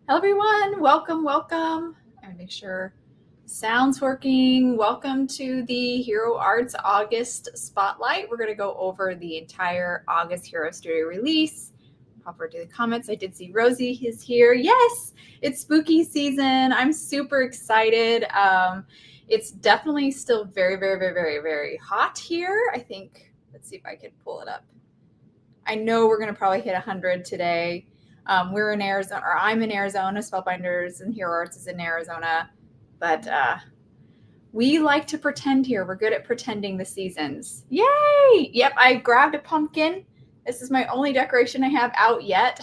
Hello everyone, welcome. I'm gonna make sure sound's working. Welcome to the Hero Arts August Spotlight. We're gonna go over the entire August Hero Studio release. Pop over to the comments. I did see Rosie is here. Yes, it's spooky season. I'm super excited. It's definitely still very hot here. I think, let's see if I can pull it up. I know we're gonna probably hit 100 today. We're in Arizona, or I'm in Arizona. Spellbinders and Hero Arts is in Arizona, but we like to pretend here. We're good at pretending the seasons. Yay! Yep, I grabbed a pumpkin. This is my only decoration I have out yet.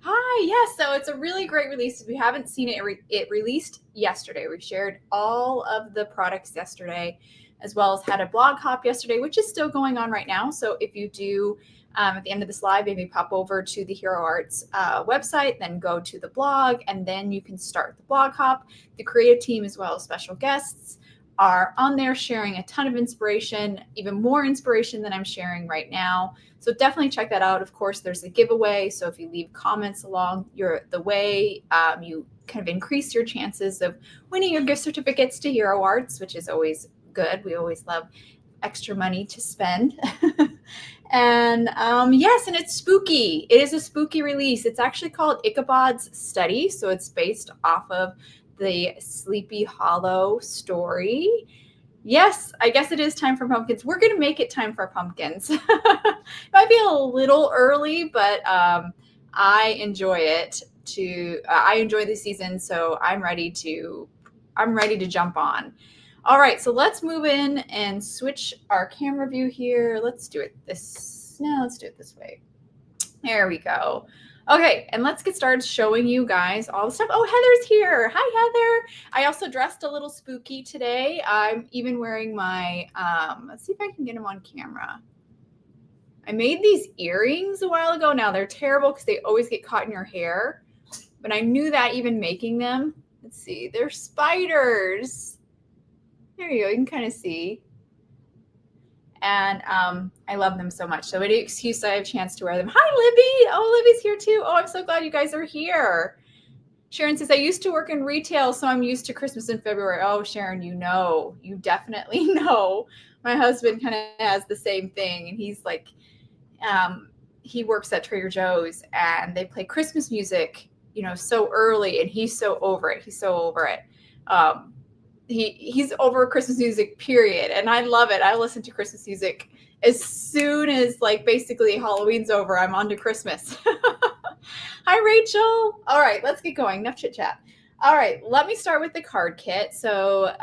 Hi, yes, so it's a really great release. If you haven't seen it, it released yesterday. We shared all of the products yesterday, as well as had a blog hop yesterday, which is still going on right now. So if you do, at the end of this live, maybe pop over to the Hero Arts website, then go to the blog, and then you can start the blog hop. The creative team, as well as special guests, are on there sharing a ton of inspiration, even more inspiration than I'm sharing right now. So definitely check that out. Of course, there's a giveaway. So if you leave comments along the way, you kind of increase your chances of winning your gift certificates to Hero Arts, which is always good. We always love extra money to spend. And yes, and it's spooky. It is a spooky release. It's actually called Ichabod's Study. So it's based off of the Sleepy Hollow story. Yes, I guess it is time for pumpkins. We're going to make it time for pumpkins. It might be a little early, but I enjoy it. I enjoy the season, so I'm ready to jump on. All right, so let's move in and switch our camera view here. Let's do it this way. There we go. Okay, and let's get started showing you guys all the stuff. Oh, Heather's here. Hi, Heather. I also dressed a little spooky today. I'm even wearing my, let's see if I can get them on camera. I made these earrings a while ago. Now they're terrible because they always get caught in your hair, but I knew that even making them. Let's see, they're spiders. There you go, you can kind of see. And I love them so much. So any excuse I have a chance to wear them. Hi, Libby. Oh, Libby's here too. Oh, I'm so glad you guys are here. Sharon says, I used to work in retail, so I'm used to Christmas in February. Oh, Sharon, you definitely know. My husband kind of has the same thing. And he's like, he works at Trader Joe's and they play Christmas music, so early, and he's so over it. He's over Christmas music, period. And I love it. I listen to Christmas music as soon as basically Halloween's over. I'm on to Christmas. Hi, Rachel. All right, let's get going. Enough chit chat. All right, let me start with the card kit. So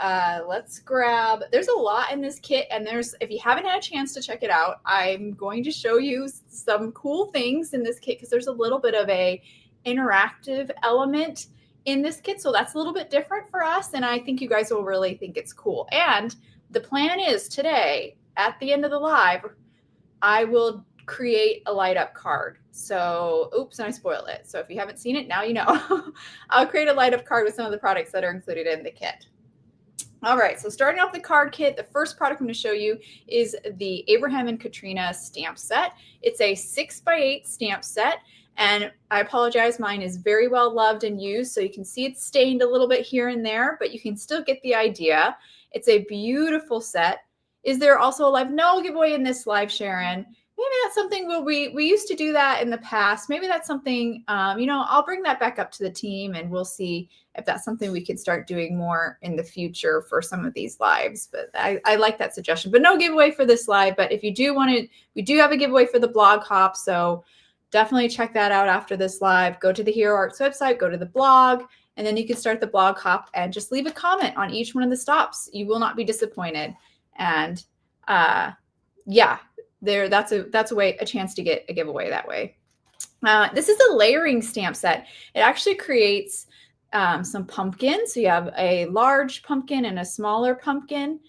let's grab, there's a lot in this kit, and if you haven't had a chance to check it out, I'm going to show you some cool things in this kit because there's a little bit of a interactive element in this kit. So that's a little bit different for us. And I think you guys will really think it's cool. And the plan is today, at the end of the live, I will create a light up card. So, oops, and I spoiled it. So if you haven't seen it, now you know. I'll create a light up card with some of the products that are included in the kit. All right, so starting off the card kit, the first product I'm going to show you is the Abraham and Katrina stamp set. It's a 6x8 stamp set. And I apologize, mine is very well loved and used, so you can see it's stained a little bit here and there, but you can still get the idea. It's a beautiful set. Is there also a live? No giveaway in this live, Sharon. Maybe that's something we used to do that in the past. Maybe that's something, I'll bring that back up to the team and we'll see if that's something we could start doing more in the future for some of these lives. But I like that suggestion. But no giveaway for this live. But if you do want it, we do have a giveaway for the blog hop. So definitely check that out after this live. Go to the Hero Arts website, go to the blog, and then you can start the blog hop and just leave a comment on each one of the stops. You will not be disappointed. And yeah, that's a chance to get a giveaway that way. This is a layering stamp set. It actually creates some pumpkins. So you have a large pumpkin and a smaller pumpkin.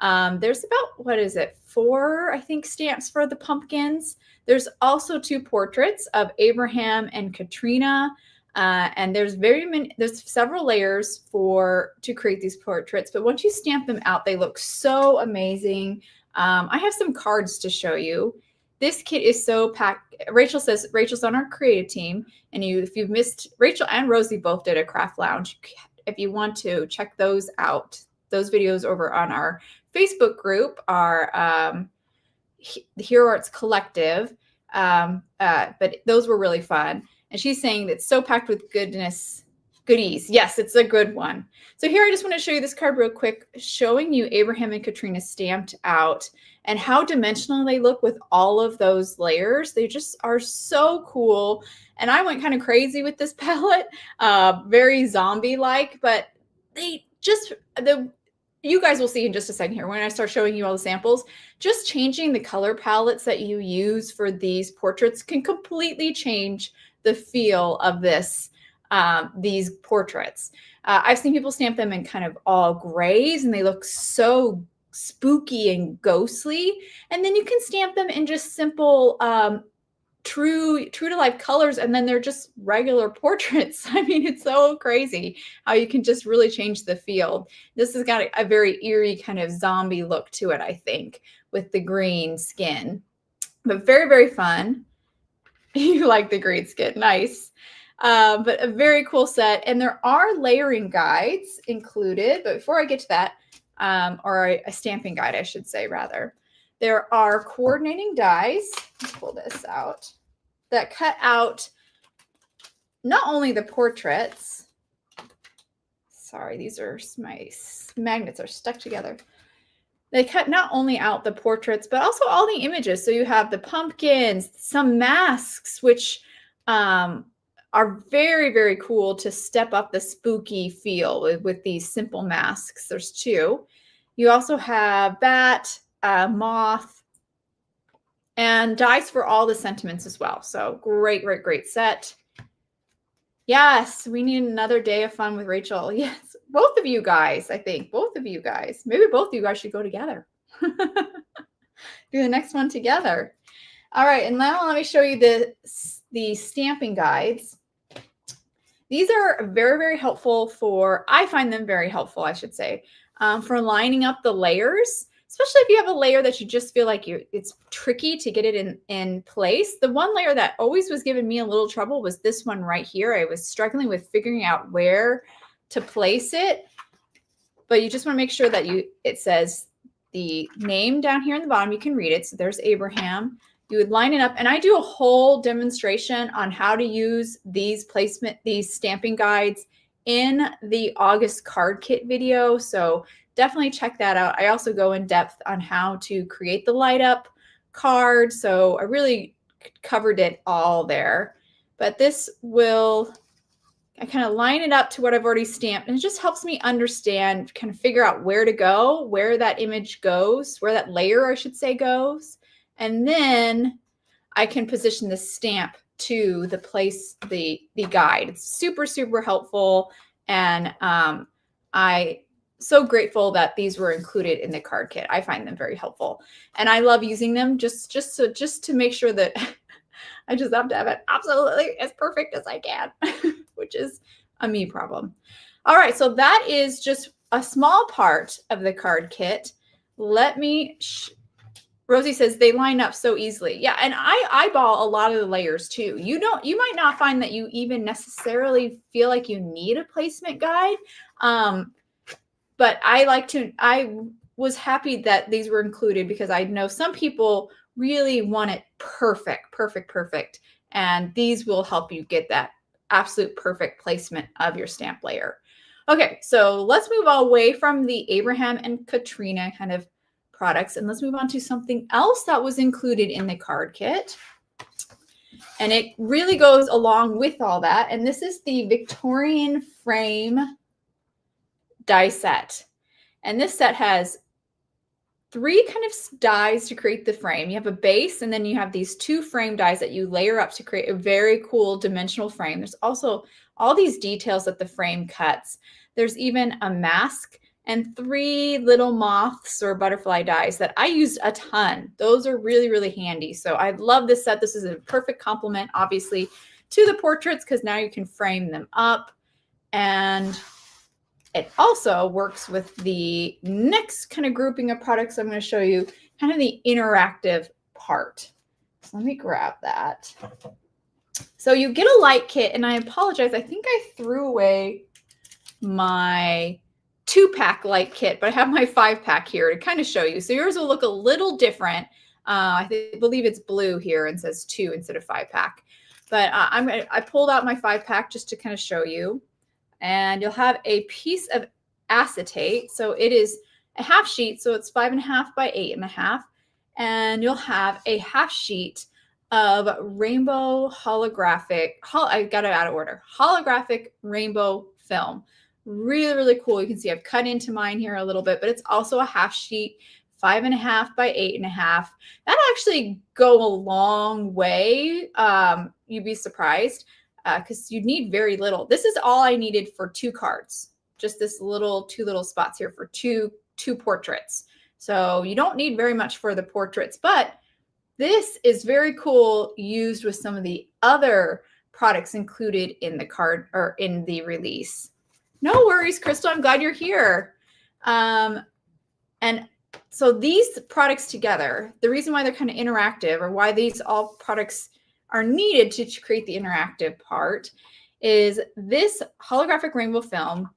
There's about, 4, I think, stamps for the pumpkins. There's also 2 portraits of Abraham and Katrina. And there's several layers to create these portraits. But once you stamp them out, they look so amazing. I have some cards to show you. this kit is so packed. Rachel says Rachel's on our creative team, and if you've missed, Rachel and Rosie both did a craft lounge. If you want to check those out, those videos over on our Facebook group, our the Hero Arts Collective. But those were really fun. And she's saying it's so packed with goodies. Yes, it's a good one. So here I just want to show you this card real quick, showing you Abraham and Katrina stamped out and how dimensional they look with all of those layers. They just are so cool. And I went kind of crazy with this palette, very zombie-like, but you guys will see in just a second here when I start showing you all the samples, just changing the color palettes that you use for these portraits can completely change the feel of these portraits. I've seen people stamp them in kind of all grays and they look so spooky and ghostly. And then you can stamp them in just simple, true to life colors, and then they're just regular portraits. I mean, it's so crazy how you can just really change the feel. This has got a very eerie kind of zombie look to it, I think, with the green skin, but very, very fun. You like the green skin, nice. But a very cool set, and there are layering guides included. But before I get to that, or a stamping guide, I should say, rather, there are coordinating dies. Let's pull this out, that cut out not only the portraits. Sorry, these are my magnets are stuck together. They cut not only out the portraits, but also all the images. So you have the pumpkins, some masks, which are very, very cool to step up the spooky feel with these simple masks. There's two. You also have bat, moth, and dies for all the sentiments as well. So great, great, great set. Yes, we need another day of fun with Rachel. Yes, both of you guys, I think. Both of you guys. Maybe both of you guys should go together. Do the next one together. All right, and now let me show you the stamping guides. These are very, very helpful I find them very helpful, I should say, for lining up the layers, especially if you have a layer that you just feel like it's tricky to get it in place. The one layer that always was giving me a little trouble was this one right here. I was struggling with figuring out where to place it, but you just want to make sure that it says the name down here in the bottom. You can read it. So there's Abraham. You would line it up, and I do a whole demonstration on how to use these stamping guides in the August card kit video. So definitely check that out. I also go in depth on how to create the light up card. So I really covered it all there, but I kind of line it up to what I've already stamped, and it just helps me understand, kind of figure out where to go, where that image goes, where that layer, I should say, goes. And then I can position the stamp to the place, the guide. It's super, super helpful. And I so grateful that these were included in the card kit. I find them very helpful. And I love using them just to make sure that I just have to have it absolutely as perfect as I can, which is a me problem. All right, so that is just a small part of the card kit. Let me Rosie says they line up so easily. Yeah, and I eyeball a lot of the layers too. You might not find that you even necessarily feel like you need a placement guide. But I was happy that these were included because I know some people really want it perfect. And these will help you get that absolute perfect placement of your stamp layer. Okay, so let's move away from the Abraham and Katrina kind of products, and let's move on to something else that was included in the card kit. And it really goes along with all that. And this is the Victorian frame die set. And this set has 3 kind of dies to create the frame. You have a base, and then you have these 2 frame dies that you layer up to create a very cool dimensional frame. There's also all these details that the frame cuts. There's even a mask and 3 little moths or butterfly dies that I used a ton. Those are really, really handy. So I love this set. This is a perfect complement, obviously, to the portraits because now you can frame them up. And it also works with the next kind of grouping of products I'm going to show you, kind of the interactive part. So let me grab that. So you get a light kit, and I apologize. I think I threw away my 2-pack light kit, but I have my 5-pack here to kind of show you. So yours will look a little different. I believe it's blue here and says 2 instead of 5-pack. But I pulled out my 5-pack just to kind of show you. And you'll have a piece of acetate. So it is a half sheet. So it's 5.5 by 8.5. And you'll have a half sheet of rainbow holographic, I got it out of order, holographic rainbow film. Really, really cool. You can see I've cut into mine here a little bit, but it's also a half sheet, 5.5 by 8.5. That'll actually go a long way. You'd be surprised because you need very little. This is all I needed for 2 cards. Just this two little spots here for two portraits. So you don't need very much for the portraits, but this is very cool, used with some of the other products included in the card or in the release. No worries, Crystal. I'm glad you're here. And so these products together, the reason why they're kind of interactive, or why these all products are needed to create the interactive part, is this holographic rainbow film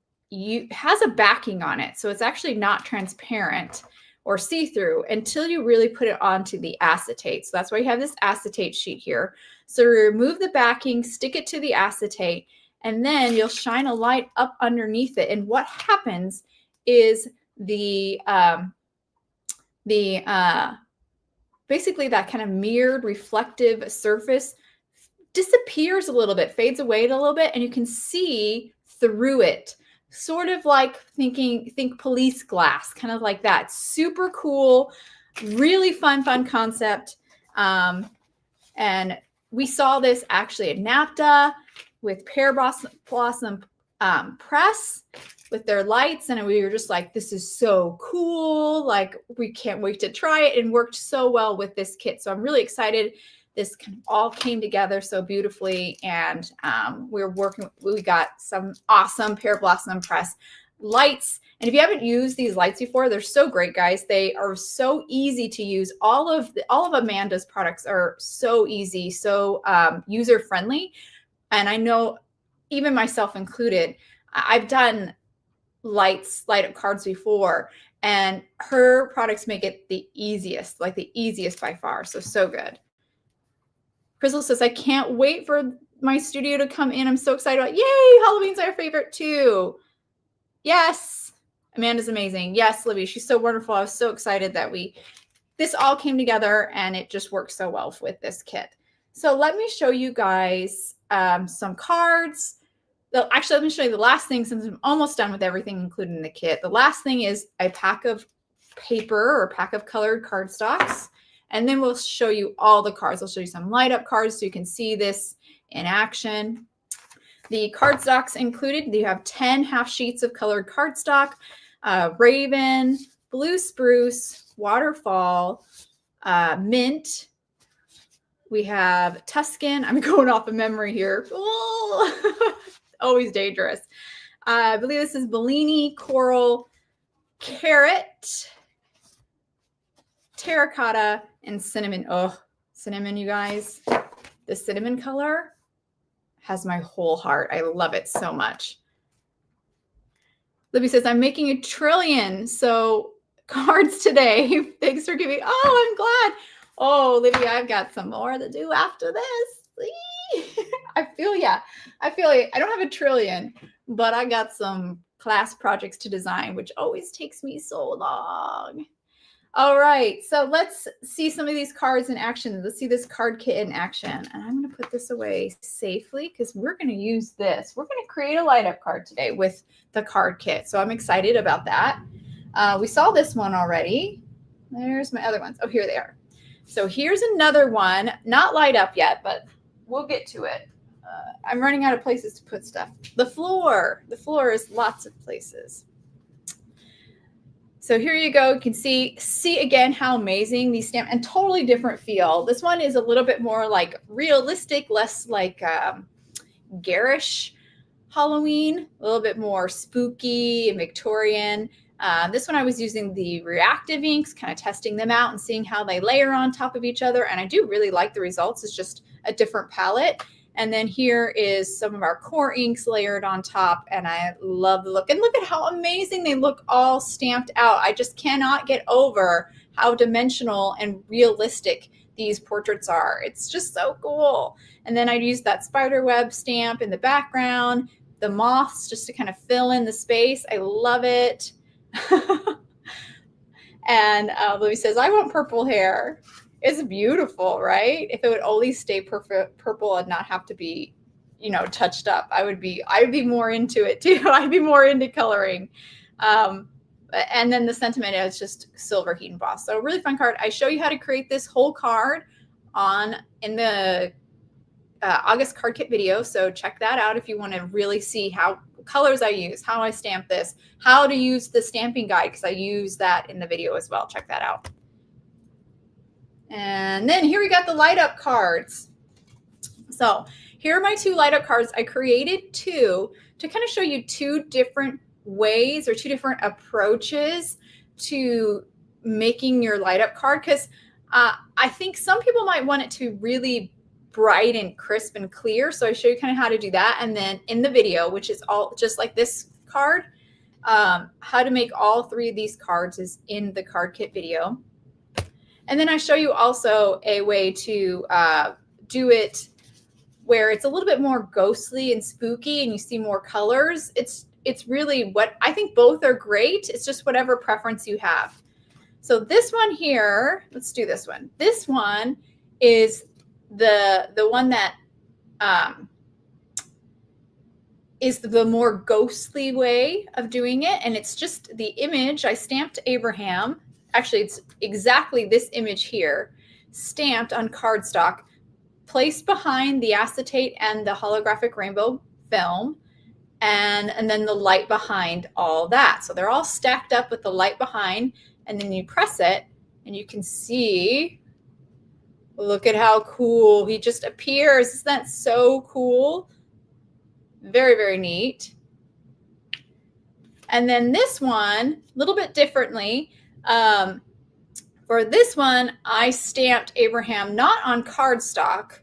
has a backing on it. So it's actually not transparent or see-through until you really put it onto the acetate. So that's why you have this acetate sheet here. So remove the backing, stick it to the acetate, and then you'll shine a light up underneath it. And what happens is basically that kind of mirrored reflective surface disappears a little bit, fades away a little bit, and you can see through it. Sort of like think police glass, kind of like that. Super cool, really fun concept. And we saw this actually at NAPTA with Pear Blossom Press with their lights. And we were just like, this is so cool. Like, we can't wait to try it, and worked so well with this kit. So I'm really excited. This kind of all came together so beautifully, and we got some awesome Pear Blossom Press lights. And if you haven't used these lights before, they're so great, guys. They are so easy to use. All of Amanda's products are so easy, so user friendly. And I know, even myself included, I've done light up cards before, and her products make it the easiest by far. So good. Crystal says, I can't wait for my studio to come in. I'm so excited about it. Yay! Halloween's our favorite too. Yes. Amanda's amazing. Yes, Libby, she's so wonderful. I was so excited that this all came together, and it just works so well with this kit. So let me show you guys some cards. Actually, let me show you the last thing, since I'm almost done with everything included in the kit. The last thing is a pack of paper or pack of colored cardstocks. And then we'll show you all the cards. I'll show you some light up cards so you can see this in action. The cardstocks included, you have 10 half sheets of colored cardstock, Raven, Blue Spruce, Waterfall, Mint. We have Tuscan. I'm going off of memory here. Oh, always dangerous. I believe this is Bellini, Coral, Carrot, Terracotta, and Cinnamon. Oh, cinnamon, you guys. The cinnamon color has my whole heart. I love it so much. Libby says, I'm making 1 trillion cards today. Thanks for giving. Oh, I'm glad. Oh, Libby, I've got some more to do after this. I feel ya. I don't have 1 trillion, but I got some class projects to design, which always takes me so long. All right, so let's see some of these cards in action. Let's see this card kit in action. And I'm going to put this away safely because we're going to use this. We're going to create a light up card today with the card kit. So I'm excited about that. We saw this one already. There's my other ones. Oh, here they are. So here's another one, not light up yet, but we'll get to it. I'm running out of places to put stuff. The floor is lots of places. So here you go. You can see again how amazing these stamp, and totally different feel. This one is a little bit more like realistic, less like garish Halloween, a little bit more spooky and Victorian. This one I was using the reactive inks, kind of testing them out and seeing how they layer on top of each other. And I do really like the results. It's just a different palette. And then here is some of our core inks layered on top. And I love the look. And look at how amazing they look all stamped out. I just cannot get over how dimensional and realistic these portraits are. It's just so cool. And then I used that spider web stamp in the background, the moths just to kind of fill in the space. I love it. And Louis says, I want purple hair. It's beautiful, right? If it would only stay purple and not have to be, you know, touched up, I'd be more into it too. I'd be more into coloring. And then the sentiment is just silver heat embossed. So a really fun card. I show you how to create this whole card in the August card kit video. So check that out if you want to really see how colors I use, how I stamp this, how to use the stamping guide, because I use that in the video as well. Check that out. And then here we got the light up cards. So here are my 2 light up cards. I created 2 to kind of show you 2 different ways or 2 different approaches to making your light up card, because I think some people might want it to be really bright and crisp and clear. So I show you kind of how to do that. And then in the video, which is all just like this card, how to make all 3 of these cards is in the card kit video. And then I show you also a way to do it where it's a little bit more ghostly and spooky and you see more colors. It's really what I think both are great. It's just whatever preference you have. So this one here, let's do this one. This one is the one that is the more ghostly way of doing it. And it's just the image. I stamped Abraham. Actually, it's exactly this image here, stamped on cardstock, placed behind the acetate and the holographic rainbow film, and then the light behind all that. So they're all stacked up with the light behind, and then you press it and you can see, look at how cool he just appears. Isn't that so cool? Very, very neat. And then this one, a little bit differently. For this one, I stamped Abraham not on cardstock.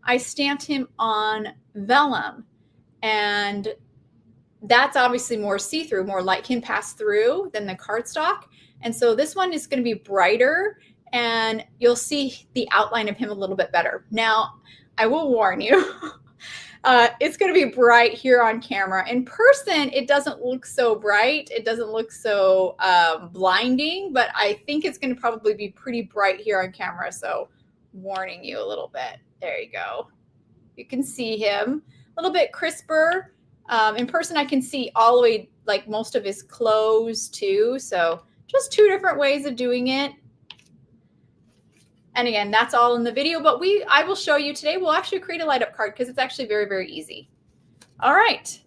I stamped him on vellum. And that's obviously more see-through, more light can pass through than the cardstock. And so this one is going to be brighter and you'll see the outline of him a little bit better. Now, I will warn you, it's going to be bright here on camera. In person, it doesn't look so bright. It doesn't look so blinding, but I think it's going to probably be pretty bright here on camera. So warning you a little bit. There you go. You can see him a little bit crisper. In person, I can see all the way, like most of his clothes too. So just 2 different ways of doing it. And again, that's all in the video, but I will show you today. We'll actually create a light up card because it's actually very, very easy. All right,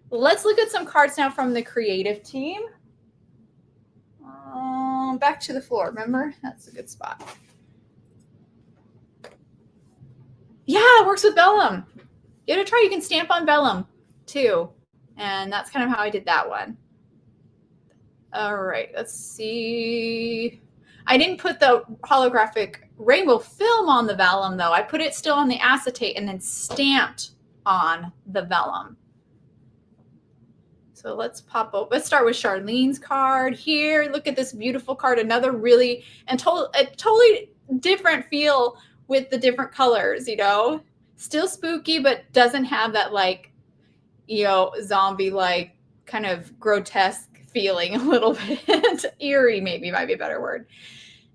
let's look at some cards now from the creative team. Back to the floor, remember? That's a good spot. Yeah, it works with vellum. Give it a try. You can stamp on vellum too. And that's kind of how I did that one. All right, let's see. I didn't put the holographic rainbow film on the vellum though. I put it still on the acetate and then stamped on the vellum. So let's pop up. Let's start with Charlene's card here. Look at this beautiful card. Another really, and a totally different feel with the different colors, you know, still spooky, but doesn't have that like, you know, zombie-like kind of grotesque feeling a little bit. Eerie maybe might be a better word.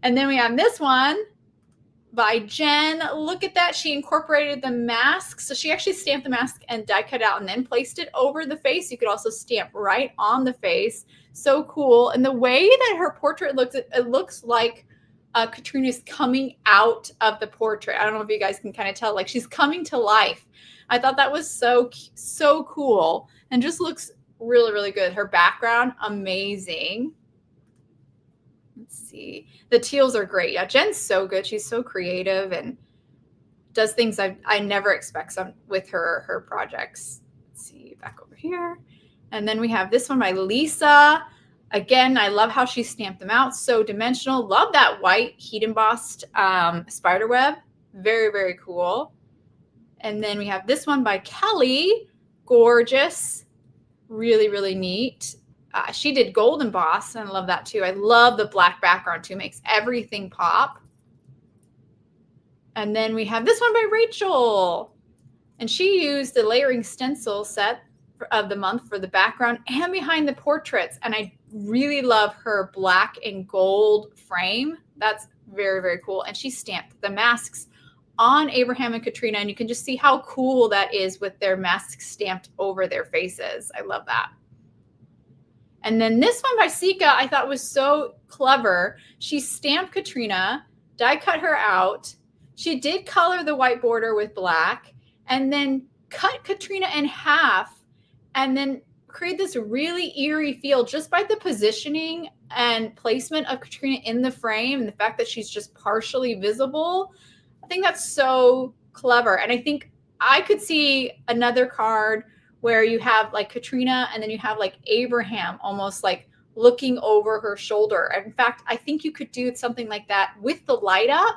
And then we have this one by Jen. Look at that. She incorporated the mask. So she actually stamped the mask and die cut out and then placed it over the face. You could also stamp right on the face. So cool. And the way that her portrait looks, it looks like Katrina's coming out of the portrait. I don't know if you guys can kind of tell, like she's coming to life. I thought that was so cool and just looks really, really good. Her background, amazing. Let's see. The teals are great. Yeah, Jen's so good. She's so creative and does things I never expect with her projects. Let's see, back over here. And then we have this one by Lisa. Again, I love how she stamped them out. So dimensional. Love that white heat embossed spider web. Very, very cool. And then we have this one by Kelly. Gorgeous. Really, really neat. She did gold emboss, and I love that too. I love the black background too. Makes everything pop. And then we have this one by Rachel. And she used the layering stencil set of the month for the background and behind the portraits. And I really love her black and gold frame. That's very, very cool. And she stamped the masks on Abraham and Katrina. And you can just see how cool that is with their masks stamped over their faces. I love that. And then this one by Sika, I thought was so clever. She stamped Katrina, die cut her out. She did color the white border with black and then cut Katrina in half and then create this really eerie feel just by the positioning and placement of Katrina in the frame and the fact that she's just partially visible. I think that's so clever. And I think I could see another card where you have like Katrina and then you have like Abraham almost like looking over her shoulder. In fact, I think you could do something like that with the light up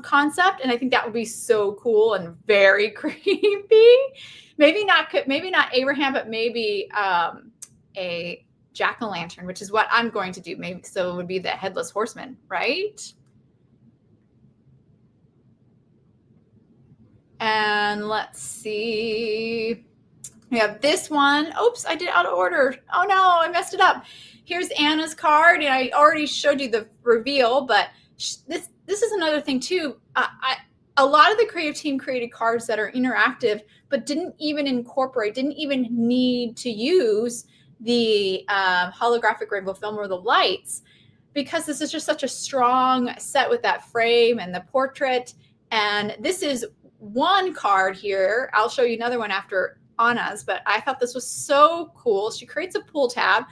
concept. And I think that would be so cool and very creepy. Maybe not Abraham, but maybe a jack-o'-lantern, which is what I'm going to do. Maybe so it would be the headless horseman, right? And let's see. We have this one. Oops, I did out of order. Oh no, I messed it up. Here's Anna's card, and I already showed you the reveal, but this is another thing too. A lot of the creative team created cards that are interactive, but didn't even need to use the holographic rainbow film or the lights, because this is just such a strong set with that frame and the portrait. And this is one card here. I'll show you another one after Anna's, but I thought this was so cool. She creates a pull tab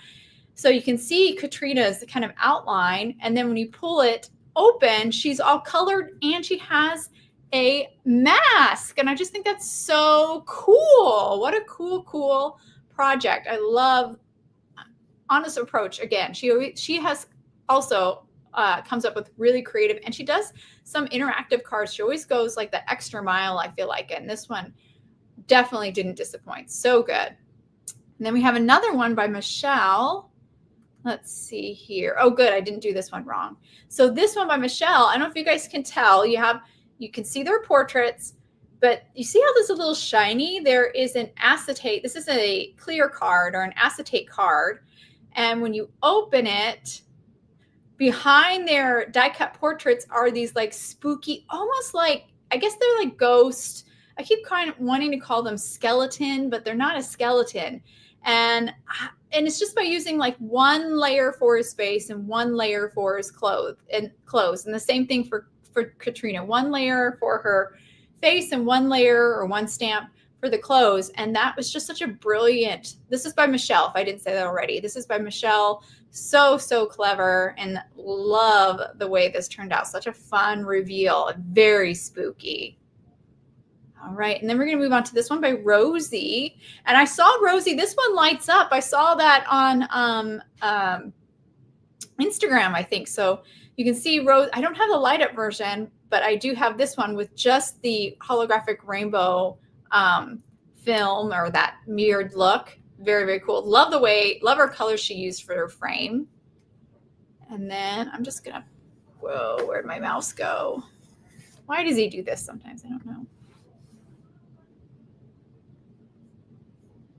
so you can see Katrina's kind of outline, and then when you pull it open, she's all colored and she has a mask. And I just think that's so cool. What a cool project. I love Anna's approach. Again, she has also comes up with really creative, and she does some interactive cards. She always goes like the extra mile, I feel like, and this one definitely didn't disappoint. So good. And then we have another one by Michelle. Let's see here. Oh, good. I didn't do this one wrong. So this one by Michelle, I don't know if you guys can tell, you can see their portraits, but you see how this is a little shiny? There is an acetate. This is a clear card or an acetate card. And when you open it, behind their die cut portraits are these like spooky, almost like, I guess they're like ghosts. I keep kind of wanting to call them skeleton, but they're not a skeleton. And it's just by using like one layer for his face and one layer for his clothes. And the same thing for Katrina, one layer for her face and one layer or one stamp for the clothes. And that was just such a brilliant, this is by Michelle, if I didn't say that already. This is by Michelle. So clever, and love the way this turned out. Such a fun reveal, very spooky. All right, and then we're going to move on to this one by Rosie. And I saw Rosie, this one lights up. I saw that on Instagram, I think. So you can see Rose. I don't have the light up version, but I do have this one with just the holographic rainbow film or that mirrored look. Very cool. Love her colors she used for her frame. And then I'm just going to, whoa, where'd my mouse go? Why does he do this sometimes? I don't know.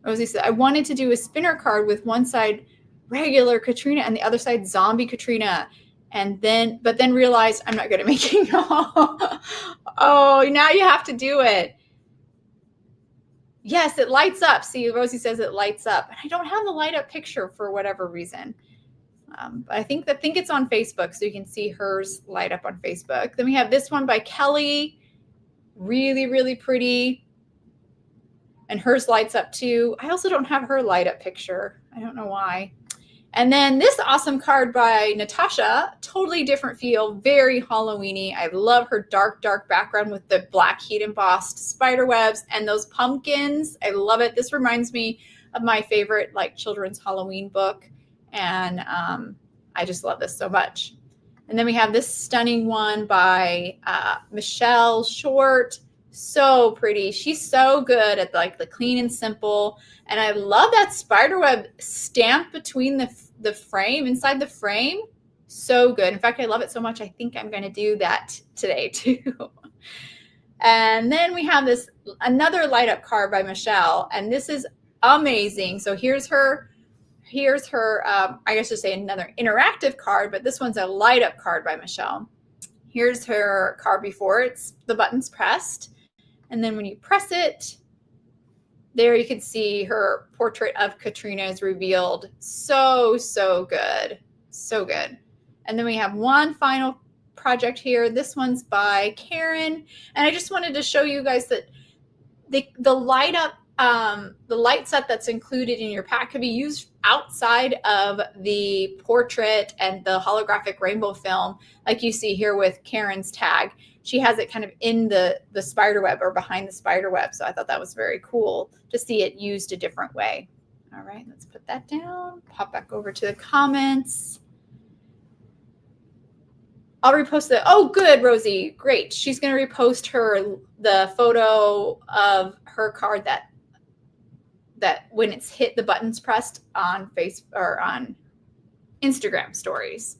Rosie said, I wanted to do a spinner card with one side regular Katrina and the other side zombie Katrina. But then realized I'm not good at making. Oh, now you have to do it. Yes, it lights up. See, Rosie says it lights up. And I don't have the light up picture for whatever reason. But I think it's on Facebook, so you can see hers light up on Facebook. Then we have this one by Kelly. Really pretty. And hers lights up too. I also don't have her light up picture. I don't know why. And then this awesome card by Natasha, totally different feel, very Halloween-y. I love her dark background with the black heat embossed spider webs and those pumpkins. I love it. This reminds me of my favorite like children's Halloween book. And I just love this so much. And then we have this stunning one by Michelle Short. So pretty. She's so good at like the clean and simple. And I love that spiderweb stamp between the frame, inside the frame. So good. In fact, I love it so much, I think I'm going to do that today too. And then we have this another light up card by Michelle. And this is amazing. So here's her, I guess to say another interactive card, but this one's a light up card by Michelle. Here's her card before it's the buttons pressed. And then when you press it, there you can see her portrait of Katrina is revealed. So, so good. So good. And then we have one final project here. This one's by Karen. And I just wanted to show you guys that the light up, the light set that's included in your pack can be used outside of the portrait and the holographic rainbow film, like you see here with Karen's tag. She has it kind of in the spider web or behind the spider web. So I thought that was very cool to see it used a different way. All right, let's put that down. Pop back over to the comments. I'll repost the, oh, good, Rosie. Great. She's going to repost the photo of her card that when it's hit the buttons pressed on Facebook or on Instagram stories.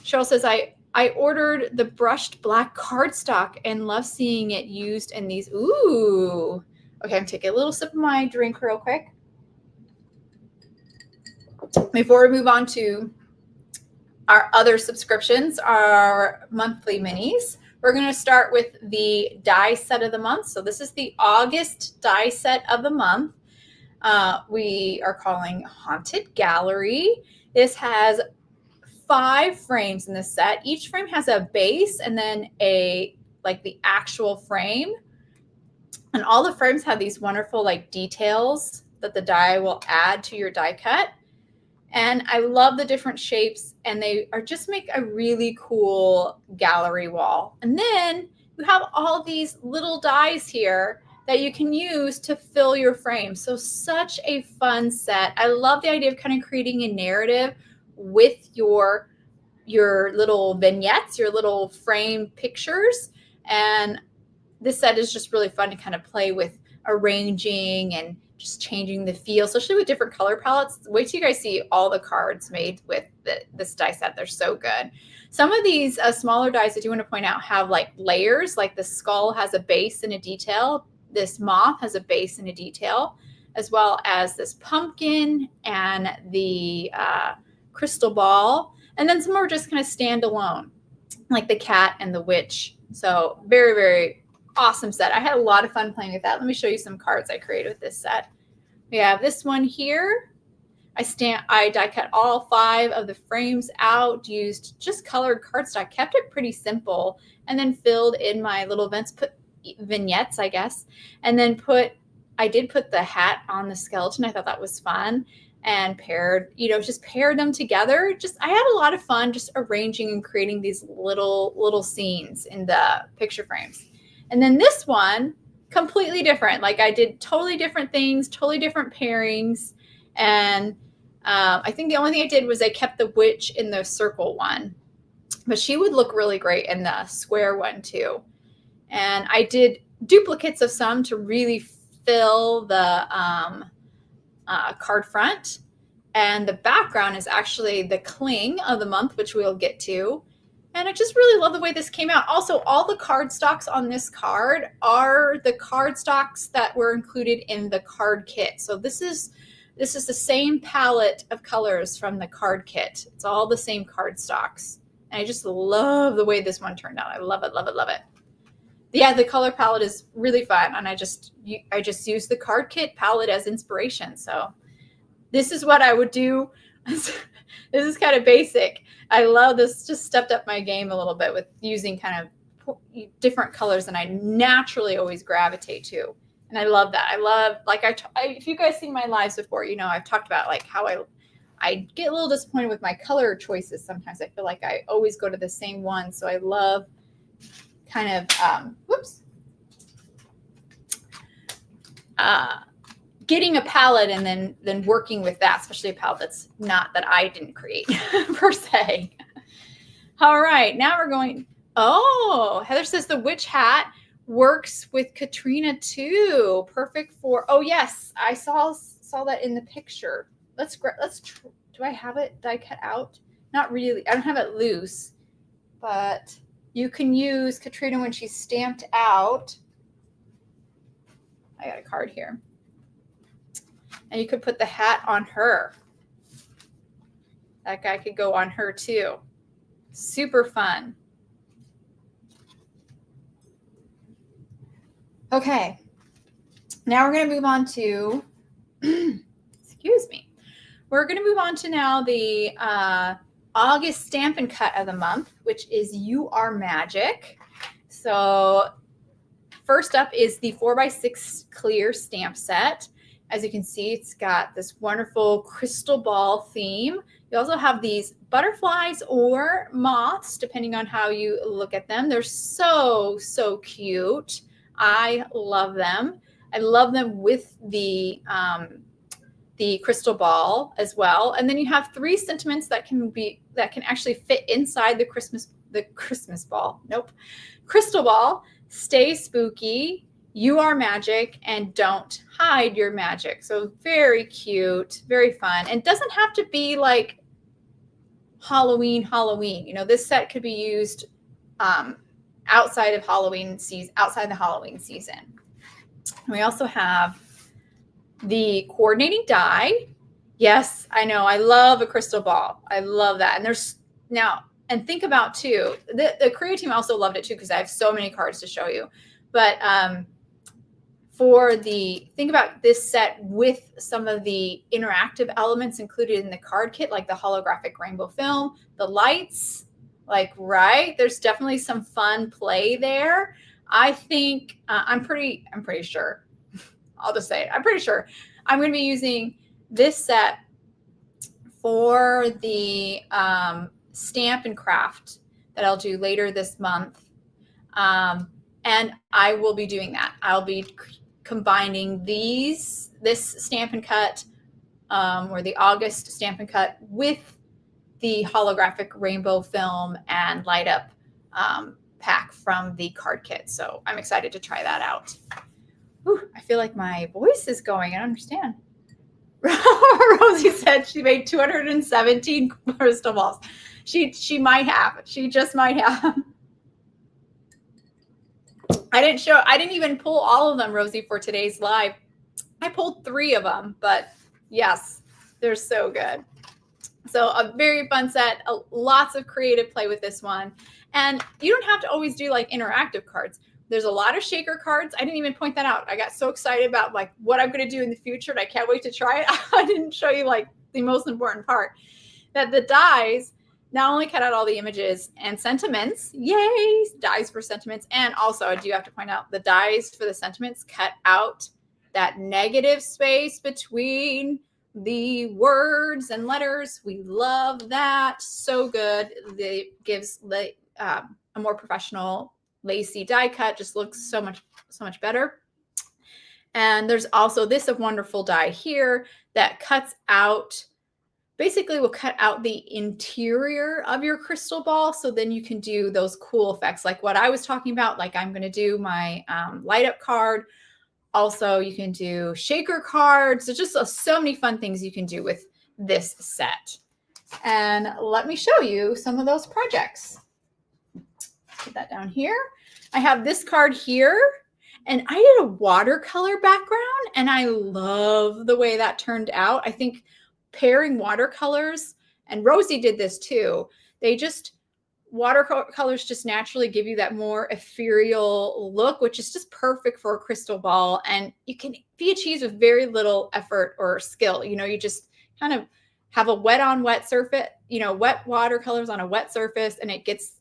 Cheryl says, I ordered the brushed black cardstock and love seeing it used in these. Ooh. Okay, I'm taking a little sip of my drink real quick. Before we move on to our other subscriptions, our monthly minis, we're going to start with the die set of the month. So this is the August die set of the month. We are calling Haunted Gallery. This has 5 frames in this set. Each frame has a base and then like the actual frame. And all the frames have these wonderful like details that the die will add to your die cut. And I love the different shapes, and they are just make a really cool gallery wall. And then you have all these little dies here that you can use to fill your frame. So such a fun set. I love the idea of kind of creating a narrative with your little vignettes, your little frame pictures. And this set is just really fun to kind of play with arranging and just changing the feel, especially with different color palettes. Wait till you guys see all the cards made with this die set. They're so good. Some of these smaller dies I do want to point out have like layers, like the skull has a base and a detail. This moth has a base and a detail, as well as this pumpkin and the crystal ball. And then some are just kind of stand alone, like the cat and the witch. So very, very awesome set. I had a lot of fun playing with that. Let me show you some cards I created with this set. We have this one here. I die cut all 5 of the frames out, used just colored cardstock, kept it pretty simple, and then filled in my little vignettes, I guess. And then I did put the hat on the skeleton. I thought that was fun. And just paired them together. I had a lot of fun just arranging and creating these little scenes in the picture frames. And then this one, completely different. Like I did totally different things, totally different pairings. And I think the only thing I did was I kept the witch in the circle one, but she would look really great in the square one too. And I did duplicates of some to really fill the card front. And the background is actually the cling of the month, which we'll get to. And I just really love the way this came out. Also, all the card stocks on this card are the card stocks that were included in the card kit. So this is the same palette of colors from the card kit. It's all the same card stocks. And I just love the way this one turned out. I love it, love it, love it. Yeah, the color palette is really fun. And I just used the card kit palette as inspiration. So this is what I would do. This is kind of basic. I love this, just stepped up my game a little bit with using kind of different colors than I naturally always gravitate to. And I love that. I love, like, if you guys seen my lives before, I've talked about like how I get a little disappointed with my color choices. Sometimes I feel like I always go to the same one. So I love kind of, getting a palette and then working with that, especially a palette that's not that I didn't create per se. All right, now we're going. Oh, Heather says the witch hat works with Katrina too. Perfect for. Oh yes, I saw that in the picture. Do I have it die cut out? Not really. I don't have it loose, but you can use Katrina when she's stamped out. I got a card here. And you could put the hat on her. That guy could go on her too. Super fun. Okay. Now we're going to move on to, excuse me. We're going to move on to now the August Stampin' Cut of the month, which is You Are Magic. So first up is the 4x6 clear stamp set. As you can see, it's got this wonderful crystal ball theme. You also have these butterflies or moths, depending on how you look at them. They're so, so cute. I love them. I love them with the crystal ball as well. And then you have 3 sentiments that can actually fit inside the Christmas ball. Nope. Crystal ball. Stay spooky, you are magic, and don't hide your magic. So very cute, very fun. And doesn't have to be like Halloween. You know, this set could be used outside the Halloween season. We also have the coordinating die. Yes, I know. I love a crystal ball. I love that. And think about too, the creative team also loved it too, because I have so many cards to show you. But think about this set with some of the interactive elements included in the card kit, like the holographic rainbow film, the lights, right? There's definitely some fun play there. I think I'm pretty sure. I'll just say it. I'm pretty sure I'm going to be using this set for the stamp and craft that I'll do later this month. And I will be doing that. I'll be combining this Stampin' Cut or the August Stampin' Cut with the holographic rainbow film and light up pack from the card kit. So I'm excited to try that out. Whew, I feel like my voice is going. I don't understand. Rosie said she made 217 crystal balls. She might have. She just might have. I didn't even pull all of them, Rosie, for today's live. I pulled 3 of them, but yes, they're so good. So a very fun set, lots of creative play with this one. And you don't have to always do like interactive cards. There's a lot of shaker cards. I didn't even point that out. I got so excited about like what I'm going to do in the future, and I can't wait to try it. I didn't show you like the most important part, that the dies not only cut out all the images and sentiments, yay, dies for sentiments. And also I do have to point out the dies for the sentiments cut out that negative space between the words and letters. We love that. So good. It gives a more professional lacy die cut, just looks so much better. And there's also this wonderful die here that cuts out, basically will cut out the interior of your crystal ball. So then you can do those cool effects like what I was talking about. Like I'm going to do my light up card. Also, you can do shaker cards. There's just so many fun things you can do with this set. And let me show you some of those projects. Put that down here. I have this card here, and I did a watercolor background, and I love the way that turned out. I think pairing watercolors, and Rosie did this too, watercolors just naturally give you that more ethereal look, which is just perfect for a crystal ball. And you can be achieved with very little effort or skill. You know, you just kind of have a wet on wet surface, wet watercolors on a wet surface, and it gets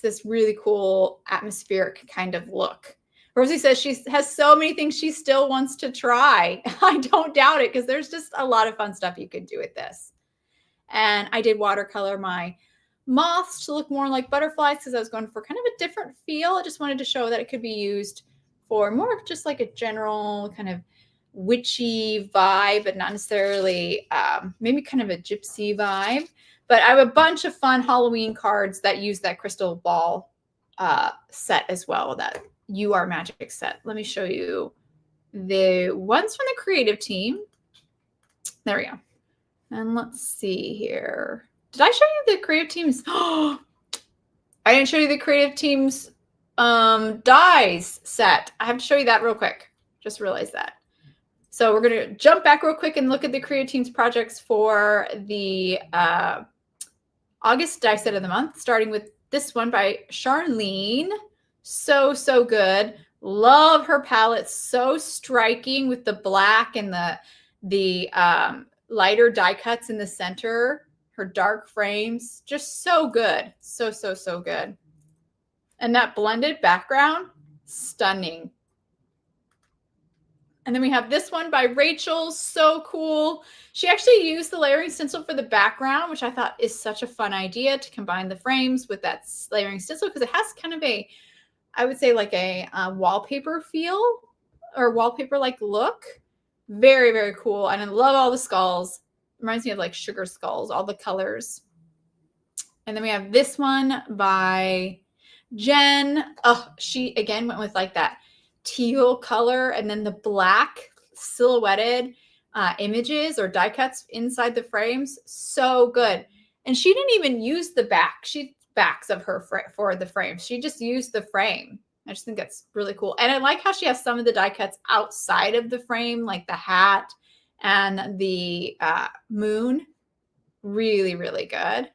this really cool atmospheric kind of look. Rosie says she has so many things she still wants to try. I don't doubt it, because there's just a lot of fun stuff you can do with this. And I did watercolor my moths to look more like butterflies, because I was going for kind of a different feel. I just wanted to show that it could be used for more of just like a general kind of witchy vibe, but not necessarily maybe kind of a gypsy vibe. But I have a bunch of fun Halloween cards that use that crystal ball set as well, that You Are Magic set. Let me show you the ones from the creative team. There we go. And let's see here. Did I show you the creative team's? I didn't show you the creative team's dies set. I have to show you that real quick. Just realized that. So we're going to jump back real quick and look at the creative team's projects for the August die set of the month, starting with this one by Channin. So good. Love her palette. So striking with the black and the lighter die cuts in the center. Her dark frames. Just so good. So good. And that blended background, stunning. And then we have this one by Rachel. So cool. She actually used the layering stencil for the background, which I thought is such a fun idea, to combine the frames with that layering stencil, because it has kind of a, I would say, like a wallpaper feel or wallpaper-like look. Very cool. And I love all the skulls. Reminds me of like sugar skulls, all the colors. And then we have this one by Jen. Oh, she again went with like that teal color and then the black silhouetted images or die cuts inside the frames. So good. And she didn't even use the backs of her for the frames. She just used the frame. I just think that's really cool. And I like how she has some of the die cuts outside of the frame, like the hat and the moon. Really good.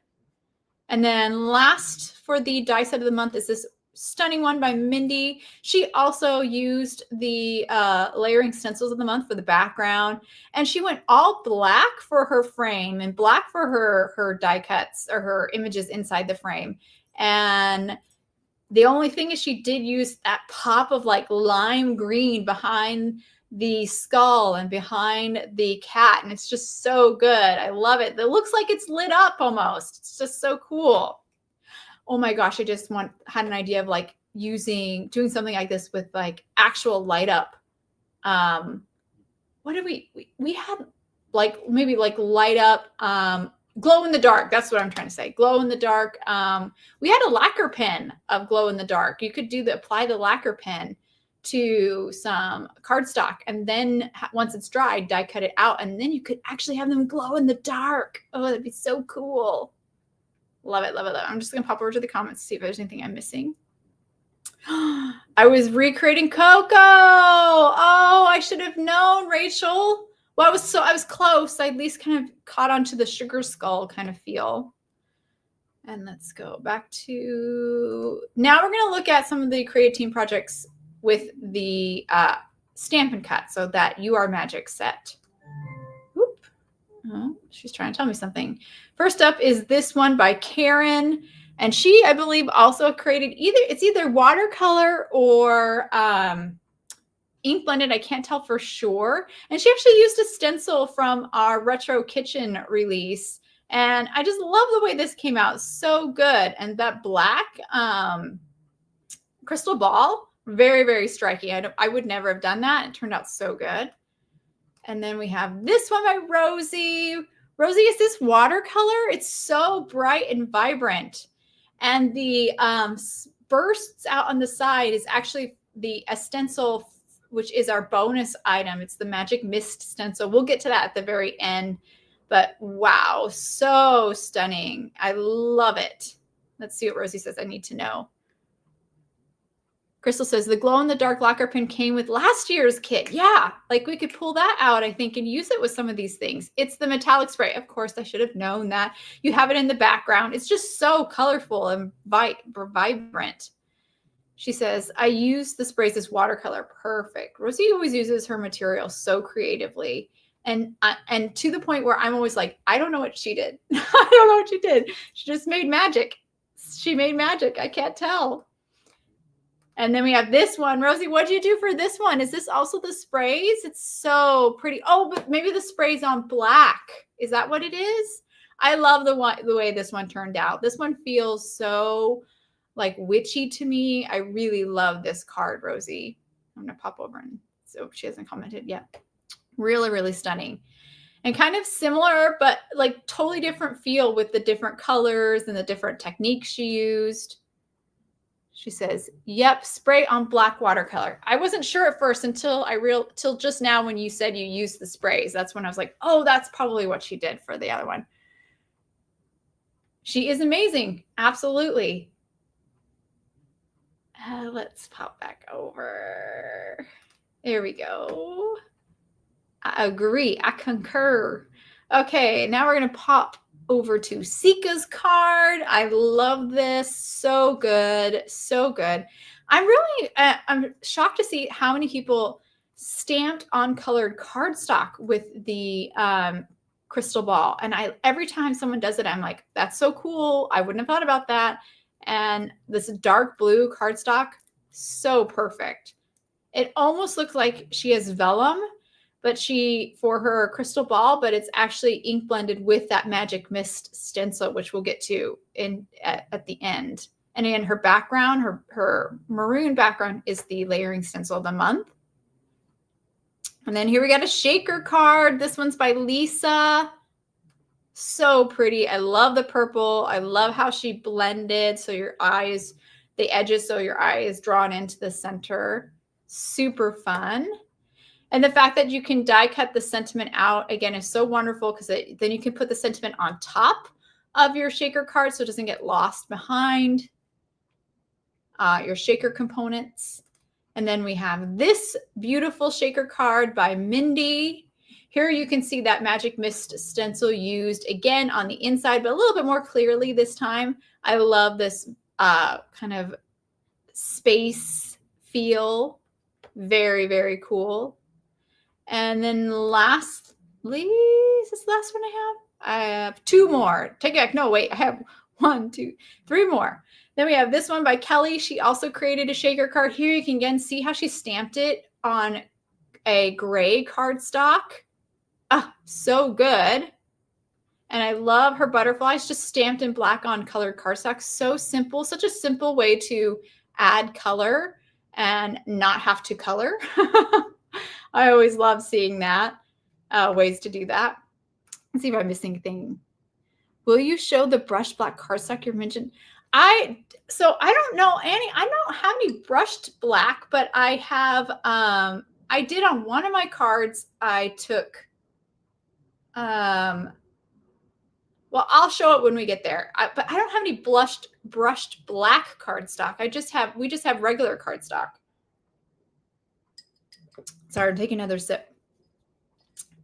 And then last for the die set of the month is this stunning one by Mindy. She also used the layering stencils of the month for the background, and she went all black for her frame and black for her die cuts or her images inside the frame. And the only thing is she did use that pop of like lime green behind the skull and behind the cat, and it's just so good. I love it. It looks like it's lit up almost. It's just so cool. Oh my gosh, I just had an idea of like doing something like this with like actual light up. What did we had like maybe like light up glow in the dark. That's what I'm trying to say. Glow in the dark. We had a lacquer pen of glow in the dark. You could apply the lacquer pen to some cardstock, and then once it's dried, die cut it out, and then you could actually have them glow in the dark. Oh, that'd be so cool. Love it. I'm just gonna pop over to the comments to see if there's anything I'm missing. I was recreating Coco. Oh, I should have known, Rachel. Well, I was close. I at least kind of caught onto the sugar skull kind of feel. And let's go back to, now we're going to look at some of the creative team projects with the Stampin' Cut, so that You Are Magic set. Oop. Oh, she's trying to tell me something. First up is this one by Karen. And she, I believe, also created either watercolor or ink blended. I can't tell for sure. And she actually used a stencil from our Retro Kitchen release. And I just love the way this came out. So good. And that black crystal ball, very, very striking. I would never have done that. It turned out so good. And then we have this one by Rosie. Rosie is this watercolor. It's so bright and vibrant. And the bursts out on the side is actually a stencil, which is our bonus item. It's the Magic Mist stencil. We'll get to that at the very end. But wow, so stunning. I love it. Let's see what Rosie says. I need to know. Crystal says, the glow-in-the-dark lacquer pen came with last year's kit. Yeah, like we could pull that out, I think, and use it with some of these things. It's the metallic spray. Of course, I should have known that. You have it in the background. It's just so colorful and vibrant. She says, I use the sprays as watercolor. Perfect. Rosie always uses her material so creatively. And to the point where I'm always like, I don't know what she did. I don't know what she did. She just made magic. She made magic. I can't tell. And then we have this one. Rosie, what did you do for this one? Is this also the sprays? It's so pretty. Oh, but maybe the spray's on black. Is that what it is? I love the way this one turned out. This one feels so like witchy to me. I really love this card, Rosie. I'm going to pop over and so she hasn't commented yet. Really, really stunning. And kind of similar, but like totally different feel with the different colors and the different techniques she used. She says, yep, spray on black watercolor. I wasn't sure at first until till just now when you said you used the sprays. That's when I was like, oh, that's probably what she did for the other one. She is amazing. Absolutely. Let's pop back over. There we go. I agree. I concur. Okay, now we're going to pop over to Sika's card. I love this. So good. So good. I'm shocked to see how many people stamped on colored cardstock with the crystal ball. And every time someone does it, I'm like, that's so cool. I wouldn't have thought about that. And this dark blue cardstock, so perfect. It almost looks like she has vellum, but for her crystal ball, but it's actually ink blended with that Magic Mist stencil, which we'll get to at the end. And in her background, her maroon background is the layering stencil of the month. And then here we got a shaker card. This one's by Lisa. So pretty. I love the purple. I love how she blended so your eyes, the edges, so your eye is drawn into the center. Super fun. And the fact that you can die cut the sentiment out, again, is so wonderful because then you can put the sentiment on top of your shaker card so it doesn't get lost behind your shaker components. And then we have this beautiful shaker card by Mindy. Here you can see that Magic Mist stencil used again on the inside, but a little bit more clearly this time. I love this kind of space feel. Very, very cool. And then lastly, is this the last one I have? I have two more. Take it back. No, wait. I have 1, 2, 3 more. Then we have this one by Kelly. She also created a shaker card. Here you can again see how she stamped it on a gray cardstock. So good. And I love her butterflies just stamped in black on colored cardstock. So simple. Such a simple way to add color and not have to color. I always love seeing that, ways to do that. Let's see if I'm missing anything. Will you show the brushed black cardstock you mentioned? So I don't know, Annie, I don't have any brushed black, but I have, I did on one of my cards, I took, well, I'll show it when we get there. But I don't have any brushed black cardstock. We just have regular cardstock. Sorry, I'm taking another sip.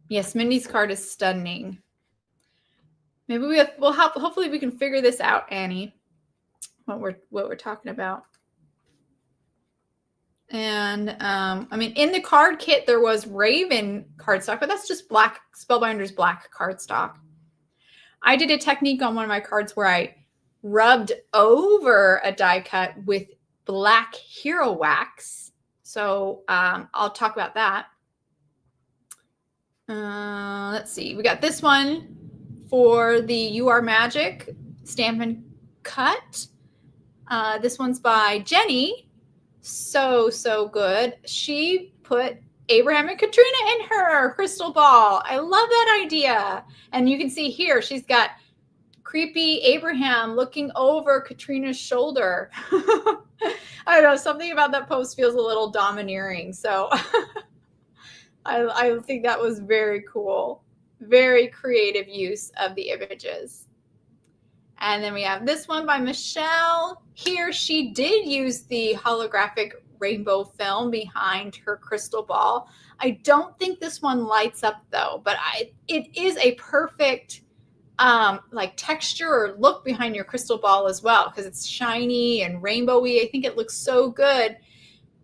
Yes, Mindy's card is stunning. Maybe hopefully we can figure this out, Annie, what we're talking about. And I mean, in the card kit there was Raven cardstock, but that's just black Spellbinder's black cardstock. I did a technique on one of my cards where I rubbed over a die cut with black hero wax. So I'll talk about that. Let's see. We got this one for the You Are Magic Stamp and Cut. This one's by Jenny. So good. She put Abraham and Katrina in her crystal ball. I love that idea. And you can see here, she's got creepy Abraham looking over Katrina's shoulder. I don't know, something about that post feels a little domineering. So I think that was very cool. Very creative use of the images. And then we have this one by Michelle. Here she did use the holographic rainbow film behind her crystal ball. I don't think this one lights up though, but it is a perfect like texture or look behind your crystal ball as well, because it's shiny and rainbowy. I think it looks so good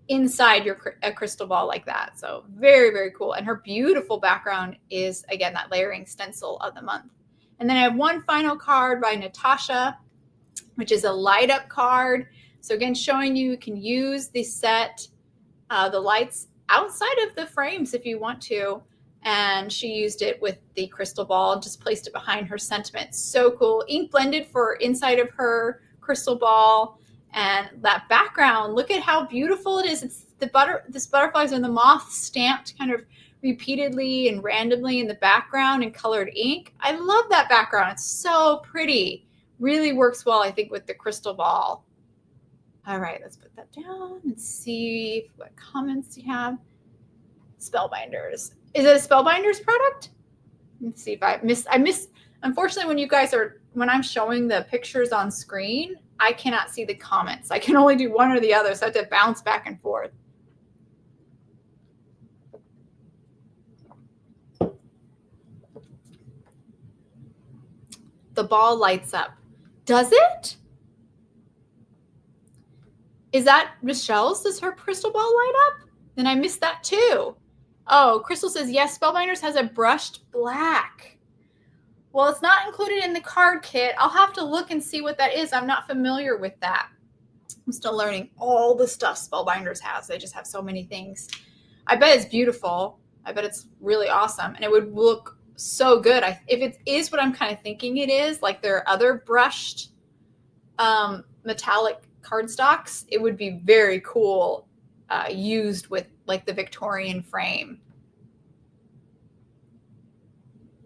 inside a crystal ball like that. So very, very cool. And her beautiful background is, again, that layering stencil of the month. And then I have one final card by Natasha, which is a light up card. So again, showing you can use the set, the lights outside of the frames if you want to. And she used it with the crystal ball and just placed it behind her sentiment. So cool. Ink blended for inside of her crystal ball. And that background, look at how beautiful it is. It's this butterflies and the moth stamped kind of repeatedly and randomly in the background in colored ink. I love that background. It's so pretty. Really works well, I think, with the crystal ball. All right, let's put that down and see what comments you have. Spellbinders. Is it a Spellbinders product? Let's see if I miss. Unfortunately, when I'm showing the pictures on screen, I cannot see the comments. I can only do one or the other, so I have to bounce back and forth. The ball lights up. Does it? Is that Michelle's? Does her crystal ball light up? Then I missed that too. Oh, Crystal says, yes, Spellbinders has a brushed black. Well, it's not included in the card kit. I'll have to look and see what that is. I'm not familiar with that. I'm still learning all the stuff Spellbinders has. They just have so many things. I bet it's beautiful. I bet it's really awesome. And it would look so good. If it is what I'm kind of thinking it is, like their other brushed metallic cardstocks, it would be very cool used with like the Victorian frame.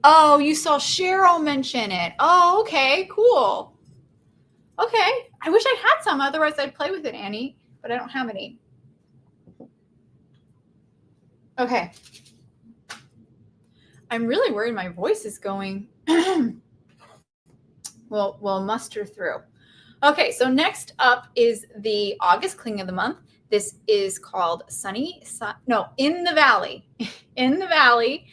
Oh, you saw Cheryl mention it. Oh, okay, cool. Okay, I wish I had some. Otherwise, I'd play with it, Annie, but I don't have any. Okay. I'm really worried my voice is going. We'll muster through. Okay, so next up is the August cling of the month. This is called In the Valley. In the Valley.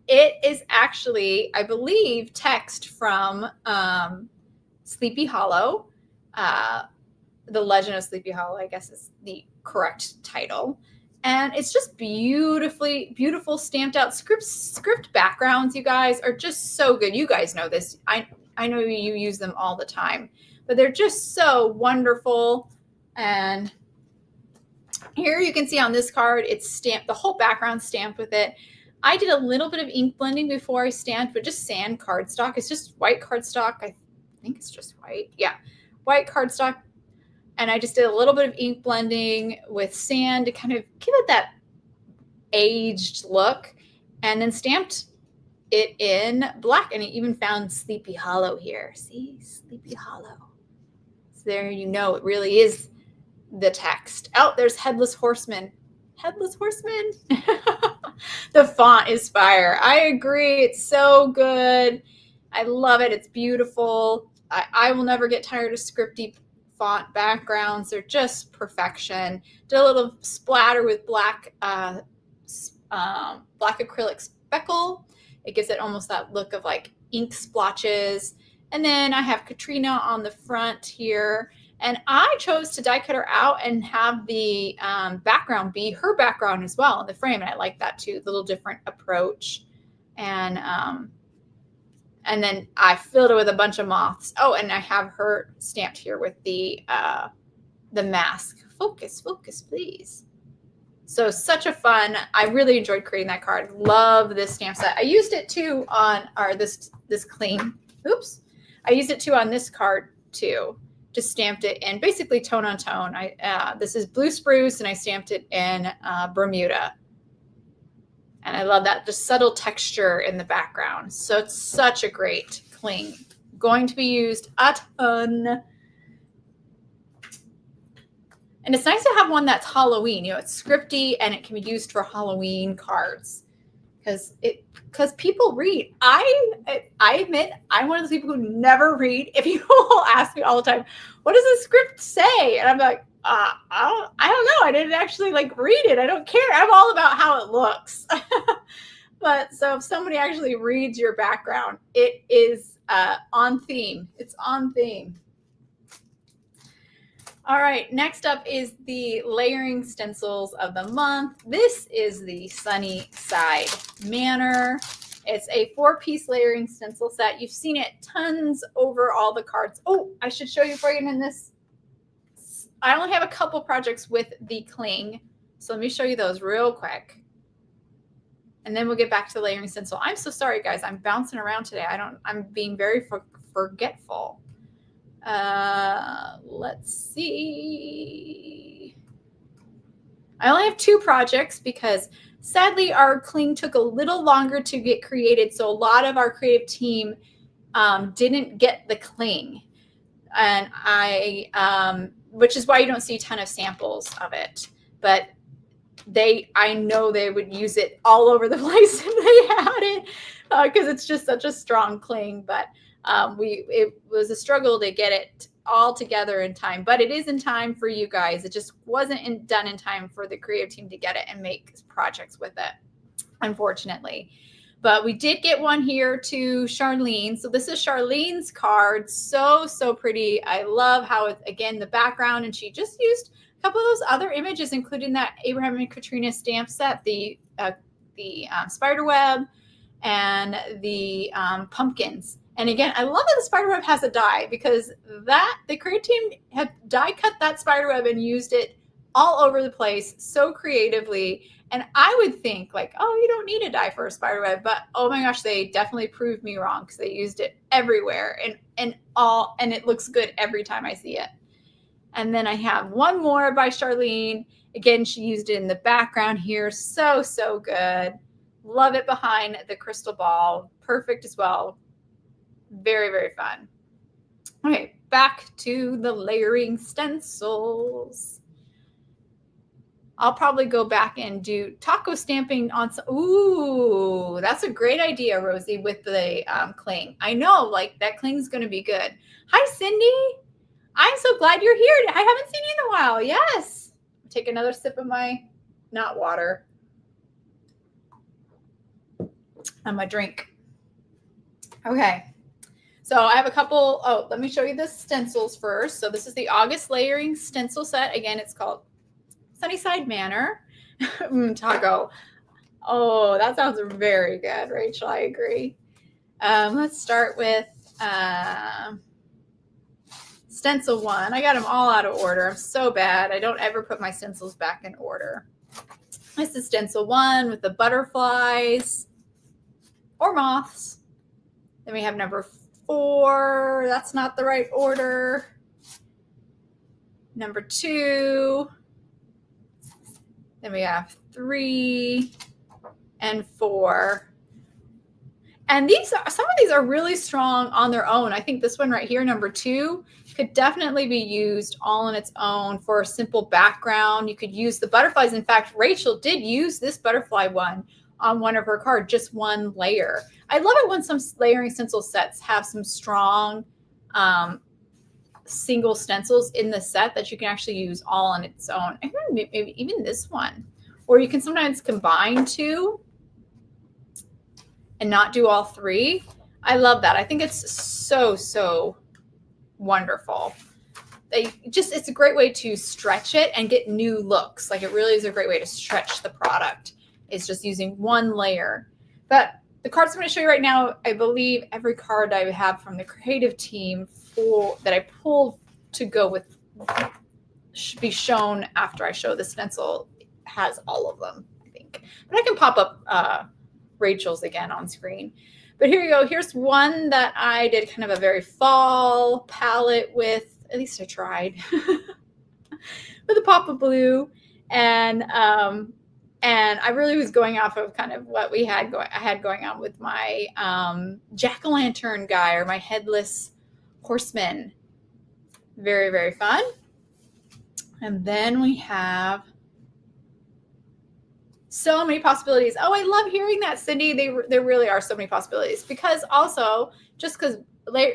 It is actually, I believe, text from Sleepy Hollow. The Legend of Sleepy Hollow, I guess, is the correct title. And it's just beautiful stamped out script backgrounds. You guys are just so good. You guys know this. I know you use them all the time, but they're just so wonderful. And here you can see on this card, it's stamped, the whole background stamped with it. I did a little bit of ink blending before I stamped, but just sand cardstock. It's just white cardstock. I think it's just white. Yeah, white cardstock. And I just did a little bit of ink blending with sand to kind of give it that aged look, and then stamped it in black. And I even found Sleepy Hollow here. See, Sleepy Hollow. So there you know it really is the text. Oh, there's Headless Horseman. Headless Horseman. The font is fire. I agree. It's so good. I love it. It's beautiful. I will never get tired of scripty font backgrounds. They're just perfection. Did a little splatter with black acrylic speckle. It gives it almost that look of like ink splotches. And then I have Katrina on the front here. And I chose to die cut her out and have the background be her background as well in the frame. And I like that too, the little different approach. And then I filled it with a bunch of moths. Oh, and I have her stamped here with the mask. Focus, please. So such a fun, I really enjoyed creating that card. Love this stamp set. I used it too on, this clean. Oops. I used it too on this card too. Just stamped it in basically tone on tone. This is blue spruce and I stamped it in Bermuda. And I love that, just subtle texture in the background. So it's such a great cling. Going to be used a ton. And it's nice to have one that's Halloween. You know, it's scripty and it can be used for Halloween cards. Because people read. I admit I'm one of those people who never read. If you will ask me all the time, what does the script say? And I'm like, I don't know. I didn't actually like read it. I don't care. I'm all about how it looks. But so if somebody actually reads your background, it is on theme. It's on theme. All right, next up is the layering stencils of the month. This is the Sunny Side Manor. It's a 4-piece layering stencil set. You've seen it tons over all the cards. Oh, I should show you before I get in this. I only have a couple projects with the cling, so let me show you those real quick. And then we'll get back to the layering stencil. I'm so sorry, guys. I'm bouncing around today. I'm being very forgetful. Let's see. I only have 2 projects because Sadly, our cling took a little longer to get created, so a lot of our creative team didn't get the cling, and which is why you don't see a ton of samples of it. But I know they would use it all over the place if they had it, because it's just such a strong cling. But it was a struggle to get it all together in time, but it is in time for you guys. It just wasn't done in time for the creative team to get it and make projects with it, unfortunately. But we did get one here to Charlene. So this is Charlene's card. So pretty. I love how it's, again, the background, and she just used a couple of those other images, including that Abraham and Katrina stamp set, the spider web, and the pumpkins. And again, I love that the spider web has a die, because the creative team had die cut that spider web and used it all over the place so creatively. And I would think like, oh, you don't need a die for a spider web, but oh my gosh, they definitely proved me wrong, because they used it everywhere and it looks good every time I see it. And then I have one more by Charlene. Again, she used it in the background here. So good. Love it behind the crystal ball. Perfect as well. Very fun. Okay, back to the layering stencils. I'll probably go back and do taco stamping on some. Ooh, that's a great idea, Rosie, with the cling. I know, like, that cling's going to be good. Hi, Cindy. I'm so glad you're here. I haven't seen you in a while. Yes. Take another sip of my, not water, and my drink. Okay. So I have a couple. Oh, let me show you the stencils first. So this is the August layering stencil set. Again, it's called Sunnyside Manor. Taco. Oh, that sounds very good, Rachel. I agree. Let's start with stencil 1. I got them all out of order. I'm so bad. I don't ever put my stencils back in order. This is stencil 1 with the butterflies or moths. Then we have number 4. That's not the right order. Number 2. Then we have 3 and 4. And some of these are really strong on their own. I think this one right here, number 2, could definitely be used all on its own for a simple background. You could use the butterflies. In fact, Rachel did use this butterfly one on one of her cards, just one layer. I love it when some layering stencil sets have some strong single stencils in the set that you can actually use all on its own. I think maybe even this one. Or you can sometimes combine 2 and not do all 3. I love that. I think it's so wonderful. It's a great way to stretch it and get new looks. Like, it really is a great way to stretch the product. It's just using one layer. But the cards I'm going to show you right now, I believe every card I have from the creative team that I pulled to go with should be shown after I show the stencil has all of them, I think. But I can pop up Rachel's again on screen. But here you go. Here's one that I did kind of a very fall palette with. At least I tried. With a pop of blue. And I really was going off of kind of what I had going on with my jack-o'-lantern guy, or my headless horseman. Very fun. And then we have so many possibilities. Oh, I love hearing that, Cindy. There really are so many possibilities, because also, just because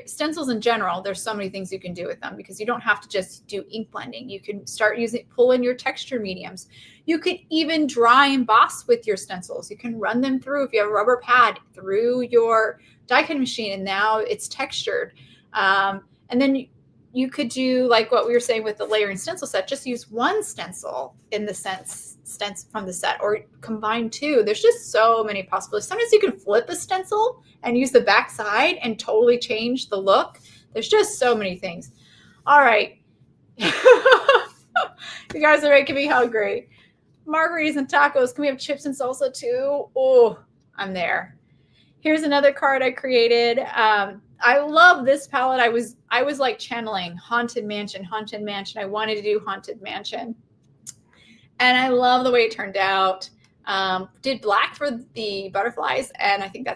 stencils in general, there's so many things you can do with them, because you don't have to just do ink blending. You can start pull in your texture mediums. You could even dry emboss with your stencils. You can run them through, if you have a rubber pad, through your die cutting machine, and now it's textured. And then you could do like what we were saying with the layering stencil set, just use one stencil in the stencil from the set, or combine 2. There's just so many possibilities. Sometimes you can flip a stencil and use the back side and totally change the look. There's just so many things. All right. You guys are making me hungry. Margaritas and tacos. Can we have chips and salsa too? Oh, I'm there. Here's another card I created. I love this palette. I was like channeling Haunted Mansion. I wanted to do Haunted Mansion. And I love the way it turned out. Did black for the butterflies, and I think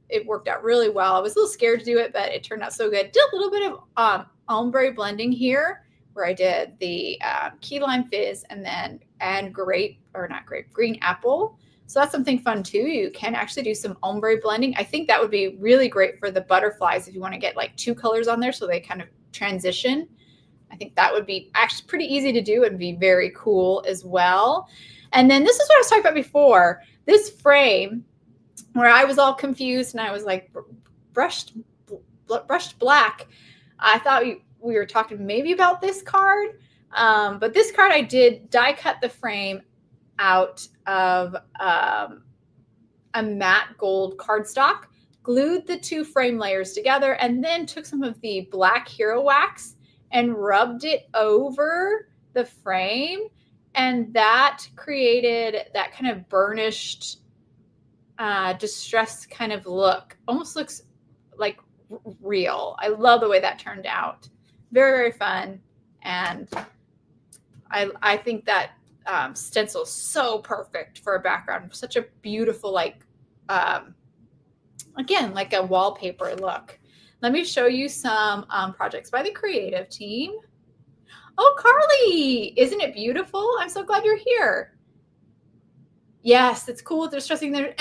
it worked out really well. I was a little scared to do it, but it turned out so good. Did a little bit of ombre blending here, where I did the key lime fizz and green apple. So that's something fun too. You can actually do some ombre blending. I think that would be really great for the butterflies if you want to get like 2 colors on there so they kind of transition. I think that would be actually pretty easy to do and be very cool as well. And then this is what I was talking about before. This frame where I was all confused and I was like brushed black. I thought we were talking maybe about this card. But this card I did die cut the frame out of a matte gold cardstock, glued the 2 frame layers together, and then took some of the black hero wax and rubbed it over the frame. And that created that kind of burnished, distressed kind of look. Almost looks like real. I love the way that turned out. Very, very fun. And I think that stencil is so perfect for a background. Such a beautiful, like, again, like a wallpaper look. Let me show you some projects by the creative team. Oh, Carly, isn't it beautiful? I'm so glad you're here. Yes, it's cool. They're stressing there.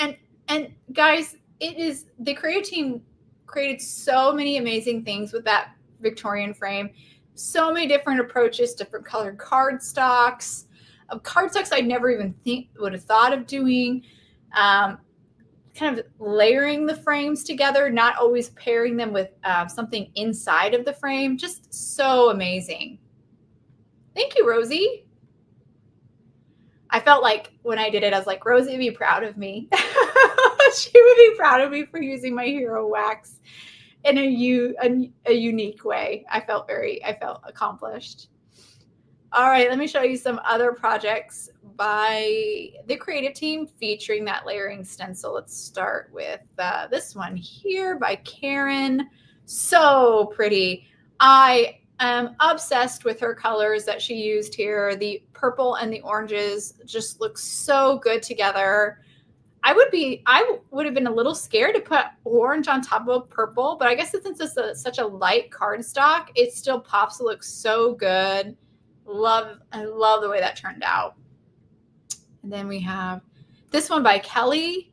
And guys, it is the creative team created so many amazing things with that Victorian frame. So many different approaches, different colored cardstocks. Cardstocks I never even would have thought of doing. Kind of layering the frames together, not always pairing them with something inside of the frame. Just so amazing. Thank you, Rosie. I felt like when I did it, I was like, Rosie would be proud of me. She would be proud of me for using my hero wax in a unique way. I felt accomplished. All right, let me show you some other projects by the creative team featuring that layering stencil. Let's start with this one here by Karen. So pretty. I am obsessed with her colors that she used here. The purple and the oranges just look so good together. I would have been a little scared to put orange on top of purple, but I guess since it's such a light cardstock, it still pops. It looks so good. I love the way that turned out. And then we have this one by Kelly.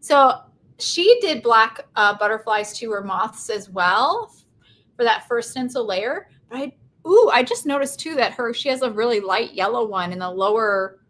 So she did black butterflies too, or moths as well for that first stencil layer. But I just noticed too that she has a really light yellow one in the lower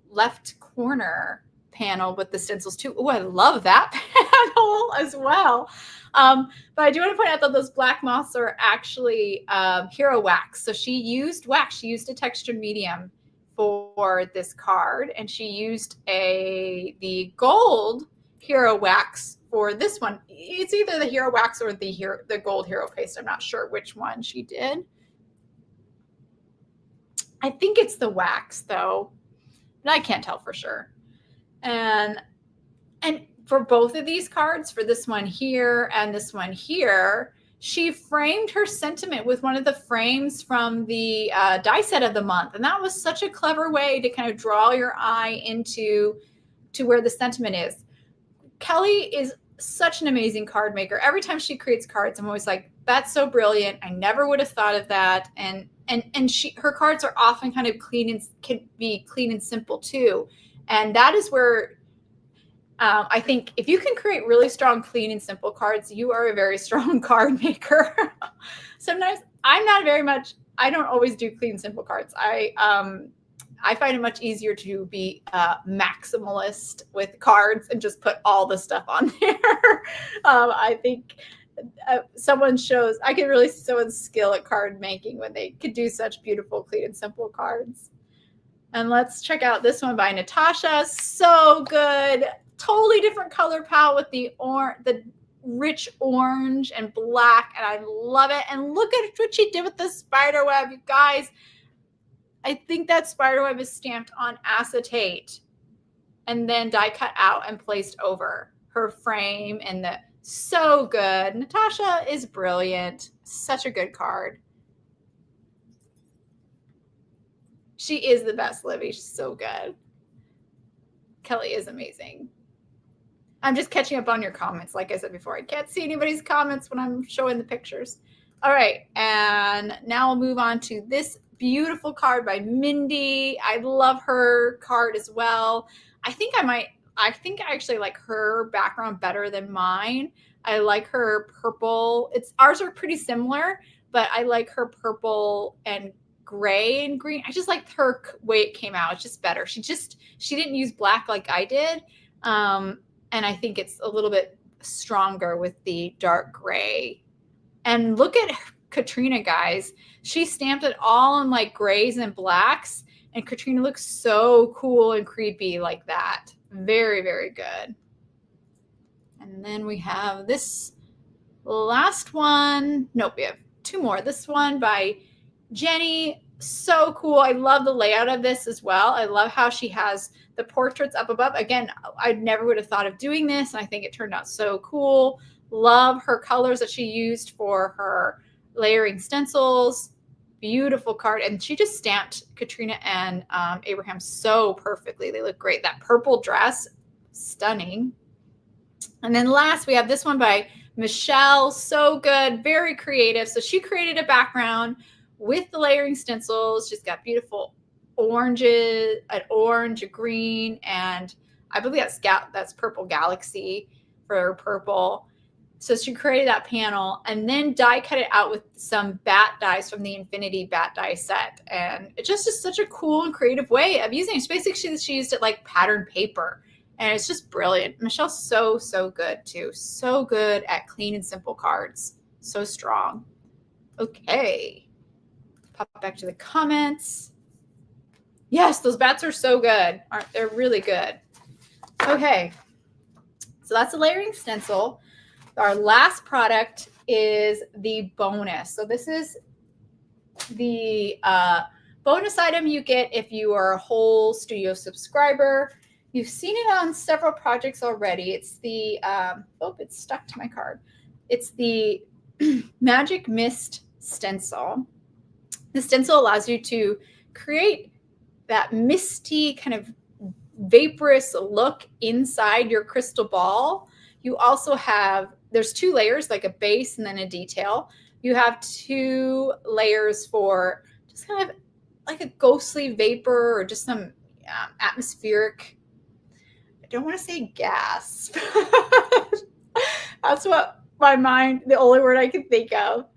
left corner panel with the stencils too. Oh, I love that panel as well. But I do want to point out that those black moths are actually hero wax. So she used wax. She used a textured medium for this card, and she used the gold hero wax for this one. It's either the hero wax or the gold hero paste. I'm not sure which one she did. I think it's the wax though, but I can't tell for sure. And for both of these cards, for this one here and this one here, she framed her sentiment with one of the frames from the die set of the month. And that was such a clever way to kind of draw your eye to where the sentiment is. Kelly is such an amazing card maker. Every time she creates cards, I'm always like, that's so brilliant. I never would have thought of that. And her cards are often kind of clean and can be clean and simple too. And that is where I think if you can create really strong, clean and simple cards, you are a very strong card maker. Sometimes I don't always do clean, simple cards. I find it much easier to be maximalist with cards and just put all the stuff on there. I think I can really see someone's skill at card making when they could do such beautiful, clean and simple cards. And let's check out this one by Natasha. So good. Totally different color palette with the rich orange and black, and I love it. And look at what she did with the spider web, you guys. I think that spider web is stamped on acetate and then die cut out and placed over her frame. And so good. Natasha is brilliant. Such a good card. She is the best, Libby. She's so good. Kelly is amazing. I'm just catching up on your comments. Like I said before, I can't see anybody's comments when I'm showing the pictures. All right, and now we'll move on to this beautiful card by Mindy. I love her card as well. I think I actually like her background better than mine. I like her purple. Ours are pretty similar, but I like her purple and gray and green. I just liked her way it came out. It's just better. She didn't use black like I did. And I think it's a little bit stronger with the dark gray. And look at Katrina, guys. She stamped it all in like grays and blacks. And Katrina looks so cool and creepy like that. Very, very good. And then we have this last one. Nope, we have two more. This one by Jenny. So cool. I love the layout of this as well. I love how she has the portraits up above. Again, I never would have thought of doing this, and I think it turned out so cool. Love her colors that she used for her layering stencils. Beautiful card. And she just stamped Katrina and Abraham so perfectly. They look great. That purple dress, stunning. And then last, we have this one by Michelle. So good. Very creative. So she created a background with the layering stencils. She's got beautiful oranges, an orange, a green, and I believe that's purple galaxy for purple. So she created that panel and then die cut it out with some bat dies from the Infinity bat die set. And it just is such a cool and creative way of using it. It's basically, she used it like pattern paper, and it's just brilliant. Michelle's so, so good too. So good at clean and simple cards. So strong. Okay. Pop back to the comments. Yes, those bats are so good. They're really good. Okay. So that's a layering stencil. Our last product is the bonus. So this is the bonus item you get if you are a whole studio subscriber. You've seen it on several projects already. It's the, it's stuck to my card. It's the Magic Mist stencil. The stencil allows you to create that misty kind of vaporous look inside your crystal ball. You also have, there's two layers, like a base and then a detail. You have two layers for just kind of like a ghostly vapor or just some atmospheric, I don't want to say gas. That's what the only word I can think of.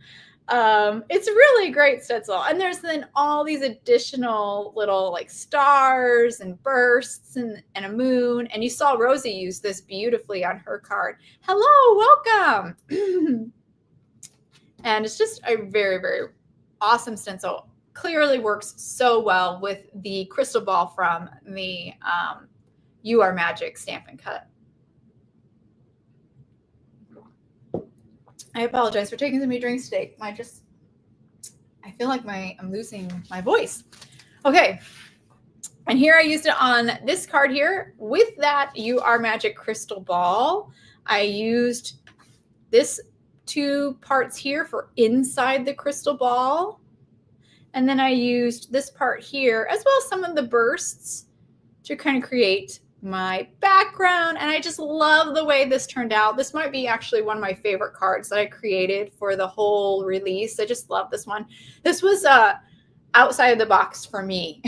It's really a great stencil. And there's then all these additional little like stars and bursts and a moon. And you saw Rosie use this beautifully on her card. Hello, welcome. And it's just a very, very awesome stencil. Clearly works so well with the crystal ball from the You Are Magic Stamp and Cut. I apologize for taking so many drinks today. I feel like I'm losing my voice. Okay. And here I used it on this card here with that You Are Magic crystal ball. I used this two parts here for inside the crystal ball. And then I used this part here as well as some of the bursts to kind of create my background. And I just love the way this turned out. This might be actually one of my favorite cards that I created for the whole release. I just love this one. This was outside of the box for me.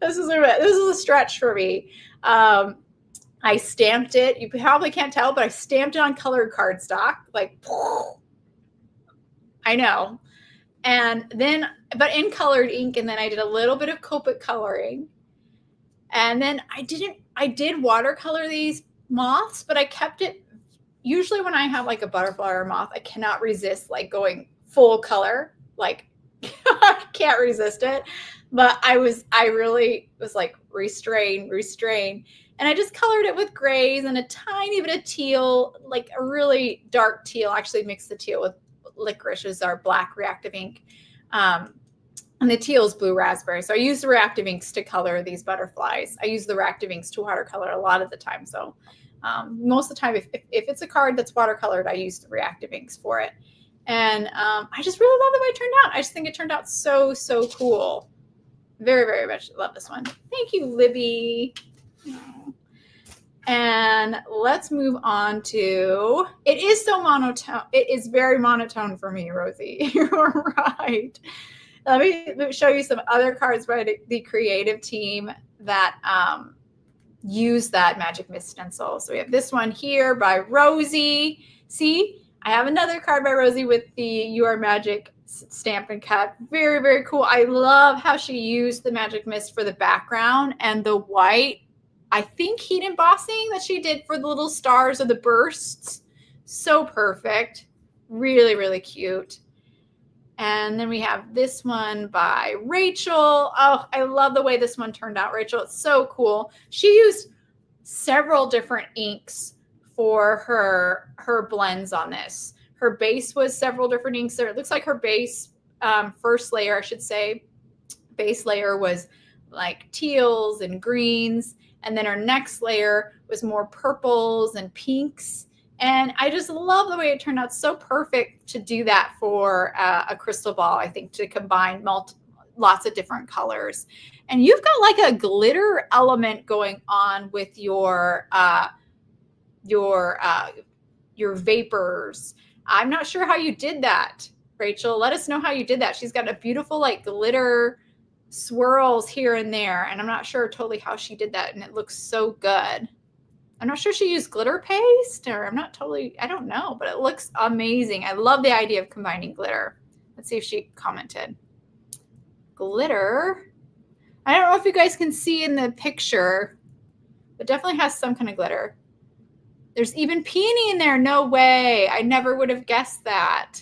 This is a stretch for me. I stamped it. You probably can't tell, but I stamped it on colored cardstock. Like, I know. And then, but in colored ink, and then I did a little bit of Copic coloring. And then I did watercolor these moths, but I kept it, usually when I have like a butterfly or a moth, I cannot resist like going full color. Like, I can't resist it. But I really was like, restrain. And I just colored it with grays and a tiny bit of teal, like a really dark teal. I actually mixed the teal with licorice, is our black reactive ink. And the teal is blue raspberry. So I use the reactive inks to color these butterflies. I use the reactive inks to watercolor a lot of the time. So most of the time, if it's a card that's watercolored, I use the reactive inks for it. And I just really love the way it turned out. I just think it turned out so, so cool. Very, very much love this one. Thank you, Libby. And let's move on to, it is so monotone. It is very monotone for me, Rosie. You're right. Let me show you some other cards by the creative team that use that Magic Mist stencil. So we have this one here by Rosie. See, I have another card by Rosie with the You Are Magic stamp and cut. Very, very cool. I love how she used the Magic Mist for the background and the white, I think, heat embossing that she did for the little stars or the bursts. So perfect. Really, really cute. And then we have this one by Rachel. Oh, I love the way this one turned out, Rachel. It's so cool. She used several different inks for her blends on this. Her base was several different inks there. It looks like her base, first layer, I should say, base layer was like teals and greens. And then her next layer was more purples and pinks. And I just love the way it turned out. So perfect to do that for a crystal ball, I think, to combine lots of different colors. And you've got like a glitter element going on with your vapors. I'm not sure how you did that, Rachel. Let us know how you did that. She's got a beautiful like glitter swirls here and there. And I'm not sure totally how she did that. And it looks so good. I'm not sure she used glitter paste, or I don't know, but it looks amazing. I love the idea of combining glitter. Let's see if she commented. Glitter. I don't know if you guys can see in the picture, but definitely has some kind of glitter. There's even peony in there. No way. I never would have guessed that.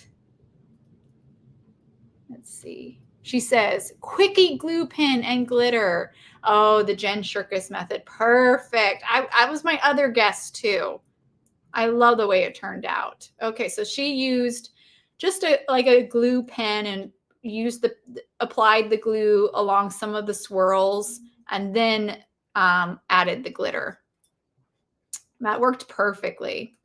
Let's see. She says, quickie glue pen and glitter. Oh, the Jen Shirkus method. Perfect. I was my other guess too. I love the way it turned out. Okay, so she used just like a glue pen and applied the glue along some of the swirls and then added the glitter. That worked perfectly.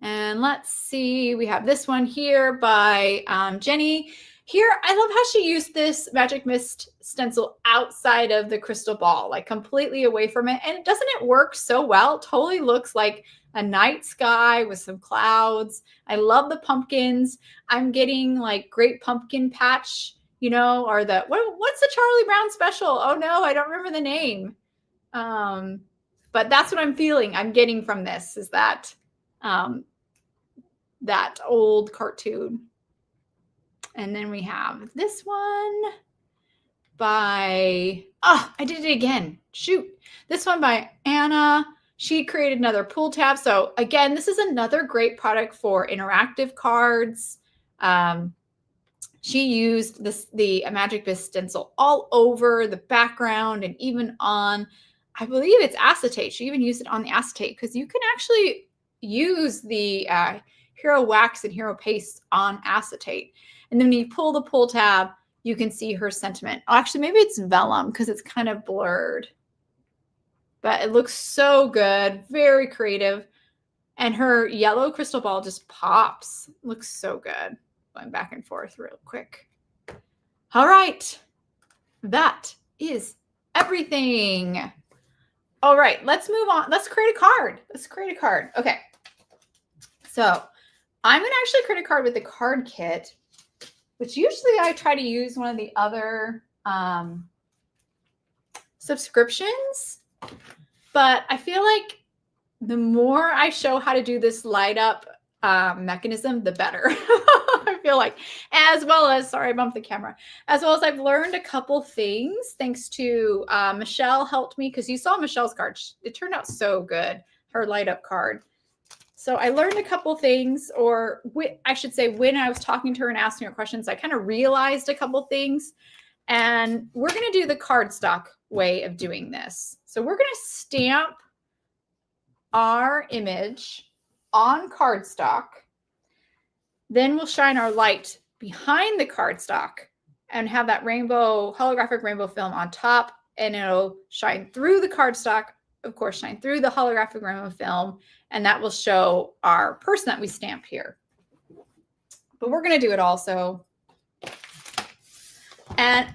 And let's see, we have this one here by Jenny. Here, I love how she used this Magic Mist stencil outside of the crystal ball, like completely away from it. And doesn't it work so well? It totally looks like a night sky with some clouds. I love the pumpkins. I'm getting like Great Pumpkin Patch, or what's the Charlie Brown special? Oh no, I don't remember the name. But that's what I'm feeling. I'm getting from this is that old cartoon. And then we have this one by, I did it again. Shoot. This one by Anna. She created another pull tab. So again, this is another great product for interactive cards. She used the Magic Mist stencil all over the background and even on, I believe it's acetate. She even used it on the acetate because you can actually use the Hero Wax and Hero Paste on acetate. And then when you pull the pull tab, you can see her sentiment. Oh, actually, maybe it's vellum because it's kind of blurred. But it looks so good. Very creative. And her yellow crystal ball just pops. Looks so good. Going back and forth real quick. All right. That is everything. All right. Let's move on. Let's create a card. Okay. So I'm going to actually create a card with the card kit, which usually I try to use one of the other subscriptions. But I feel like the more I show how to do this light up mechanism, the better. I feel like, as well as, sorry, I bumped the camera, as well as I've learned a couple things thanks to Michelle helped me, because you saw Michelle's card. It turned out so good, her light up card. So I learned a couple things, or I should say when I was talking to her and asking her questions, I kind of realized a couple things. And we're going to do the cardstock way of doing this. So we're going to stamp our image on cardstock. Then we'll shine our light behind the cardstock and have that holographic rainbow film on top, and it'll shine through the cardstock, of course, shine through the holographic rainbow film, and that will show our person that we stamp here. But we're going to do it also. And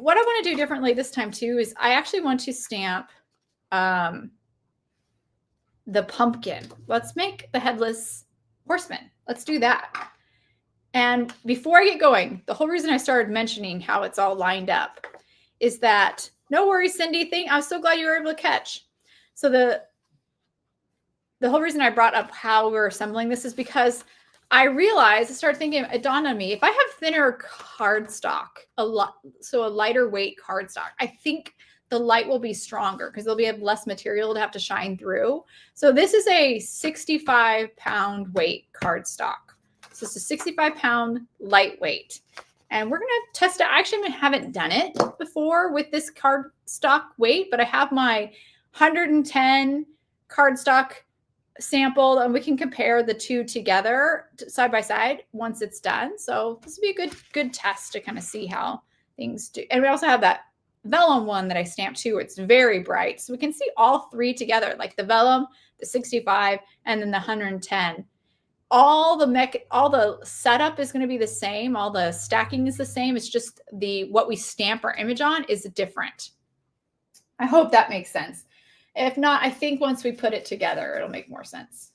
what I want to do differently this time too is I actually want to stamp the pumpkin. Let's make the headless horseman. Let's do that. And before I get going, the whole reason I started mentioning how it's all lined up is that, no worries, Cindy, I was so glad you were able to catch. So the whole reason I brought up how we're assembling this is because I started thinking, it dawned on me, if I have thinner cardstock, a lighter weight cardstock, I think the light will be stronger because there'll be less material to have to shine through. So this is a 65-pound weight cardstock. So it's a 65-pound lightweight. And we're going to test it. I actually haven't done it before with this cardstock weight, but I have my 110 cardstock sampled, and we can compare the two together side by side once it's done. So this will be a good test to kind of see how things do. And we also have that vellum one that I stamped too. It's very bright. So we can see all three together, like the vellum, the 65, and then the 110. All the setup is going to be the same. All the stacking is the same. It's just what we stamp our image on is different. I hope that makes sense. If not, I think once we put it together, it'll make more sense.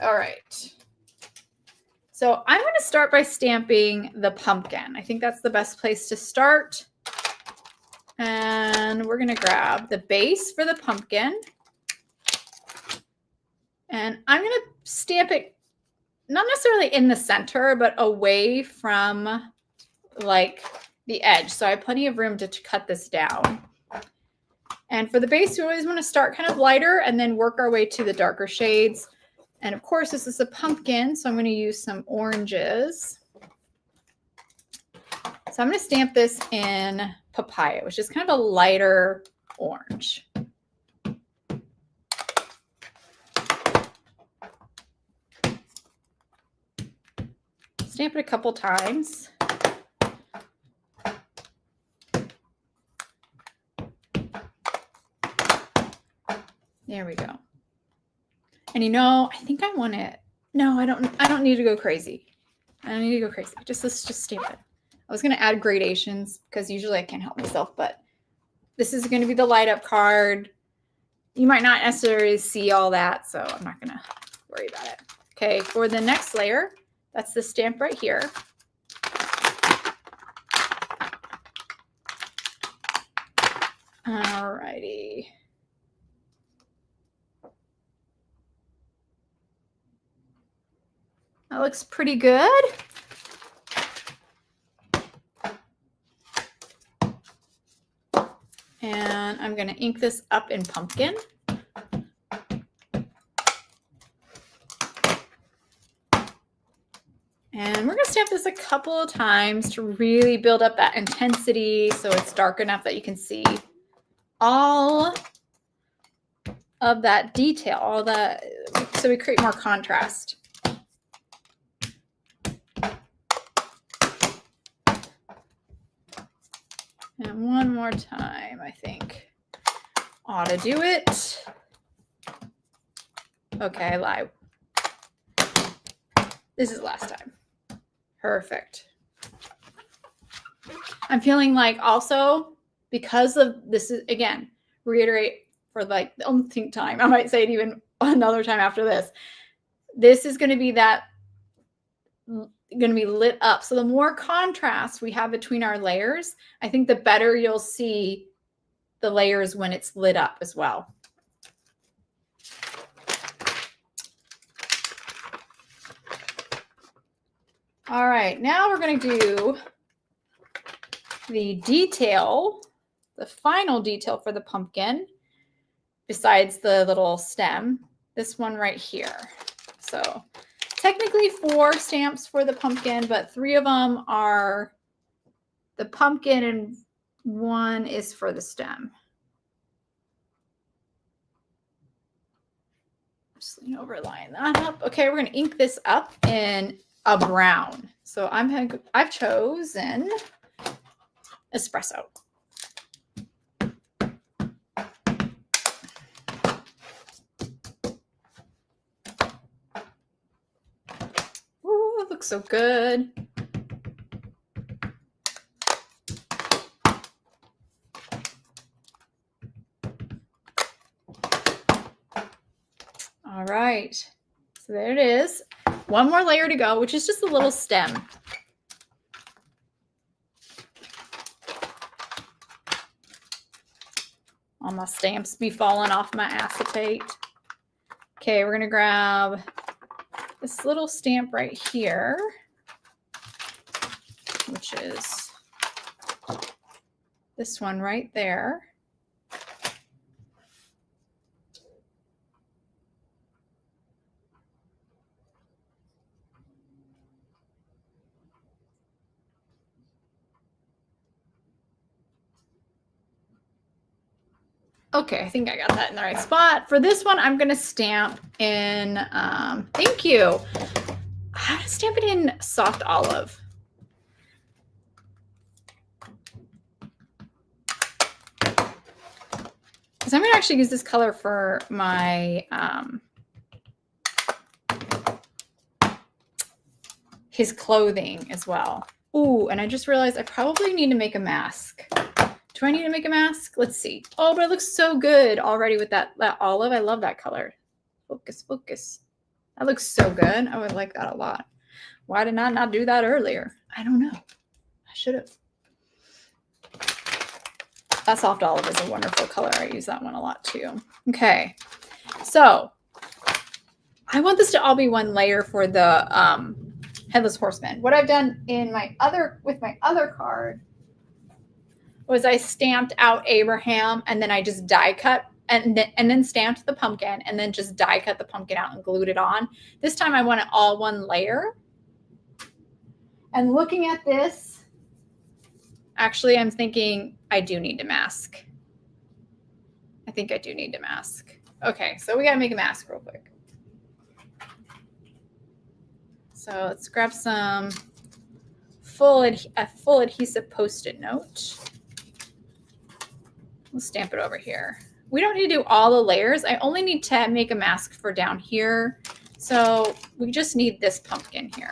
All right. So I'm going to start by stamping the pumpkin. I think that's the best place to start. And we're going to grab the base for the pumpkin. And I'm going to stamp it not necessarily in the center, but away from like the edge. So I have plenty of room to cut this down. And for the base, we always want to start kind of lighter and then work our way to the darker shades. And of course, this is a pumpkin, so I'm going to use some oranges. So I'm going to stamp this in papaya, which is kind of a lighter orange. Stamp it a couple times. There we go. And I think I want it. No, I don't need to go crazy. I don't need to go crazy. Let's just stamp it. I was going to add gradations because usually I can't help myself, but this is going to be the light up card. You might not necessarily see all that, so I'm not going to worry about it. Okay, for the next layer, that's the stamp right here. All righty. That looks pretty good. And I'm going to ink this up in pumpkin. And we're going to stamp this a couple of times to really build up that intensity so it's dark enough that you can see all of that detail, so we create more contrast. And one more time, I think. Ought to do it. Okay, I lied. This is last time. Perfect. I'm feeling like also, because of this is, again, reiterate for like the umpteenth time, I might say it even another time after this. This is going to be lit up. So the more contrast we have between our layers, I think the better you'll see the layers when it's lit up as well. All right, now we're going to do the detail, the final detail for the pumpkin, besides the little stem, this one right here. So technically 4 stamps for the pumpkin, but 3 of them are the pumpkin and 1 is for the stem. Just overline that up. Okay, we're going to ink this up in a brown. So I've chosen espresso. Ooh, it looks so good. right. So there it is. One more layer to go, which is just a little stem. All my stamps be falling off my acetate. Okay, we're going to grab this little stamp right here, which is this one right there. Okay, I think I got that in the right spot. For this one, I'm going to stamp in, thank you. I'm going to stamp it in soft olive. Because I'm going to actually use this color for my, his clothing as well. Ooh, and I just realized I probably need to make a mask. Do I need to make a mask? Let's see. Oh, but it looks so good already with that olive. I love that color. Focus, focus. That looks so good. I would like that a lot. Why did I not do that earlier? I don't know. I should have. That soft olive is a wonderful color. I use that one a lot too. Okay. So I want this to all be one layer for the Headless Horseman. What I've done in my other card was I stamped out Abraham and then I just die cut and then stamped the pumpkin and then just die cut the pumpkin out and glued it on. This time I want it all one layer. And looking at this, actually I'm thinking I do need to mask. I think I do need to mask. Okay, so we got to make a mask real quick. So let's grab some full adhesive Post-it note. We'll stamp it over here. We don't need to do all the layers. I only need to make a mask for down here. So we just need this pumpkin here.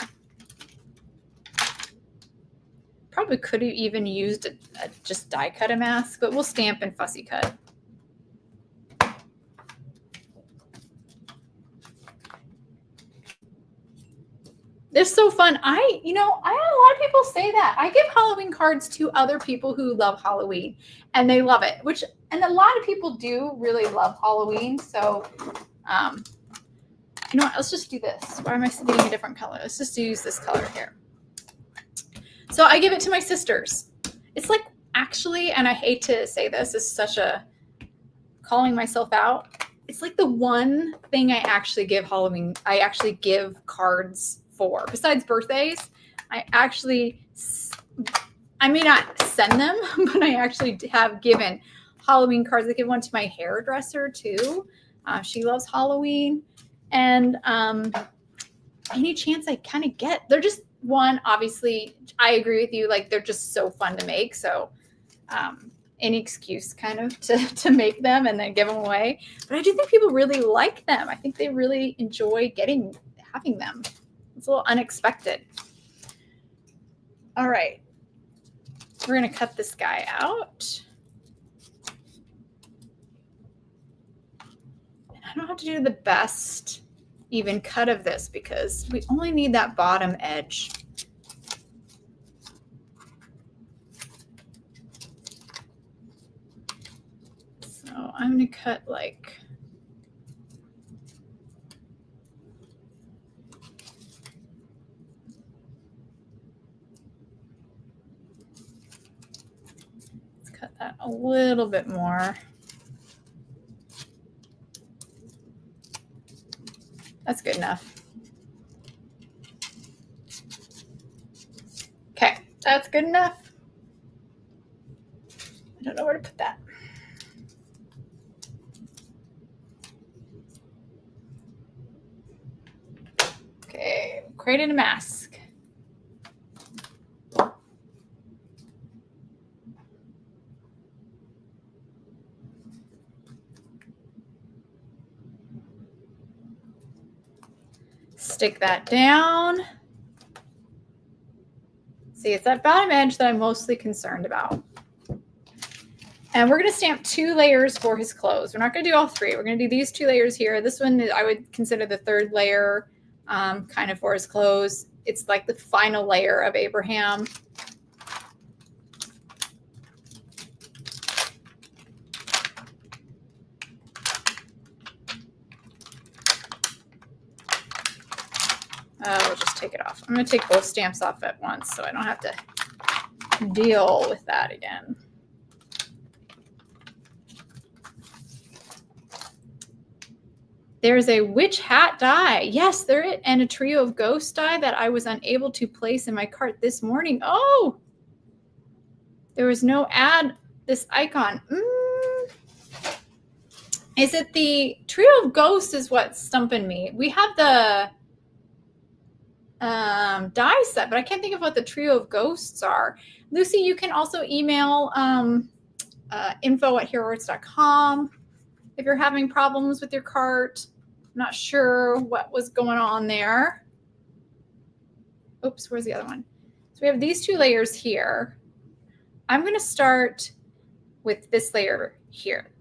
Probably could have even used a just die cut a mask, but we'll stamp and fussy cut. They're so fun. I had a lot of people say that. I give Halloween cards to other people who love Halloween and they love it, and a lot of people do really love Halloween. So, you know what? Let's just do this. Why am I getting a different color? Let's just use this color here. So I give it to my sisters. It's like, actually, and I hate to say this, is such a calling myself out. It's like the one thing I actually give Halloween. I actually give cards for, besides birthdays. I may not send them, but I actually have given Halloween cards. I give one to my hairdresser too. She loves Halloween, and any chance I kind of get, they're just one. Obviously, I agree with you. Like, they're just so fun to make. So, any excuse kind of to make them and then give them away. But I do think people really like them. I think they really enjoy having them. It's a little unexpected. All right. We're going to cut this guy out. And I don't have to do the best even cut of this because we only need that bottom edge. So I'm going to cut like... cut that a little bit more. That's good enough. Okay, that's good enough. I don't know where to put that. Okay, created a mask. Stick that down. See, it's that bottom edge that I'm mostly concerned about. And we're going to stamp 2 layers for his clothes. We're not going to do all 3. We're going to do these 2 layers here. This one I would consider the 3rd layer kind of for his clothes. It's like the final layer of Abraham. We'll just take it off. I'm going to take both stamps off at once so I don't have to deal with that again. There's a witch hat die. Yes, there is. And a trio of ghost die that I was unable to place in my cart this morning. Oh, there was no ad. This icon. Is it the trio of ghosts is what's stumping me? We have the die set, but I can't think of what the trio of ghosts are. Lucy, you can also email info@heroarts.com if you're having problems with your cart. I'm not sure what was going on there. Oops, where's the other one? So we have these 2 layers here. I'm going to start with this layer here.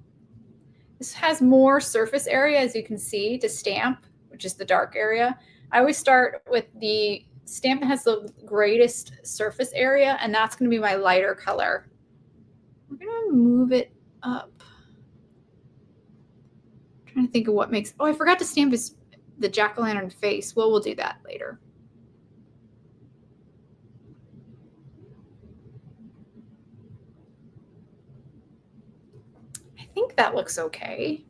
This has more surface area, as you can see, to stamp, which is the dark area. I always start with the stamp that has the greatest surface area, and that's going to be my lighter color. We're going to move it up. I'm trying to think of what makes, oh, I forgot to stamp the jack-o'-lantern face. Well, we'll do that later. I think that looks okay.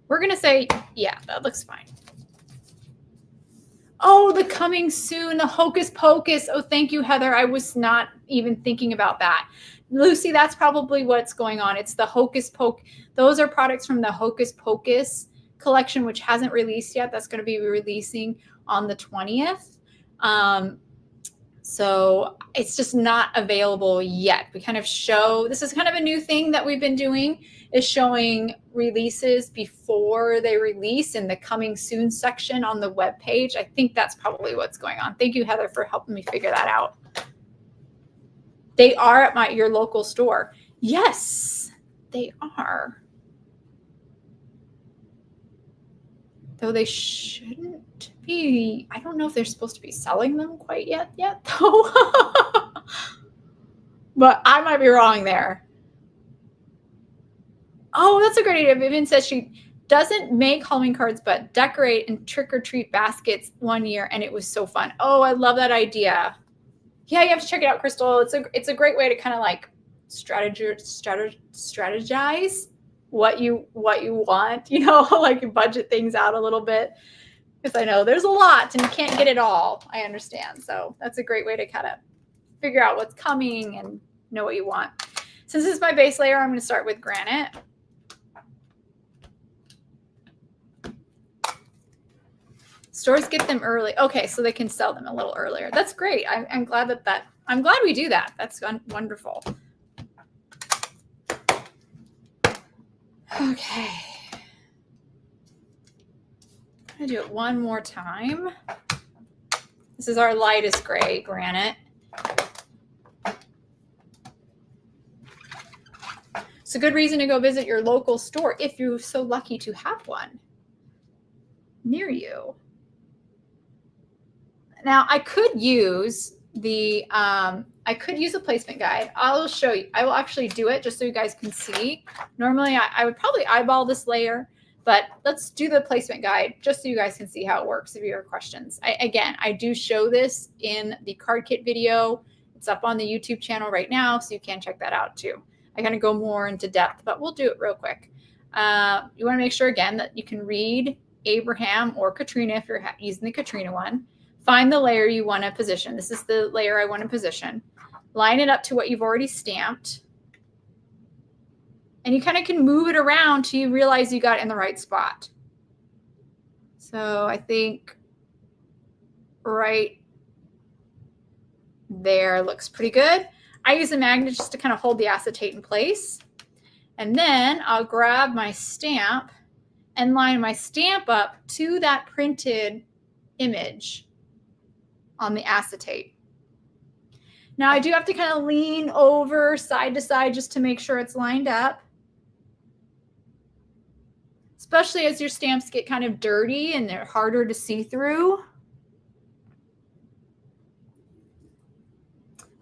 We're going to say, yeah, that looks fine. Oh, the coming soon, the Hocus Pocus. Oh, thank you, Heather. I was not even thinking about that. Lucy, that's probably what's going on. It's the Hocus Pocus. Those are products from the Hocus Pocus collection, which hasn't released yet. That's going to be releasing on the 20th. So it's just not available yet. We kind of show, this is kind of a new thing that we've been doing, is showing releases before they release in the coming soon section on the webpage. I think that's probably what's going on. Thank you, Heather, for helping me figure that out. They are at your local store. Yes, they are. Though they shouldn't be. I don't know if they're supposed to be selling them quite yet though. But I might be wrong there. Oh, that's a great idea. Vivian says she doesn't make Halloween cards, but decorate and trick-or-treat baskets one year, and it was so fun. Oh, I love that idea. Yeah, you have to check it out, Crystal. It's a great way to kind of like strategize what you want, you know, like budget things out a little bit. Because I know there's a lot and you can't get it all. I understand. So that's a great way to kind of figure out what's coming and know what you want. Since this is my base layer, I'm going to start with granite. Stores get them early. Okay, so they can sell them a little earlier. That's great. I'm glad I'm glad we do that. That's wonderful. Okay. I'm going to do it one more time. This is our lightest gray granite. It's a good reason to go visit your local store if you're so lucky to have one near you. Now, I could use the a placement guide. I'll show you. I will actually do it just so you guys can see. Normally, I would probably eyeball this layer, but let's do the placement guide just so you guys can see how it works if you have questions. Again, I do show this in the card kit video. It's up on the YouTube channel right now, so you can check that out too. I kind of go more into depth, but we'll do it real quick. You want to make sure, again, that you can read Abraham or Katrina if you're using the Katrina one. Find the layer you want to position. This is the layer I want to position. Line it up to what you've already stamped. And you kind of can move it around till you realize you got it in the right spot. So I think right there looks pretty good. I use a magnet just to kind of hold the acetate in place. And then I'll grab my stamp and line my stamp up to that printed image on the acetate. Now I do have to kind of lean over side to side just to make sure it's lined up. Especially as your stamps get kind of dirty and they're harder to see through.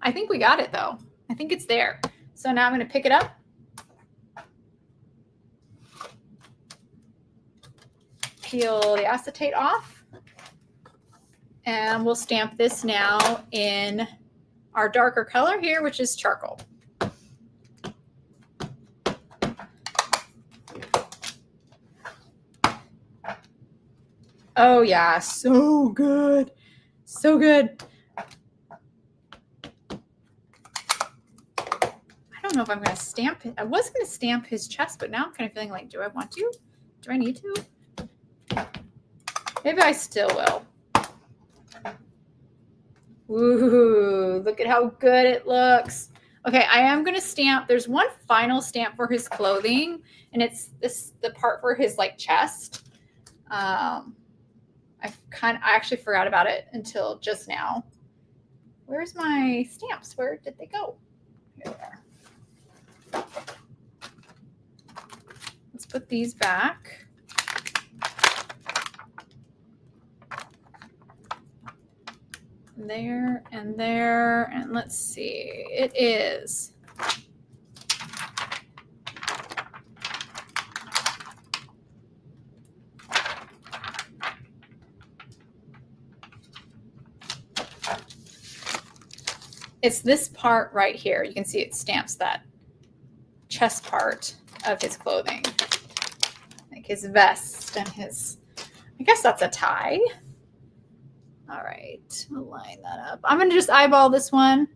I think we got it though. I think it's there. So now I'm going to pick it up. Peel the acetate off. And we'll stamp this now in our darker color here, which is charcoal. Oh yeah, so good. So good. I don't know if I'm going to stamp it. I was going to stamp his chest, but now I'm kind of feeling like, do I want to? Do I need to? Maybe I still will. Ooh, look at how good it looks. Okay, I am going to stamp. There's one final stamp for his clothing, and it's the part for his like chest. I actually forgot about it until just now. Where's my stamps? Where did they go? Here they are. Let's put these back. There and there, and let's see. It is it's this part right here. You can see it stamps that chest part of his clothing, like his vest and his, I guess that's a tie. All right, we'll line that up. I'm going to just eyeball this one.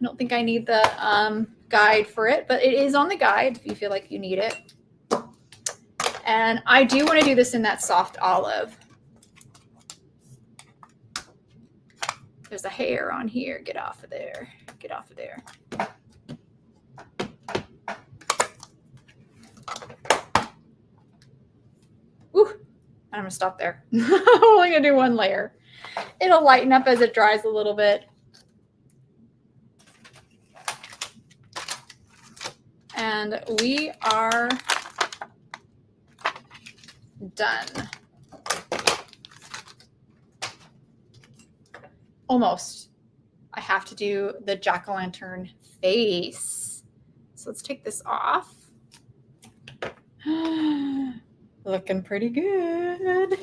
I don't think I need the guide for it, but it is on the guide if you feel like you need it. And I do want to do this in that soft olive. There's a hair on here. Get off of there. Get off of there. Ooh. I'm going to stop there. I'm only going to do one layer. It'll lighten up as it dries a little bit. And we are done. Almost. I have to do the jack-o'-lantern face. So let's take this off. Looking pretty good.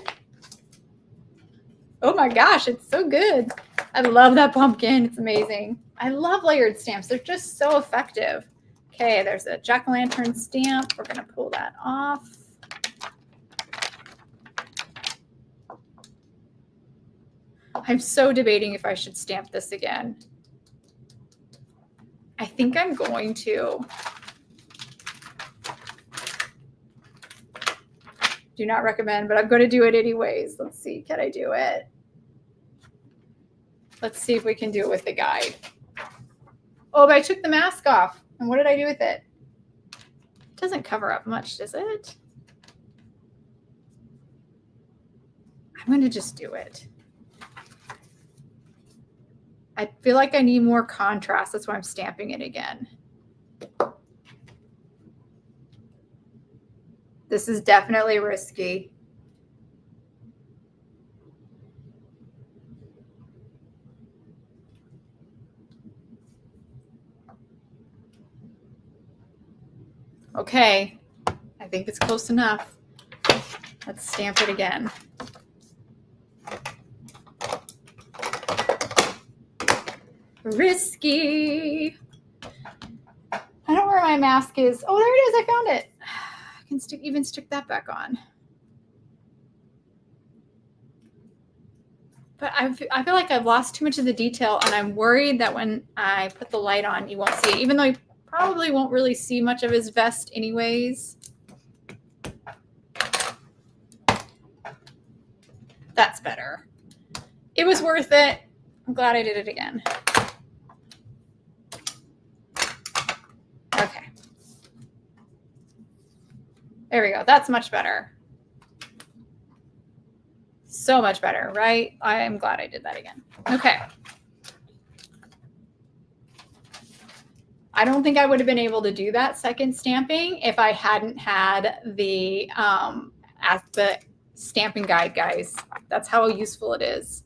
Oh my gosh, it's so good. I love that pumpkin. It's amazing. I love layered stamps. They're just so effective. Okay, there's a jack-o'-lantern stamp. We're going to pull that off. I'm so debating if I should stamp this again. I think I'm going to. Do not recommend, but I'm going to do it anyways. Let's see. Can I do it? Let's see if we can do it with the guide. Oh, but I took the mask off. And what did I do with it? It doesn't cover up much, does it? I'm going to just do it. I feel like I need more contrast. That's why I'm stamping it again. This is definitely risky. Okay, I think it's close enough. Let's stamp it again. Risky. I don't know where my mask is. Oh, there it is. I found it. I can even stick that back on. But I feel like I've lost too much of the detail, and I'm worried that when I put the light on, you won't see it, even though you probably won't really see much of his vest anyways. That's better. It was worth it. I'm glad I did it again. Okay. There we go. That's much better. So much better, right? I am glad I did that again. Okay. I don't think I would have been able to do that second stamping if I hadn't had the stamping guide, guys. That's how useful it is.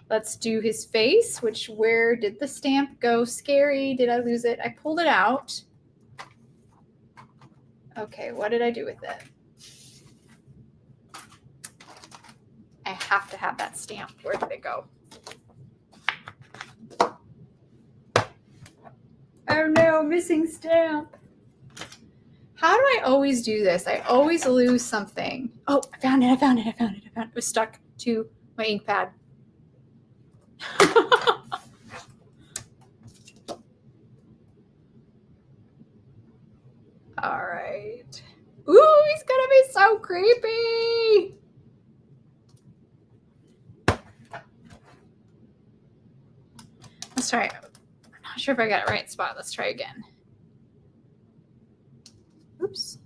Let's do his face, where did the stamp go? Scary. Did I lose it? I pulled it out. Okay, what did I do with it? I have to have that stamp. Where did it go? Oh no, missing stamp. How do I always do this? I always lose something. Oh, I found it. It was stuck to my ink pad. All right. Ooh, he's gonna be so creepy. Let's try it. I'm not sure if I got it right spot. Let's try again. Oops.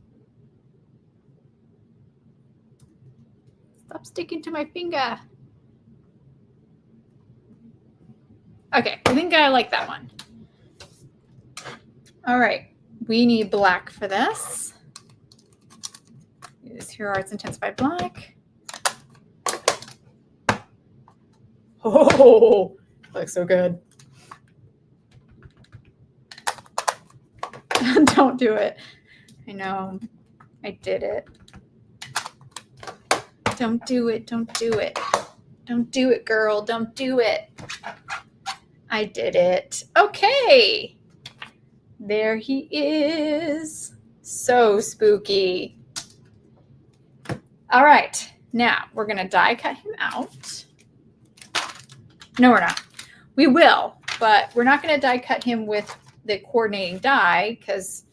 Stop sticking to my finger. Okay, I think I like that one. All right, we need black for this. Use Hero Arts Intensified Black. Oh, looks so good. Don't do it. I know, I did it. Don't do it, don't do it. Don't do it, girl, don't do it. I did it. Okay. There he is. So spooky. All right. Now we're going to die cut him out. No, we're not. We will, but we're not going to die cut him with the coordinating die because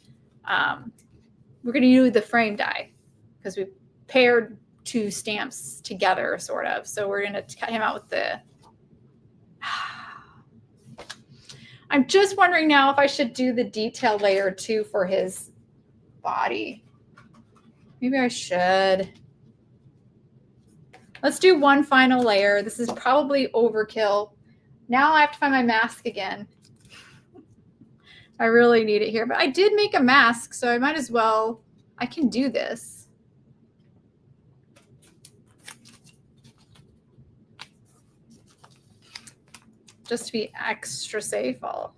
we're going to use the frame die because we paired two stamps together, sort of. So we're going to cut him out with the... I'm just wondering now if I should do the detail layer too for his body. Maybe I should. Let's do one final layer. This is probably overkill. Now I have to find my mask again. I really need it here, but I did make a mask, so I might as well, I can do this. Just to be extra safe, I'll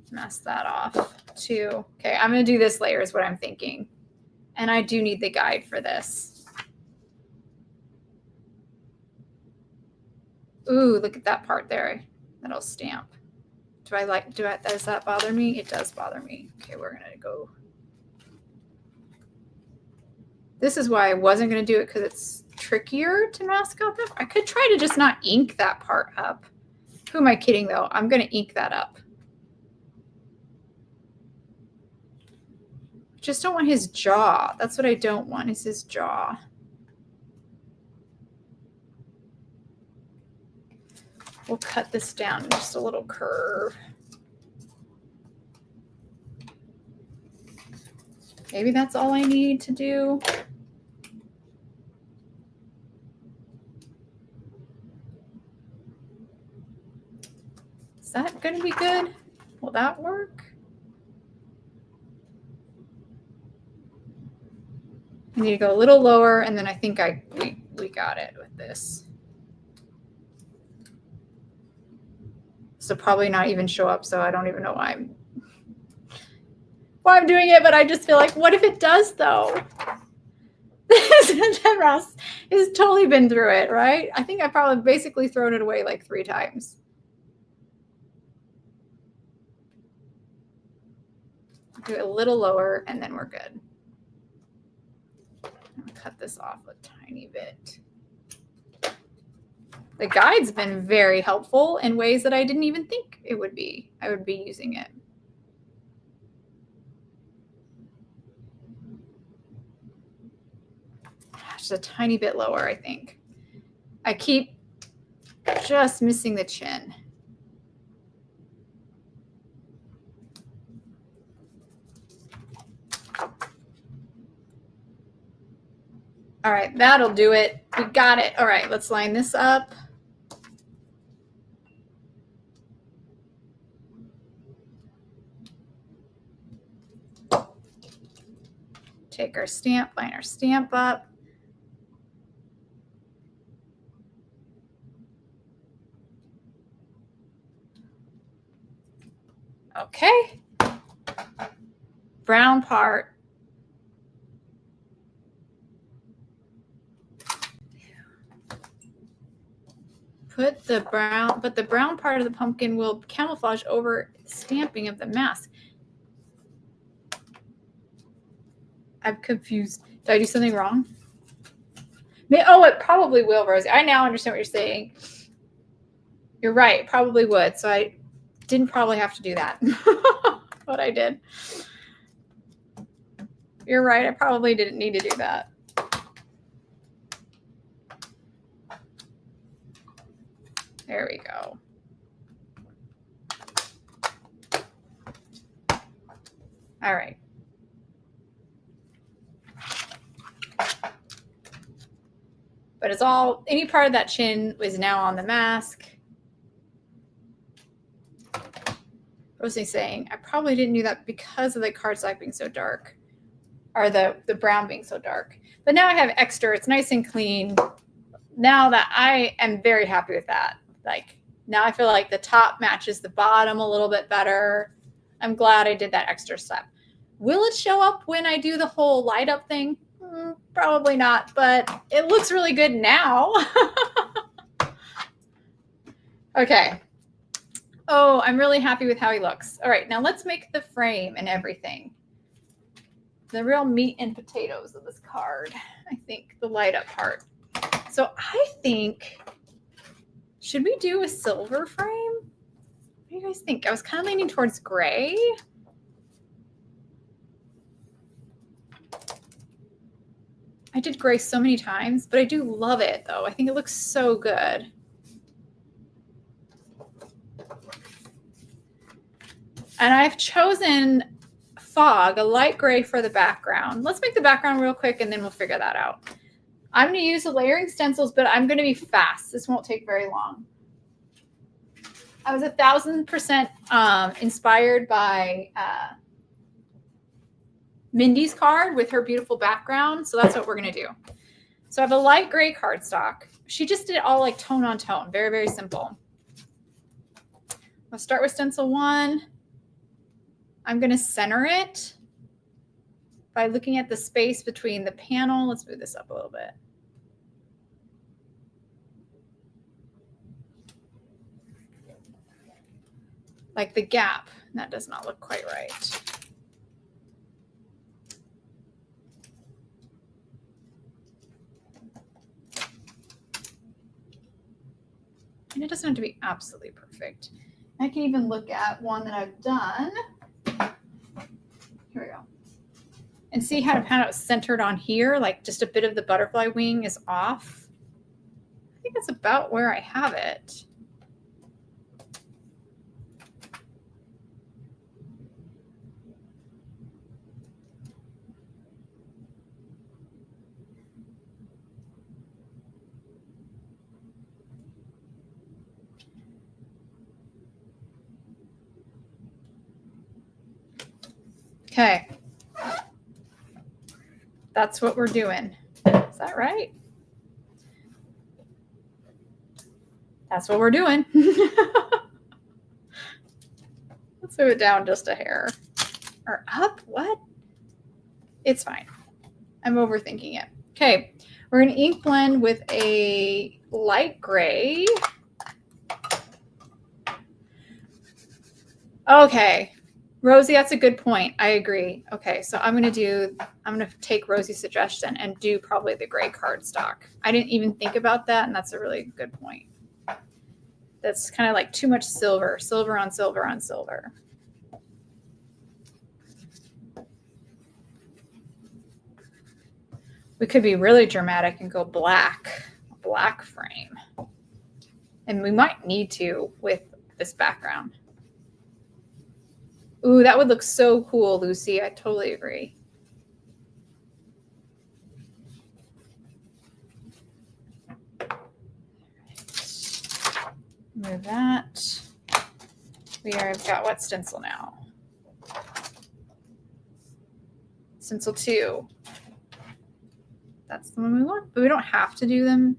mess that off too. Okay, I'm going to do this layer is what I'm thinking. And I do need the guide for this. Ooh, look at that part there. That'll stamp. Does that bother me? It does bother me. Okay, we're going to go. This is why I wasn't going to do it because it's trickier to mask out that. I could try to just not ink that part up. Who am I kidding though? I'm going to ink that up. Just don't want his jaw. That's what I don't want is his jaw. We'll cut this down in just a little curve. Maybe that's all I need to do. Is that going to be good? Will that work? I need to go a little lower, and then I think we got it with this. So probably not even show up, so I don't even know why I'm doing it, but I just feel like, what if it does though? Ross has totally been through it, right? I think I've probably basically thrown it away like 3 times. Do it a little lower, and then we're good. I'll cut this off a tiny bit. The guide's been very helpful in ways that I didn't even think it would be. I would be using it. Just a tiny bit lower, I think. I keep just missing the chin. All right, that'll do it. We got it. All right, let's line this up. Take our stamp, line our stamp up. Okay. Brown part. But the brown part of the pumpkin will camouflage over stamping of the mask. I'm confused. Did I do something wrong? Oh, it probably will, Rosie. I now understand what you're saying. You're right. It probably would. So I didn't probably have to do that. But I did. You're right. I probably didn't need to do that. There we go. All right. But it's all, any part of that chin is now on the mask. Rosie's saying, I probably didn't do that because of the cardstock being so dark, or the brown being so dark. But now I have extra. It's nice and clean. Now that I am very happy with that. Like, now I feel like the top matches the bottom a little bit better. I'm glad I did that extra step. Will it show up when I do the whole light up thing? Probably not, but it looks really good now. Okay. Oh, I'm really happy with how he looks. All right, now let's make the frame and everything. The real meat and potatoes of this card. I think the light up part. So I think, should we do a silver frame? What do you guys think? I was kind of leaning towards gray. I did gray so many times, but I do love it though. I think it looks so good. And I've chosen fog, a light gray for the background. Let's make the background real quick and then we'll figure that out. I'm going to use the layering stencils, but I'm going to be fast. This won't take very long. I was 1,000% inspired by Mindy's card with her beautiful background. So that's what we're going to do. So I have a light gray cardstock. She just did it all like tone on tone. Very, very simple. I'll start with stencil 1. I'm going to center it by looking at the space between the panel. Let's move this up a little bit. Like the gap. That does not look quite right. And it doesn't have to be absolutely perfect. I can even look at one that I've done. Here we go. And see how it's centered on here, like just a bit of the butterfly wing is off. I think that's about where I have it. Okay. That's what we're doing. Is that right? That's what we're doing. Let's move it down just a hair. Or up? What? It's fine. I'm overthinking it. Okay. We're going to ink blend with a light gray. Okay. Rosie, that's a good point. I agree. Okay, so I'm going to take Rosie's suggestion and do probably the gray cardstock. I didn't even think about that, and that's a really good point. That's kind of like too much silver, silver on silver on silver. We could be really dramatic and go black frame. And we might need to with this background. Ooh, that would look so cool, Lucy. I totally agree. Move that. We've got what stencil now? Stencil 2. that's the one we want, but we don't have to do them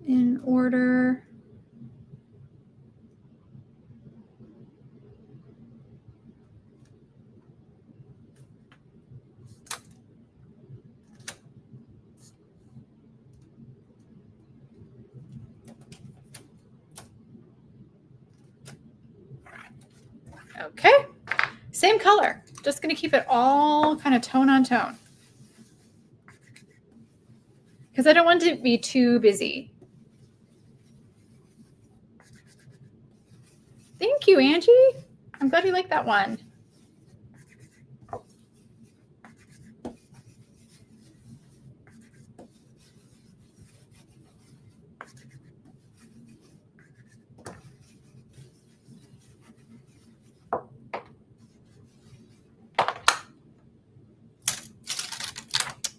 in order. Okay, same color. Just going to keep it all kind of tone on tone because I don't want it to be too busy. Thank you, Angie. I'm glad you like that one.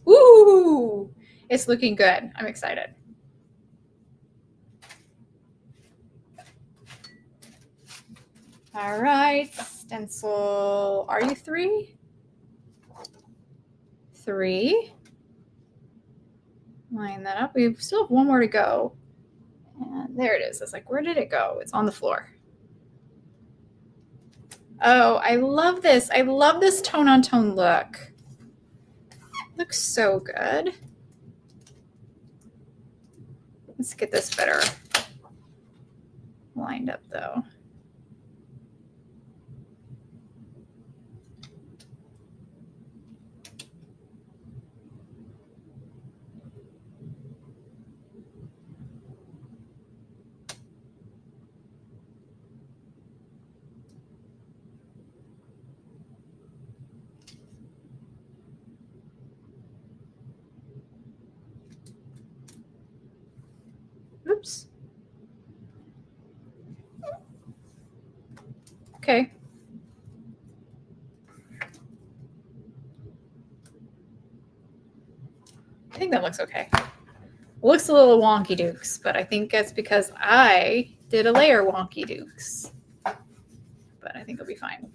Ooh, it's looking good. I'm excited. All right, stencil. Are you 3? 3. Line that up. We still have one more to go. And there it is. It's like, where did it go? It's on the floor. Oh, I love this. I love this tone on tone look. Looks so good. Let's get this better lined up though. Oops. Okay. I think that looks okay. It looks a little wonky dukes, but I think that's because I did a layer wonky dukes. But I think it'll be fine.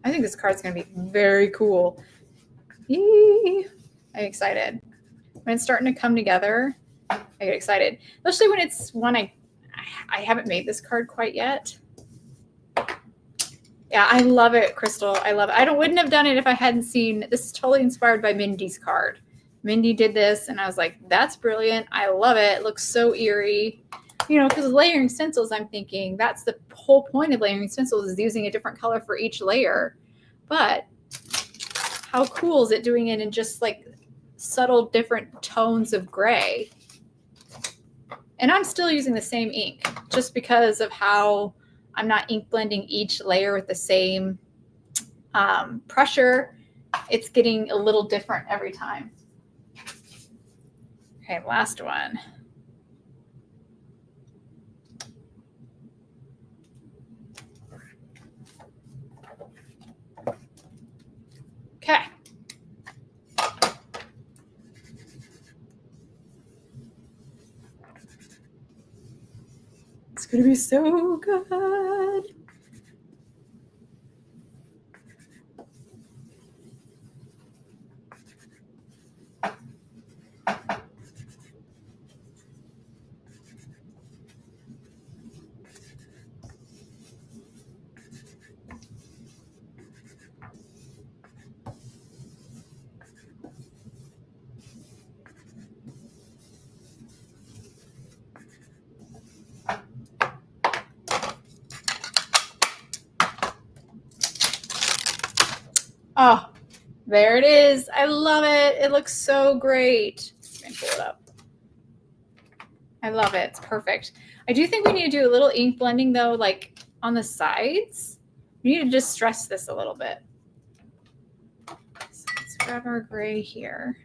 I think this card's going to be very cool. Yee! I'm excited. When it's starting to come together, I get excited. Especially when it's one I haven't made this card quite yet. Yeah, I love it, Crystal. I love it. I wouldn't have done it if I hadn't seen. This is totally inspired by Mindy's card. Mindy did this, and I was like, that's brilliant. I love it. It looks so eerie. You know, because layering stencils, I'm thinking that's the whole point of layering stencils is using a different color for each layer. But how cool is it doing it in just like subtle different tones of gray? And I'm still using the same ink just because of how I'm not ink blending each layer with the same pressure. It's getting a little different every time. Okay, last one. Okay. It's going to be so good. Oh, there it is. I love it. It looks so great. Let me pull it up. I love it. It's perfect. I do think we need to do a little ink blending though, like on the sides. We need to just stress this a little bit. So let's grab our gray here.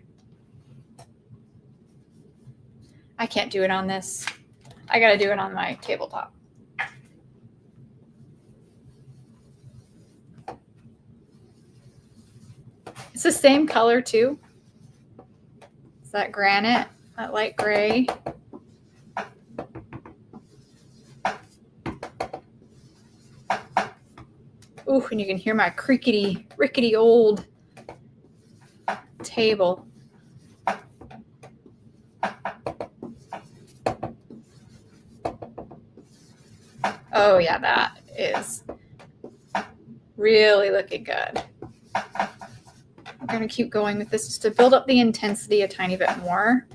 I can't do it on this. I got to do it on my tabletop. It's the same color too. Is that granite, that light gray? Ooh, and you can hear my creaky, rickety old table. Oh yeah, that is really looking good. I'm going to keep going with this just to build up the intensity a tiny bit more.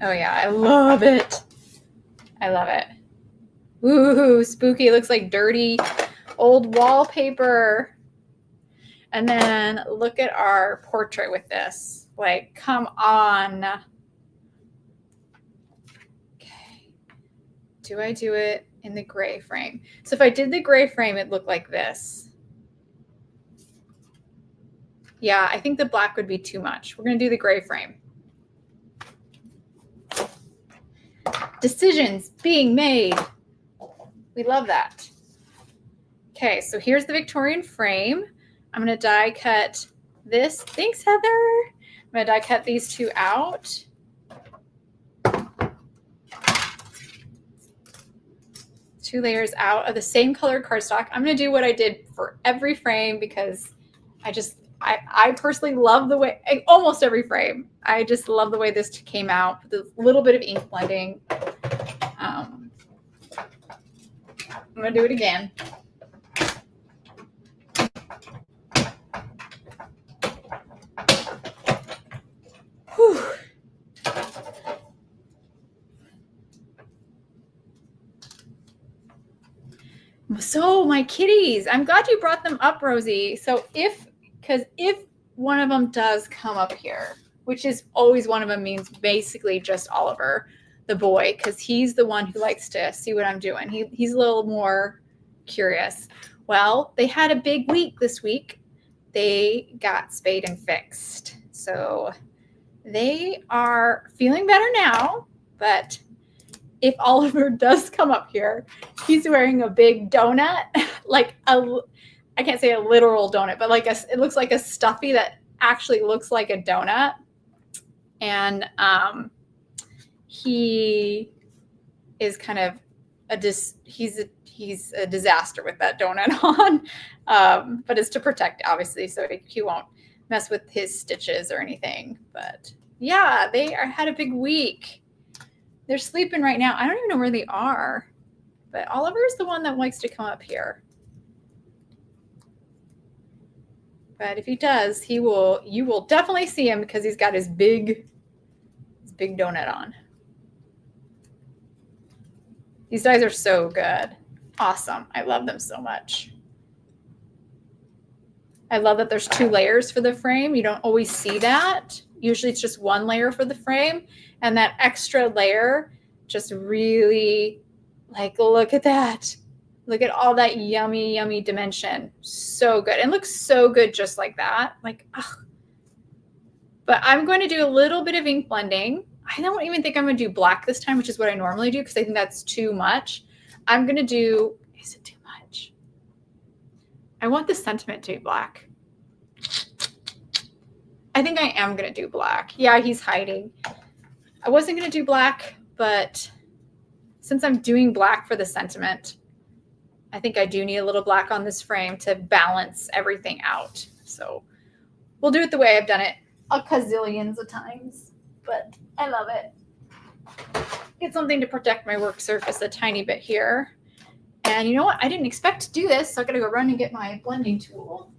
Oh yeah, I love it. I love it. Ooh, spooky. It looks like dirty old wallpaper. And then look at our portrait with this. Like, come on. Okay. Do I do it in the gray frame? So if I did the gray frame, it looked like this. Yeah, I think the black would be too much. We're going to do the gray frame. Decisions being made. We love that. Okay, so here's the Victorian frame. I'm going to die cut this. Thanks, Heather. I'm going to die cut these two out. Two layers out of the same colored cardstock. I'm going to do what I did for every frame because I personally love the way, almost every frame. I just love the way this came out with a little bit of ink blending. I'm going to do it again. Whew. So my kitties, I'm glad you brought them up, Rosie. So if one of them does come up here, which is always one of them means basically just Oliver, the boy, because he's the one who likes to see what I'm doing. He's a little more curious. Well, they had a big week this week. They got spayed and fixed. So they are feeling better now, but if Oliver does come up here, he's wearing a big donut, like I can't say a literal donut, but like it looks like a stuffy that actually looks like a donut. And he is kind of he's a disaster with that donut on, but it's to protect, obviously, so he won't mess with his stitches or anything. But yeah, they had a big week. They're sleeping right now. I don't even know where they are, but Oliver is the one that likes to come up here. But if he does, you will definitely see him because he's got his big donut on. These dies are so good. Awesome. I love them so much. I love that there's two layers for the frame. You don't always see that. Usually it's just one layer for the frame, and that extra layer just really, like, look at that. Look at all that yummy, yummy dimension. So good. And looks so good just like that. Like, ugh. But I'm going to do a little bit of ink blending. I don't even think I'm going to do black this time, which is what I normally do because I think that's too much. I'm going to do, is it too much? I want the sentiment to be black. I think I am going to do black. Yeah, he's hiding. I wasn't going to do black, but since I'm doing black for the sentiment, I think I do need a little black on this frame to balance everything out. So we'll do it the way I've done it a gazillions of times, but I love it. Get something to protect my work surface a tiny bit here. And you know what? I didn't expect to do this, so I got to go run and get my blending tool.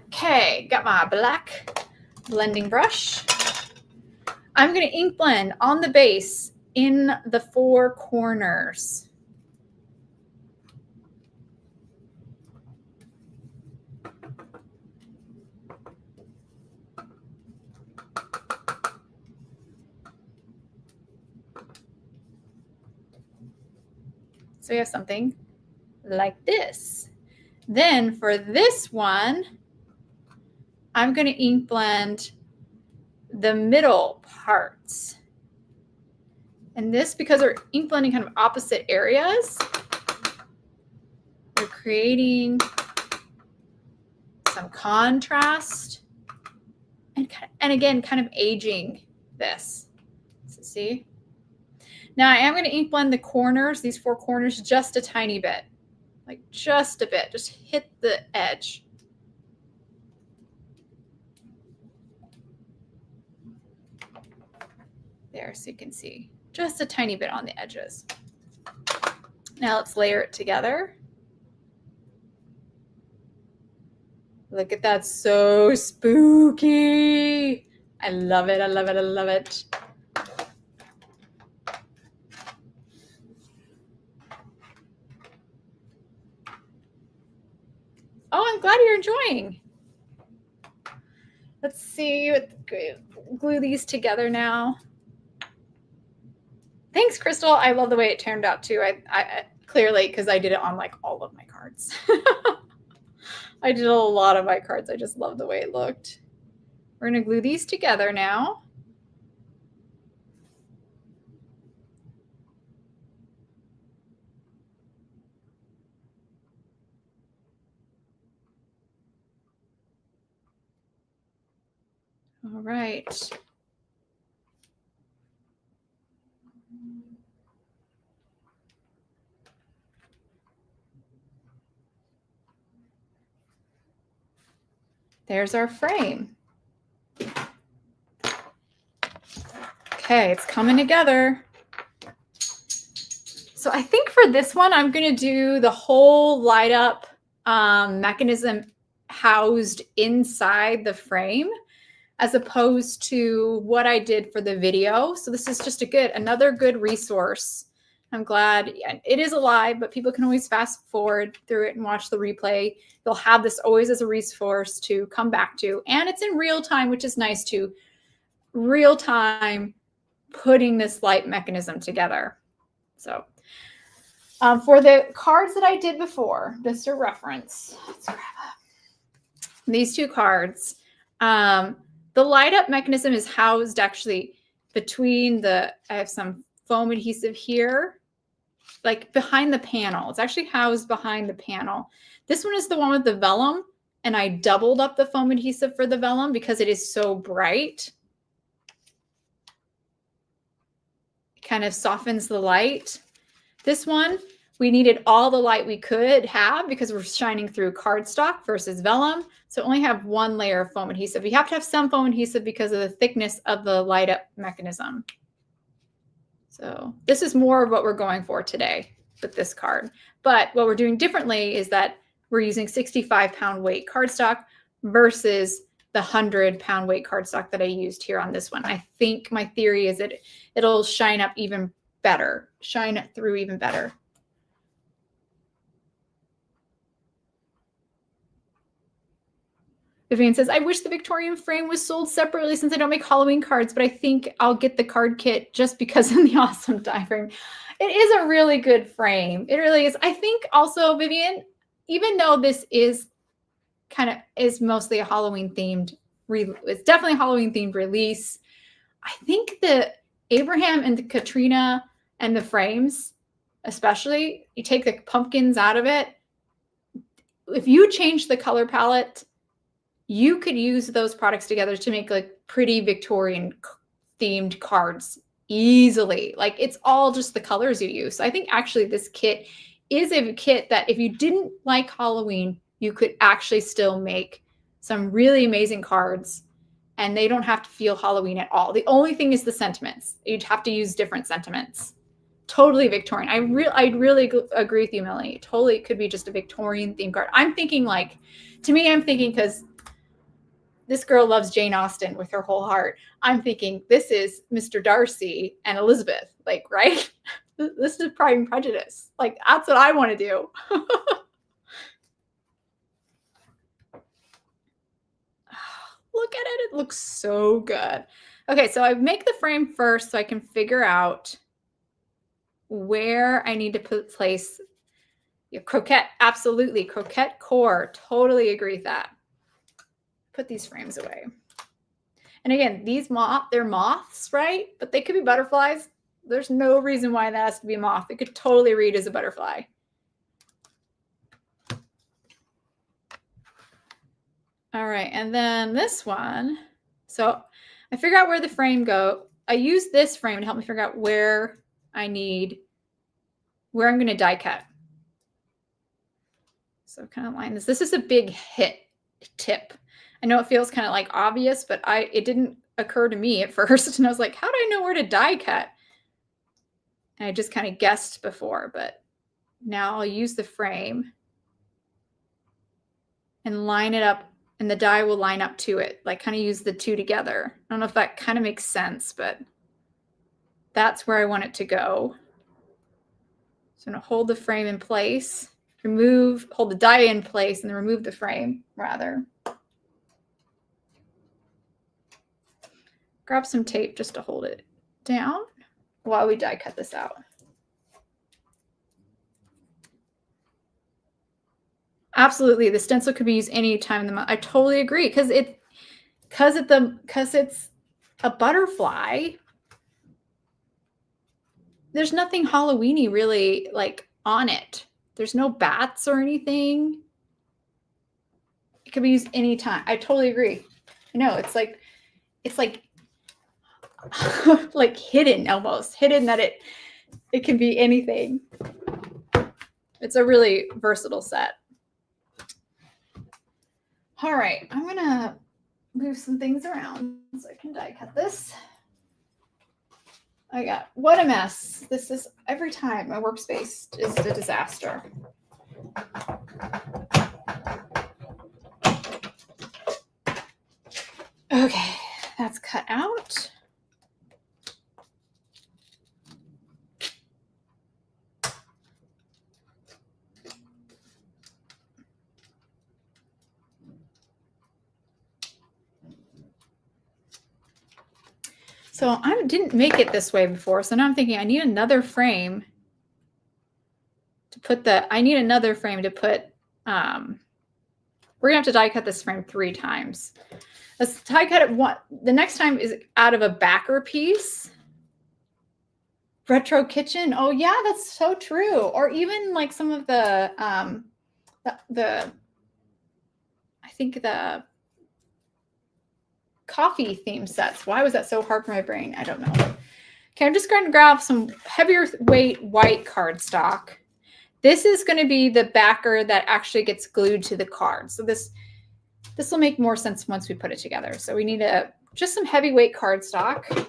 Okay, got my black blending brush. I'm going to ink blend on the base in the four corners. So we have something like this. Then for this one, I'm going to ink blend the middle parts. And this, because we're ink blending kind of opposite areas, we're creating some contrast and again, kind of aging this. So see? Now I am going to ink blend the corners, these 4 corners, just a tiny bit. Like just a bit. Just hit the edge. There, so you can see. Just a tiny bit on the edges. Now let's layer it together. Look at that, so spooky. I love it, I love it, I love it. Oh, I'm glad you're enjoying. Let's see, glue these together now. Thanks, Crystal. I love the way it turned out too. I clearly, because I did it on like all of my cards. I did a lot of my cards. I just love the way it looked. We're going to glue these together now. All right. There's our frame. Okay, it's coming together. So I think for this one, I'm going to do the whole light up mechanism housed inside the frame, as opposed to what I did for the video. So this is just another good resource. I'm glad it is alive, but people can always fast forward through it and watch the replay. They'll have this always as a resource to come back to. And it's in real time, which is nice too. Real time putting this light mechanism together. So for the cards that I did before, just a reference, let's grab these 2 cards. The light up mechanism is housed actually between I have some foam adhesive here, like behind the panel. It's actually housed behind the panel. This one is the one with the vellum, and I doubled up the foam adhesive for the vellum because it is so bright. It kind of softens the light. This one, we needed all the light we could have because we're shining through cardstock versus vellum. So only have 1 layer of foam adhesive. You have to have some foam adhesive because of the thickness of the light up mechanism. So this is more of what we're going for today with this card. But what we're doing differently is that we're using 65-pound weight cardstock versus the 100-pound weight cardstock that I used here on this one. I think my theory is that it'll shine up even better, shine through even better. Vivian says, I wish the Victorian frame was sold separately since I don't make Halloween cards, but I think I'll get the card kit just because of the awesome die frame. It is a really good frame. It really is. I think also, Vivian, even though this is is mostly a Halloween themed, it's definitely a Halloween themed release. I think the Abraham and the Katrina and the frames, especially, you take the pumpkins out of it. If you change the color palette, you could use those products together to make like pretty Victorian themed cards easily. Like it's all just the colors you use. So I think actually this kit is a kit that if you didn't like Halloween, you could actually still make some really amazing cards, and they don't have to feel Halloween at all. The only thing is the sentiments. You'd have to use different sentiments. Totally Victorian. I really agree with you, Melanie. Totally could be just a Victorian themed card. I'm thinking like, to me, I'm thinking because this girl loves Jane Austen with her whole heart. I'm thinking this is Mr. Darcy and Elizabeth, like, right? This is Pride and Prejudice. Like, that's what I want to do. Look at it. It looks so good. Okay, so I make the frame first so I can figure out where I need to place Yeah, croquette, absolutely. Croquette core, totally agree with that. Put these frames away. And again, these they're moths, right? But they could be butterflies. There's no reason why that has to be a moth. It could totally read as a butterfly. All right, and then this one. So I figure out where the frame go. I use this frame to help me figure out where I'm going to die cut. So kind of line this. This is a big tip. I know it feels kind of like obvious, but it didn't occur to me at first. And I was like, how do I know where to die cut? And I just kind of guessed before, but now I'll use the frame and line it up, and the die will line up to it, like kind of use the two together. I don't know if that kind of makes sense, but that's where I want it to go. So I'm going to hold the frame in place, hold the die in place, and then remove the frame, rather. Grab some tape just to hold it down while we die cut this out. Absolutely, the stencil could be used any time in the month. I totally agree, because it's a butterfly. There's nothing Halloween-y really like on it. There's no bats or anything. It could be used anytime. I totally agree. I know, it's like like hidden, almost hidden, that it can be anything. It's a really versatile set. All right, I'm gonna move some things around so I can die cut this. What a mess. This is, every time my workspace is a disaster. Okay, that's cut out. So I didn't make it this way before. So now I'm thinking I need another frame to put we're gonna have to die cut this frame 3 times. Let's die cut it the next time is out of a backer piece. Retro kitchen. Oh yeah, that's so true. Or even like some of I think the coffee theme sets. Why was that so hard for my brain? I don't know. Okay, I'm just going to grab some heavier weight white cardstock. This is going to be the backer that actually gets glued to the card. So this will make more sense once we put it together. So we need just some heavyweight cardstock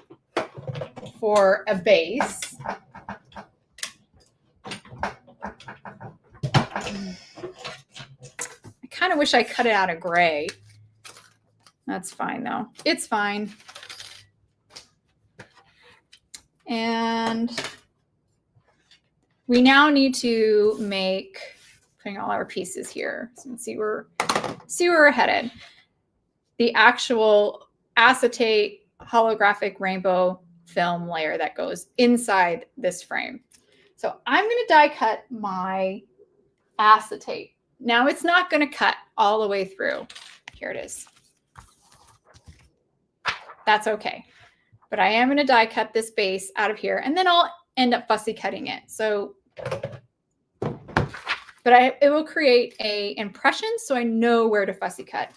for a base. I kind of wish I cut it out of gray. That's fine though. It's fine. And we now need to putting all our pieces here so you can see where we're headed. The actual acetate holographic rainbow film layer that goes inside this frame. So I'm going to die cut my acetate. Now it's not going to cut all the way through. Here it is. That's okay. But I am going to die cut this base out of here, and then I'll end up fussy cutting it. So, but it will create a impression so I know where to fussy cut.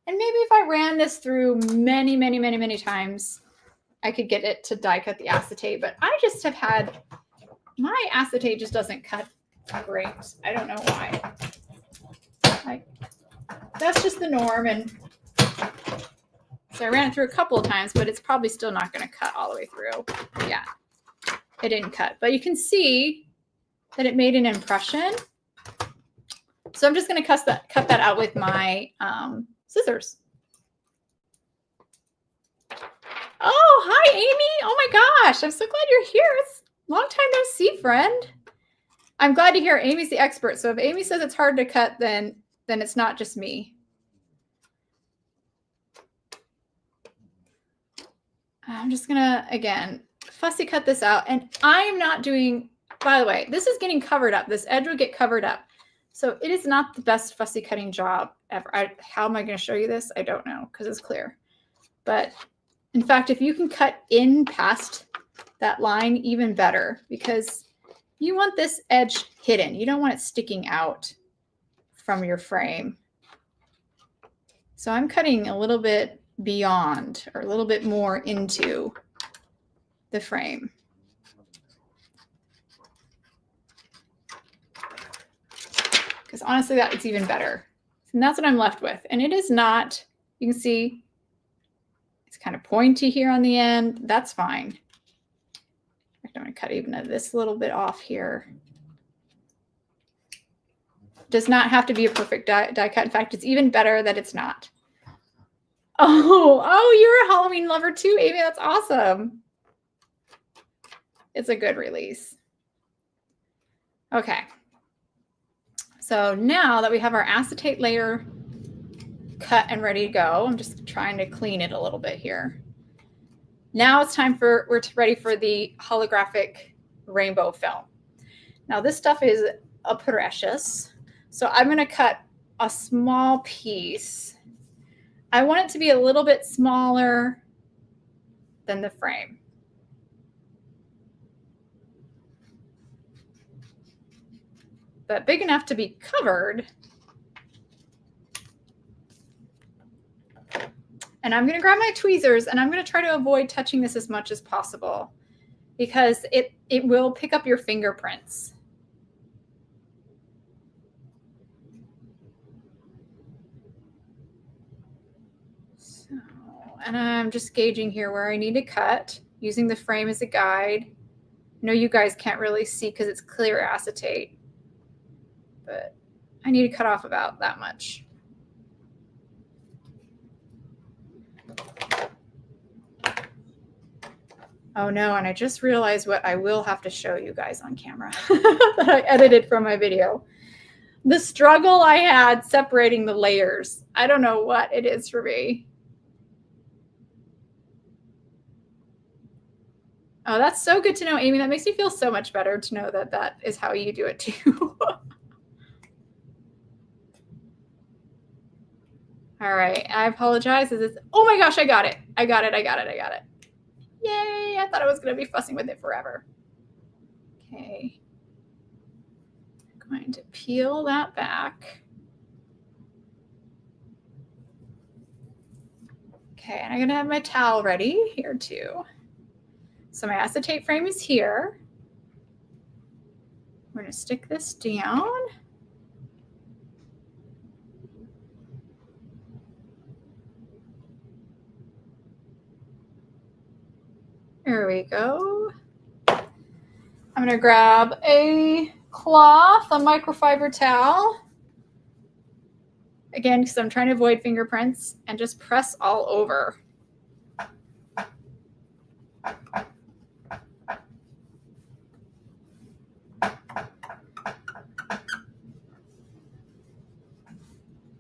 And maybe if I ran this through many, many, many, many times, I could get it to die cut the acetate. But I just have had, my acetate just doesn't cut great. I don't know why. That's just the norm. And so I ran it through a couple of times, but it's probably still not going to cut all the way through. Yeah, it didn't cut. But you can see that it made an impression. So I'm just going to cut that out with my scissors. Oh, hi, Amy. Oh, my gosh. I'm so glad you're here. It's a long time no see, friend. I'm glad to hear Amy's the expert. So if Amy says it's hard to cut, then it's not just me. I'm just going to, again, fussy cut this out. And I'm not doing, by the way, this is getting covered up. This edge will get covered up. So it is not the best fussy cutting job ever. How am I going to show you this? I don't know because it's clear. But in fact, if you can cut in past that line, even better, because you want this edge hidden. You don't want it sticking out from your frame. So I'm cutting a little bit beyond or a little bit more into the frame. Because honestly, that it's even better. And that's what I'm left with. And it is not, you can see it's kind of pointy here on the end. That's fine. I'm going to cut even this little bit off here. Does not have to be a perfect die cut. In fact, it's even better that it's not. Oh, you're a Halloween lover too, Amy. That's awesome. It's a good release. Okay. So now that we have our acetate layer cut and ready to go, I'm just trying to clean it a little bit here. Now it's time for, we're ready for the holographic rainbow film. Now this stuff is a precious. So I'm going to cut a small piece. I want it to be a little bit smaller than the frame. But big enough to be covered. And I'm going to grab my tweezers and I'm going to try to avoid touching this as much as possible because it will pick up your fingerprints. So, and I'm just gauging here where I need to cut, using the frame as a guide. I know you guys can't really see because it's clear acetate, but I need to cut off about that much. Oh no, and I just realized what I will have to show you guys on camera that I edited from my video. The struggle I had separating the layers. I don't know what it is for me. Oh, that's so good to know, Amy. That makes me feel so much better to know that that is how you do it too. All right, I apologize. Oh my gosh, I got it. I got it. Yay, I thought I was going to be fussing with it forever. Okay. I'm going to peel that back. Okay, and I'm going to have my towel ready here too. So my acetate frame is here. We're going to stick this down. There we go. I'm going to grab a cloth, a microfiber towel. Again, because I'm trying to avoid fingerprints, and just press all over.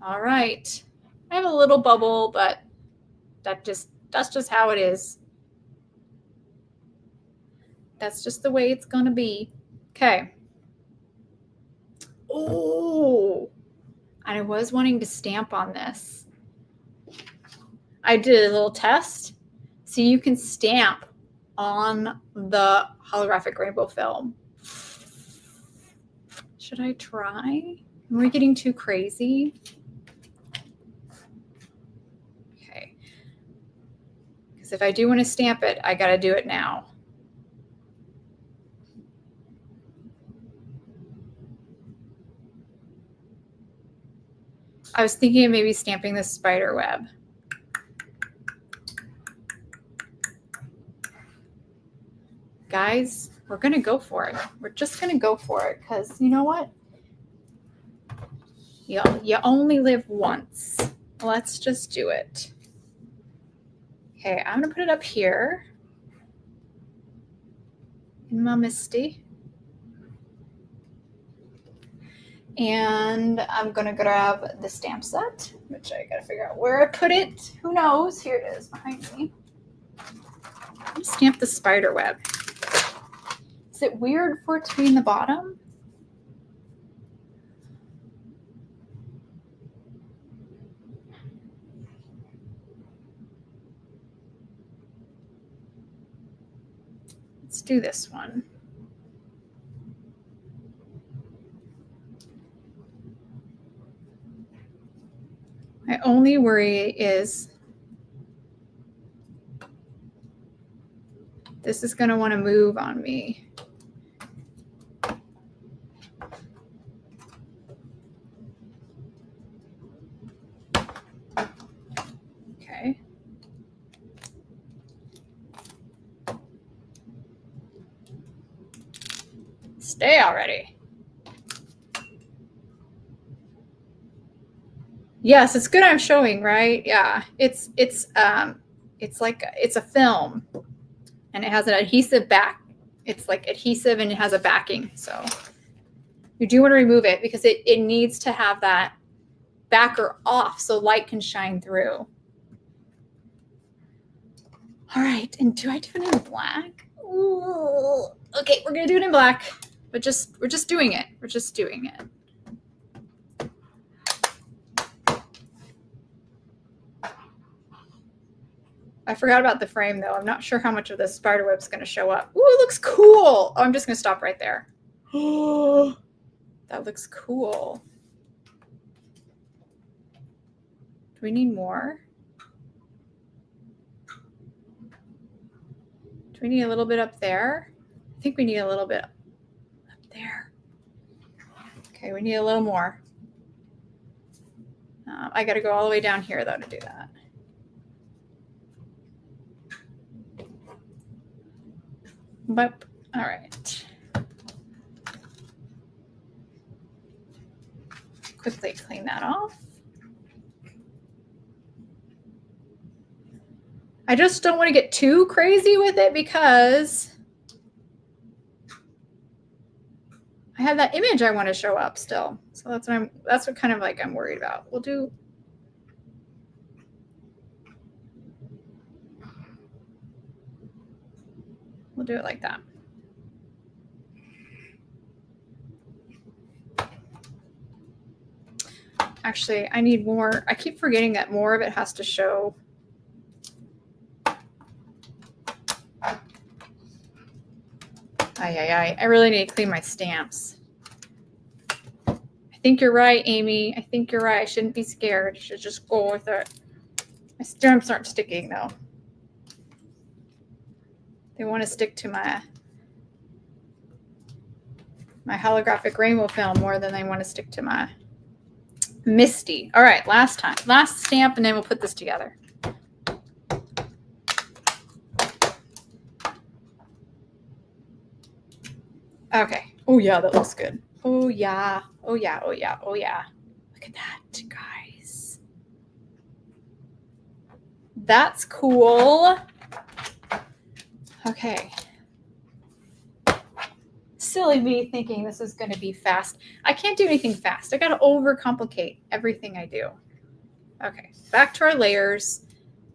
All right. I have a little bubble, but that's just how it is. That's just the way it's going to be. Okay. Oh, and I was wanting to stamp on this. I did a little test. So you can stamp on the holographic rainbow film. Should I try? Am we getting too crazy? Okay. Because if I do want to stamp it, I got to do it now. I was thinking of maybe stamping this spider web. Guys, we're going to go for it. We're just going to go for it because you know what? You only live once. Let's just do it. Okay, I'm going to put it up here in my Misty. And I'm going to grab the stamp set, which I got to figure out where I put it. Who knows? Here it is behind me. I'm going to stamp the spider web. Is it weird for it to be in the bottom? Let's do this one. My only worry is this is going to want to move on me. Okay. Stay already. Yes, it's good I'm showing, right? Yeah. It's like it's a film and it has an adhesive back. It's like adhesive and it has a backing. So you do want to remove it because it needs to have that backer off so light can shine through. All right, and do I do it in black? Ooh. Okay, we're gonna do it in black, but we're just doing it. We're just doing it. I forgot about the frame though. I'm not sure how much of the spider web's gonna show up. Ooh, it looks cool. Oh, I'm just gonna stop right there. Oh, that looks cool. Do we need more? Do we need a little bit up there? I think we need a little bit up there. Okay, we need a little more. I got to go all the way down here though to do that. But all right. Quickly clean that off. I just don't want to get too crazy with it because I have that image I want to show up still. So that's what kind of like I'm worried about. We'll do it like that. Actually, I need more. I keep forgetting that more of it has to show. I really need to clean my stamps. I think you're right, Amy. I think you're right. I shouldn't be scared. I should just go with it. My stamps aren't sticking though. They want to stick to my holographic rainbow film more than they want to stick to my Misty. All right, last stamp, and then we'll put this together. Okay. Oh yeah, that looks good. Oh yeah. Oh yeah. Oh yeah. Oh yeah. Look at that, guys. That's cool. Okay. Silly me thinking this is going to be fast. I can't do anything fast. I got to overcomplicate everything I do. Okay, back to our layers.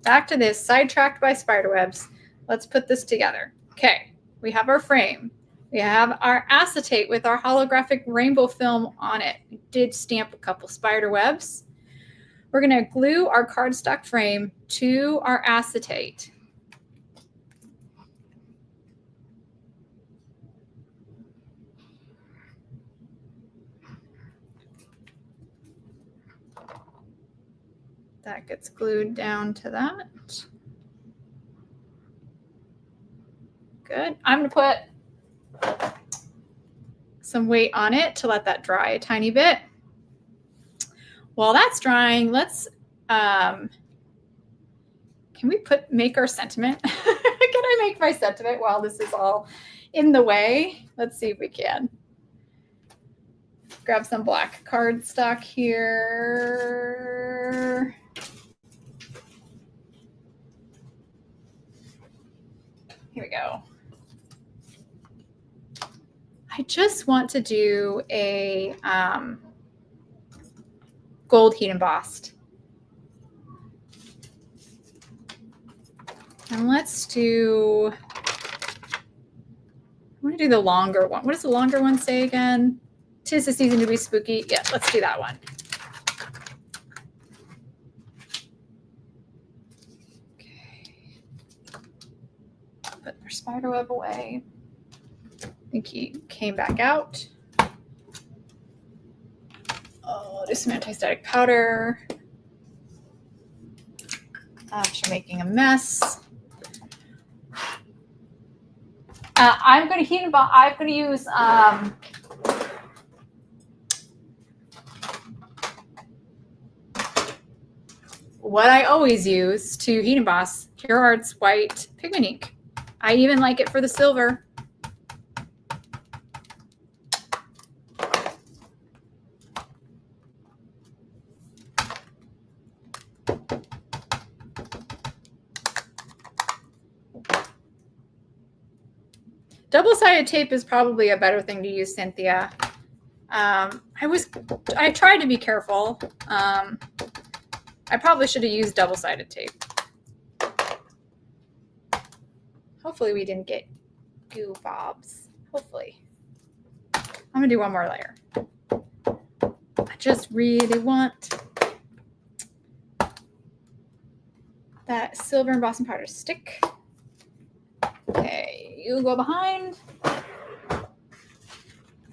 Back to this, sidetracked by spiderwebs. Let's put this together. Okay, we have our frame. We have our acetate with our holographic rainbow film on it. We did stamp a couple spider webs. We're going to glue our cardstock frame to our acetate. That gets glued down to that. Good. I'm going to put some weight on it to let that dry a tiny bit. While that's drying, let's, can we make our sentiment? Can I make my sentiment while this is all in the way? Let's see if we can. Grab some black cardstock here. Here we go. I just want to do a gold heat embossed. And let's do, I want to do the longer one. What does the longer one say again? 'Tis the season to be spooky. Yeah, let's do that one. Okay. put our spider web away. I think he came back out. Oh, do some anti-static powder. After making a mess. I'm going to heat and I'm going to use what I always use to heat emboss, Hero Arts white pigment ink. I even like it for the silver. Double-sided tape is probably a better thing to use, Cynthia. I tried to be careful. I probably should have used double-sided tape. Hopefully we didn't get goo bobs. Hopefully. I'm gonna do one more layer. I just really want that silver embossing powder to stick. Okay, you go behind.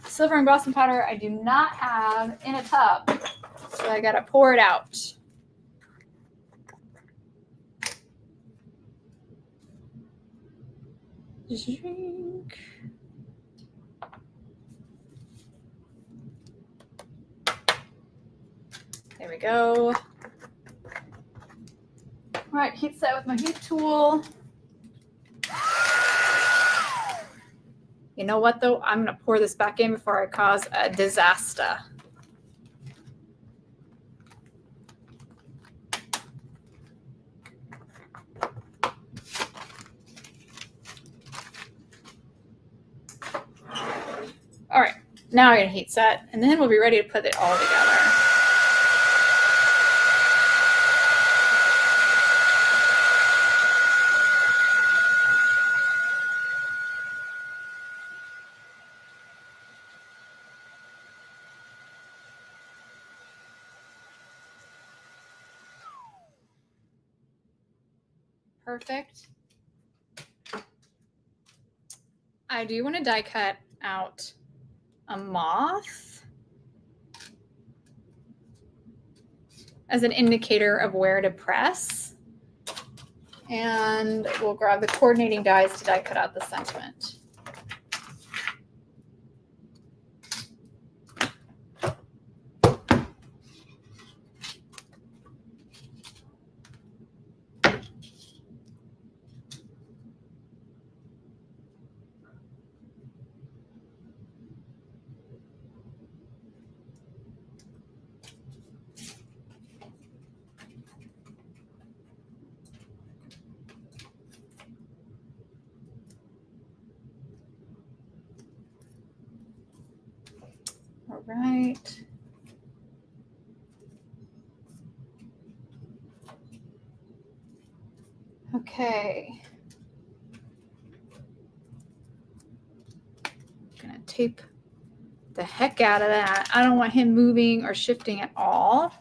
Silver embossing powder I do not have in a tub, so I gotta pour it out. Drink. There we go. All right, heat set with my heat tool. You know what, though? I'm going to pour this back in before I cause a disaster. All right, now I'm going to heat set, and then we'll be ready to put it all together. Perfect. I do want to die cut out a moth as an indicator of where to press. And we'll grab the coordinating dies to die cut out the sentiment. All right. Okay. I'm gonna tape the heck out of that. I don't want him moving or shifting at all.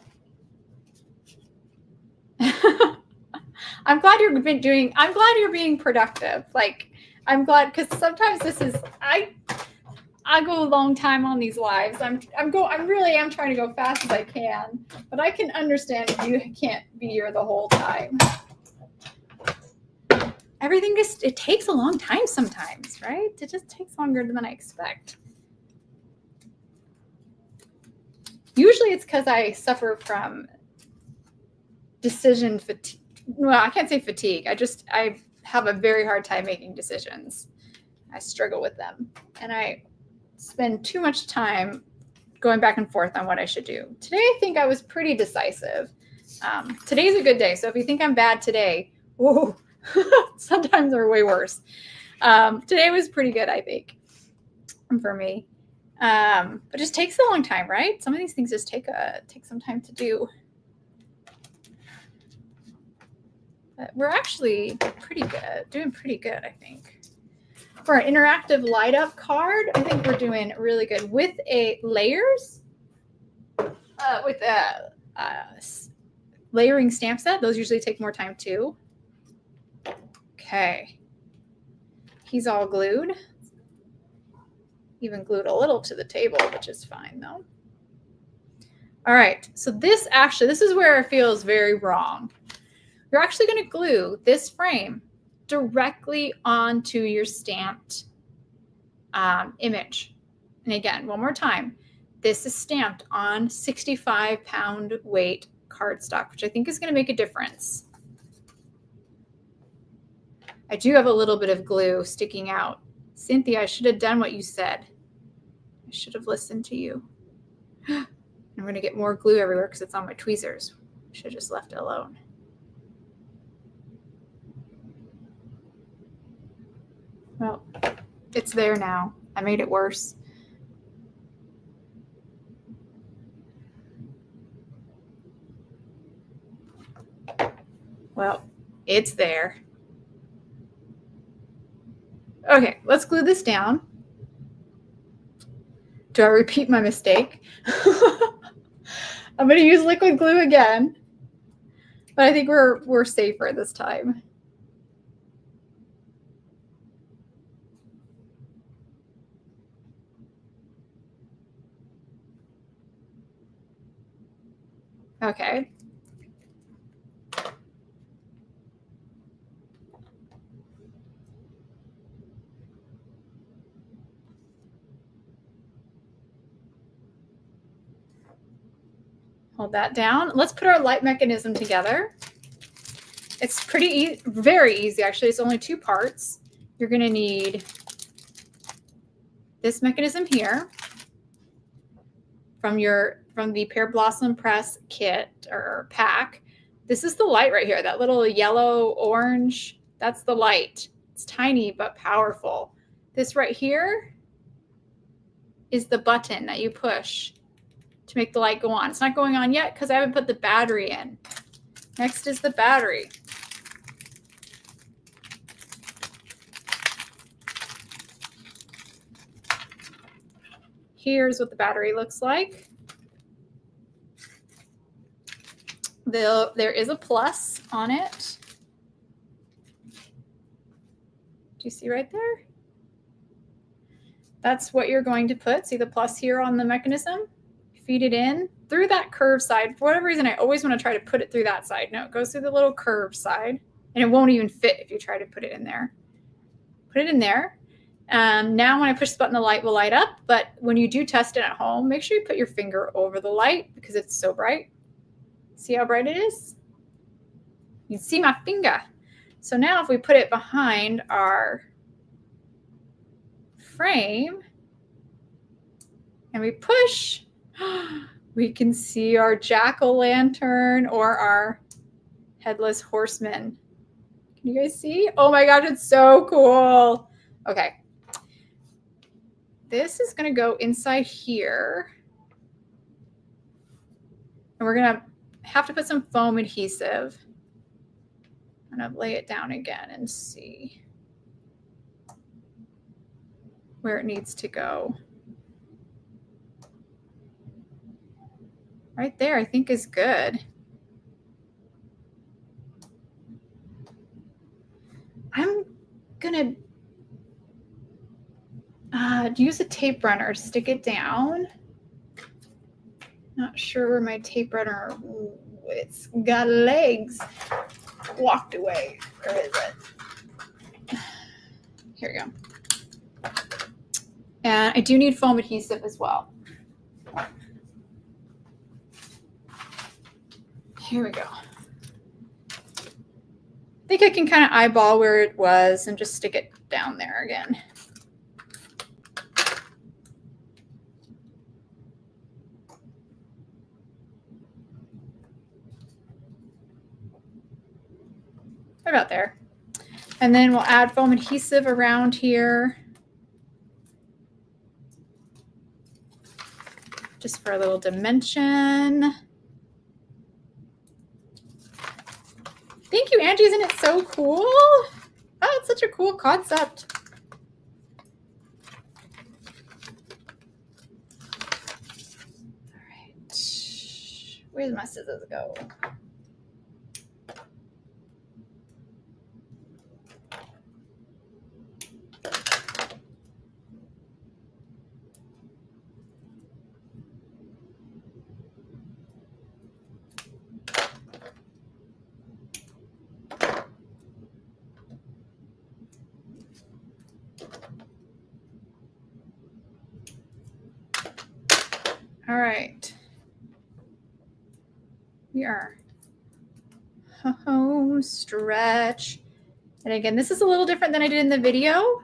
I'm glad you're being productive. Like, I'm glad, because sometimes this is, I go a long time on these lives. I'm really am trying to go fast as I can, but I can understand if you can't be here the whole time. Everything it takes a long time sometimes, right? It just takes longer than I expect. Usually it's because I suffer from decision fatigue. Well, I can't say fatigue. I have a very hard time making decisions. I struggle with them. And I spend too much time going back and forth on what I should do. Today, I think I was pretty decisive. Today's a good day. So if you think I'm bad today, whoa, sometimes they're way worse. Today was pretty good, I think, for me. But it just takes a long time, right? Some of these things just take some time to do. But we're actually doing pretty good, I think. For an interactive light up card, I think we're doing really good with layers, with a layering stamp set. Those usually take more time too. Okay. He's all glued. Even glued a little to the table, which is fine though. All right, so this is where it feels very wrong. You're actually going to glue this frame directly onto your stamped image. And again, one more time, this is stamped on 65-pound weight cardstock, which I think is going to make a difference. I do have a little bit of glue sticking out. Cynthia, I should have done what you said. I should have listened to you. I'm going to get more glue everywhere because it's on my tweezers. I should have just left it alone. Well, it's there now. I made it worse. Well, it's there. Okay, let's glue this down. Do I repeat my mistake? I'm going to use liquid glue again, but I think we're safer this time. Okay. Hold that down. Let's put our light mechanism together. It's pretty very easy, actually. It's only 2 parts. You're going to need this mechanism here from the Pear Blossom Press kit or pack. This is the light right here, that little yellow orange. That's the light. It's tiny but powerful. This right here is the button that you push to make the light go on. It's not going on yet because I haven't put the battery in. Next is the battery. Here's what the battery looks like. There is a plus on it. Do you see right there? That's what you're going to put. See the plus here on the mechanism? Feed it in through that curved side. For whatever reason, I always want to try to put it through that side. No, it goes through the little curved side, and it won't even fit if you try to put it in there. Put it in there. Now when I push the button, the light will light up, but when you do test it at home, make sure you put your finger over the light because it's so bright. See how bright it is? You can see my finger. So now if we put it behind our frame and we push, we can see our jack-o'-lantern or our headless horseman. Can you guys see? Oh my gosh, it's so cool. Okay. This is going to go inside here. And we're going to have to put some foam adhesive. I'm going to lay it down again and see where it needs to go. Right there, I think is good. I'm going to use a tape runner to stick it down. Not sure where my tape runner, it's got legs. Walked away. Where is it? Here we go. And I do need foam adhesive as well. Here we go. I think I can kind of eyeball where it was and just stick it down there again. Right about there. And then we'll add foam adhesive around here. Just for a little dimension. Thank you, Angie. Isn't it so cool? Oh, it's such a cool concept. All right. Where's my scissors go? We are home stretch. And again, this is a little different than I did in the video.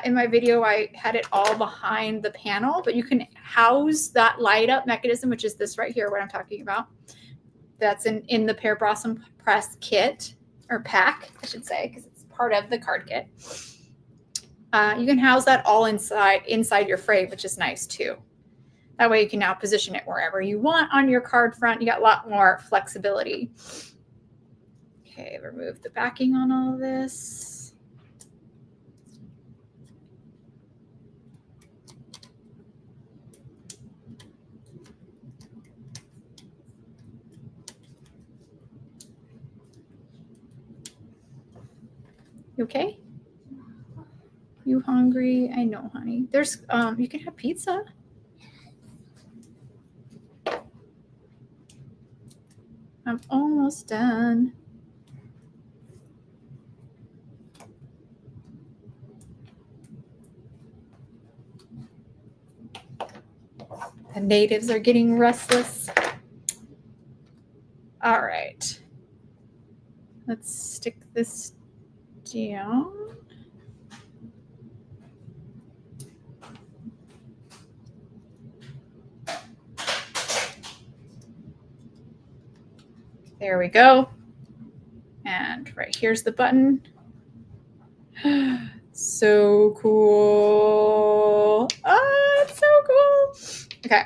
In my video, I had it all behind the panel, but you can house that light up mechanism, which is this right here, what I'm talking about. That's in the Pear Blossom Press kit, or pack, I should say, because it's part of the card kit. You can house that all inside your frame, which is nice too. That way you can now position it wherever you want on your card front. You got a lot more flexibility. Okay, remove the backing on all of this. You okay? You hungry? I know, honey. There's you can have pizza. I'm almost done. The natives are getting restless. All right. Let's stick this down. There we go. And right here's the button. So cool. Oh, it's so cool. Okay.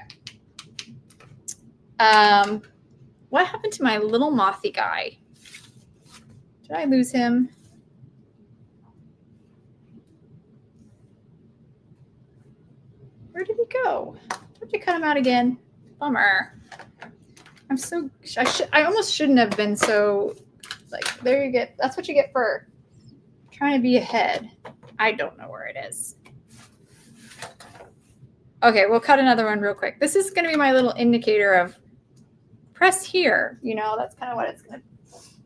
What happened to my little mothy guy? Did I lose him? Where did he go? Did you cut him out again? Bummer. I'm so, I almost shouldn't have been so, like, there you get, that's what you get for trying to be ahead. I don't know where it is. Okay, we'll cut another one real quick. This is going to be my little indicator of press here. You know, that's kind of what it's going to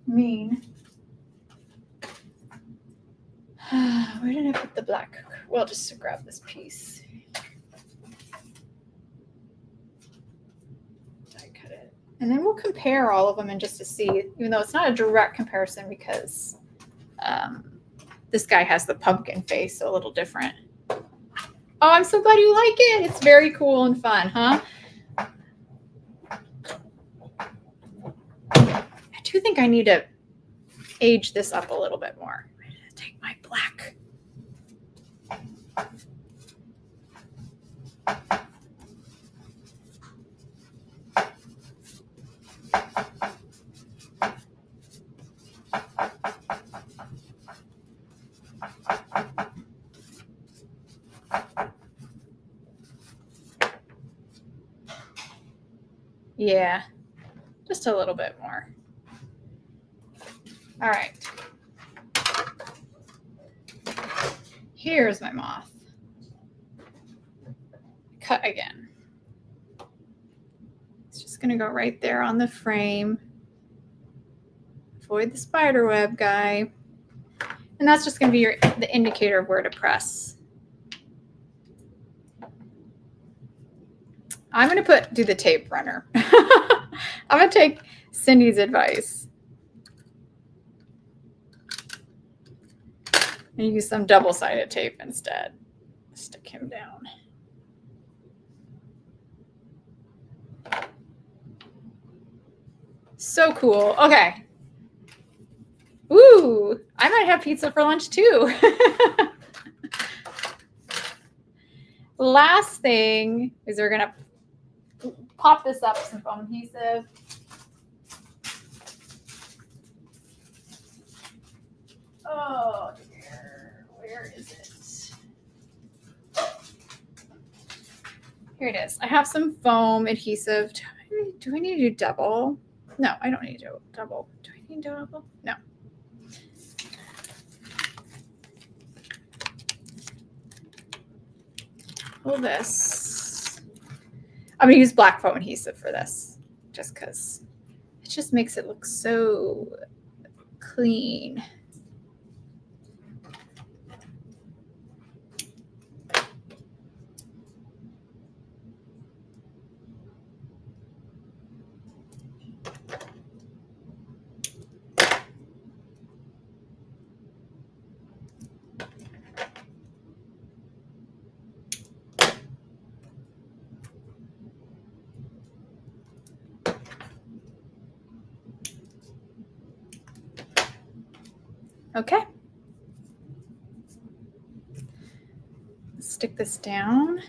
mean. Where did I put the black? Well, just to grab this piece. Die cut it. And then we'll compare all of them and just to see, even though it's not a direct comparison because this guy has the pumpkin face, so a little different. Oh, I'm so glad you like it. It's very cool and fun, huh? I do think I need to age this up a little bit more. I'm going to take my black. Yeah, just a little bit more. All right. Here's my moth. Cut again. It's just going to go right there on the frame. Avoid the spider web guy. And that's just going to be the indicator of where to press. I'm going to do the tape runner. I'm going to take Cindy's advice and use some double-sided tape instead. Stick him down. So cool. Okay. Ooh, I might have pizza for lunch too. Last thing is we're going to pop this up with some foam adhesive. Oh dear, where is it? Here it is. I have some foam adhesive. Do I need to do double? No, I don't need to do double. Do I need double? No. Pull this. I'm going to use black foam adhesive for this just because it just makes it look so clean. Okay. Stick this down.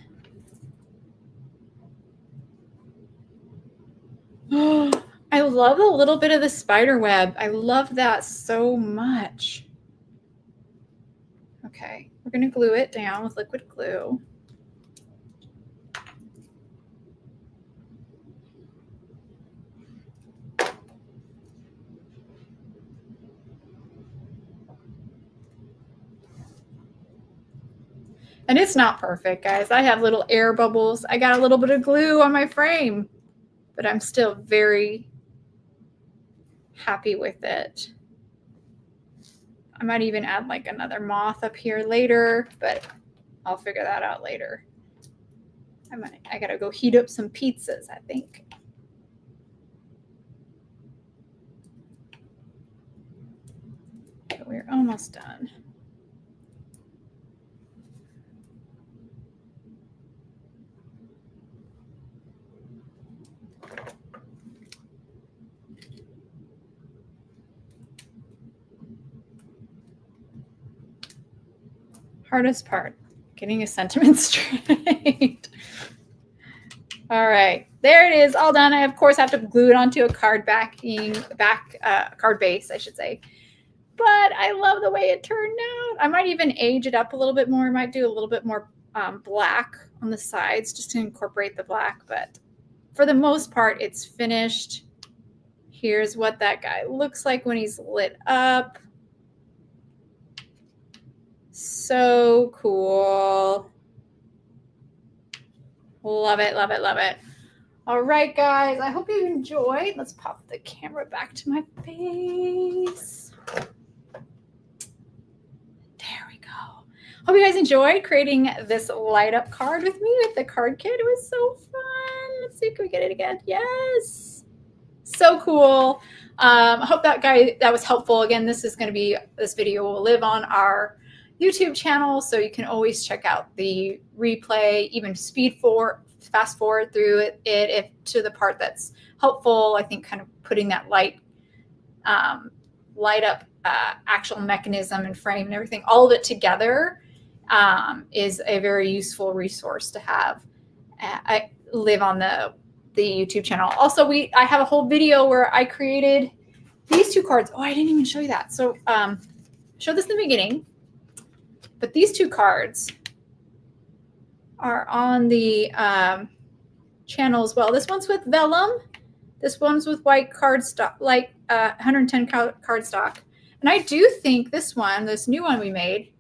I love a little bit of the spider web. I love that so much. Okay, we're going to glue it down with liquid glue. And it's not perfect, guys. I have little air bubbles. I got a little bit of glue on my frame, but I'm still very happy with it. I might even add like another moth up here later, but I'll figure that out later. I gotta go heat up some pizzas, I think. Okay, we're almost done. Hardest part, getting a sentiment straight. All right, there it is, all done. I of course have to glue it onto a card card base, I should say. But I love the way it turned out. I might even age it up a little bit more. I might do a little bit more black on the sides just to incorporate the black. But for the most part, it's finished. Here's what that guy looks like when he's lit up. So cool. Love it, love it, love it. All right, guys, I hope you enjoyed. Let's pop the camera back to my face. There we go. Hope you guys enjoyed creating this light up card with me with the card kit. It was so fun. Let's see, can we get it again? Yes. So cool. I hope that was helpful. Again, this video will live on our YouTube channel, so you can always check out the replay, even fast forward through it if to the part that's helpful. I think kind of putting that light up actual mechanism and frame and everything, all of it together is a very useful resource to have. I live on the YouTube channel. Also, I have a whole video where I created these two cards. Oh, I didn't even show you that. So I showed this in the beginning. But these two cards are on the channel as well. This one's with vellum. This one's with white cardstock, like 110 cardstock. And I do think this new one we made,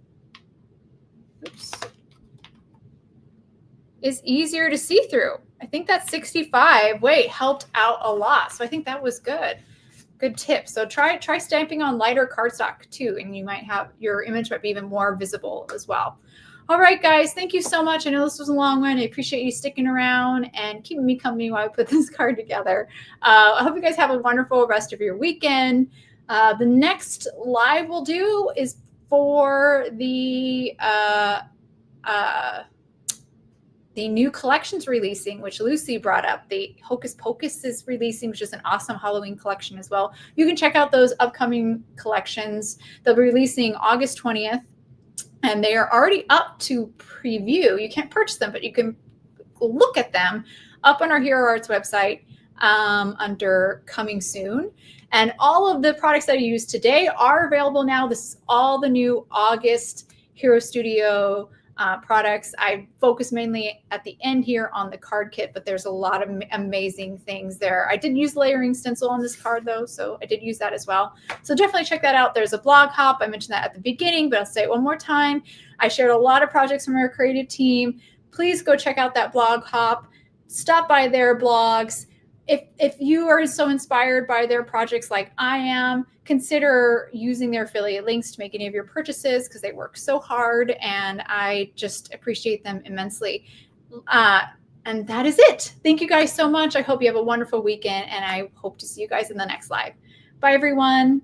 is easier to see through. I think that 65 weight helped out a lot. So I think that was good. Good tip. So try stamping on lighter cardstock too, and your image might be even more visible as well. All right, guys, thank you so much. I know this was a long one. I appreciate you sticking around and keeping me company while I put this card together. I hope you guys have a wonderful rest of your weekend. The next live we'll do is for the new collections releasing, which Lucy brought up. The Hocus Pocus is releasing, which is an awesome Halloween collection as well. You can check out those upcoming collections. They'll be releasing August 20th, and they are already up to preview. You can't purchase them, but you can look at them up on our Hero Arts website under Coming Soon. And all of the products that I used today are available now. This is all the new August Hero Studio products. I focus mainly at the end here on the card kit, but there's a lot of amazing things there. I did use layering stencil on this card though, so I did use that as well. So definitely check that out. There's a blog hop. I mentioned that at the beginning, but I'll say it one more time. I shared a lot of projects from our creative team. Please go check out that blog hop. Stop by their blogs. If you are so inspired by their projects like I am, consider using their affiliate links to make any of your purchases because they work so hard and I just appreciate them immensely. And that is it. Thank you guys so much. I hope you have a wonderful weekend and I hope to see you guys in the next live. Bye, everyone.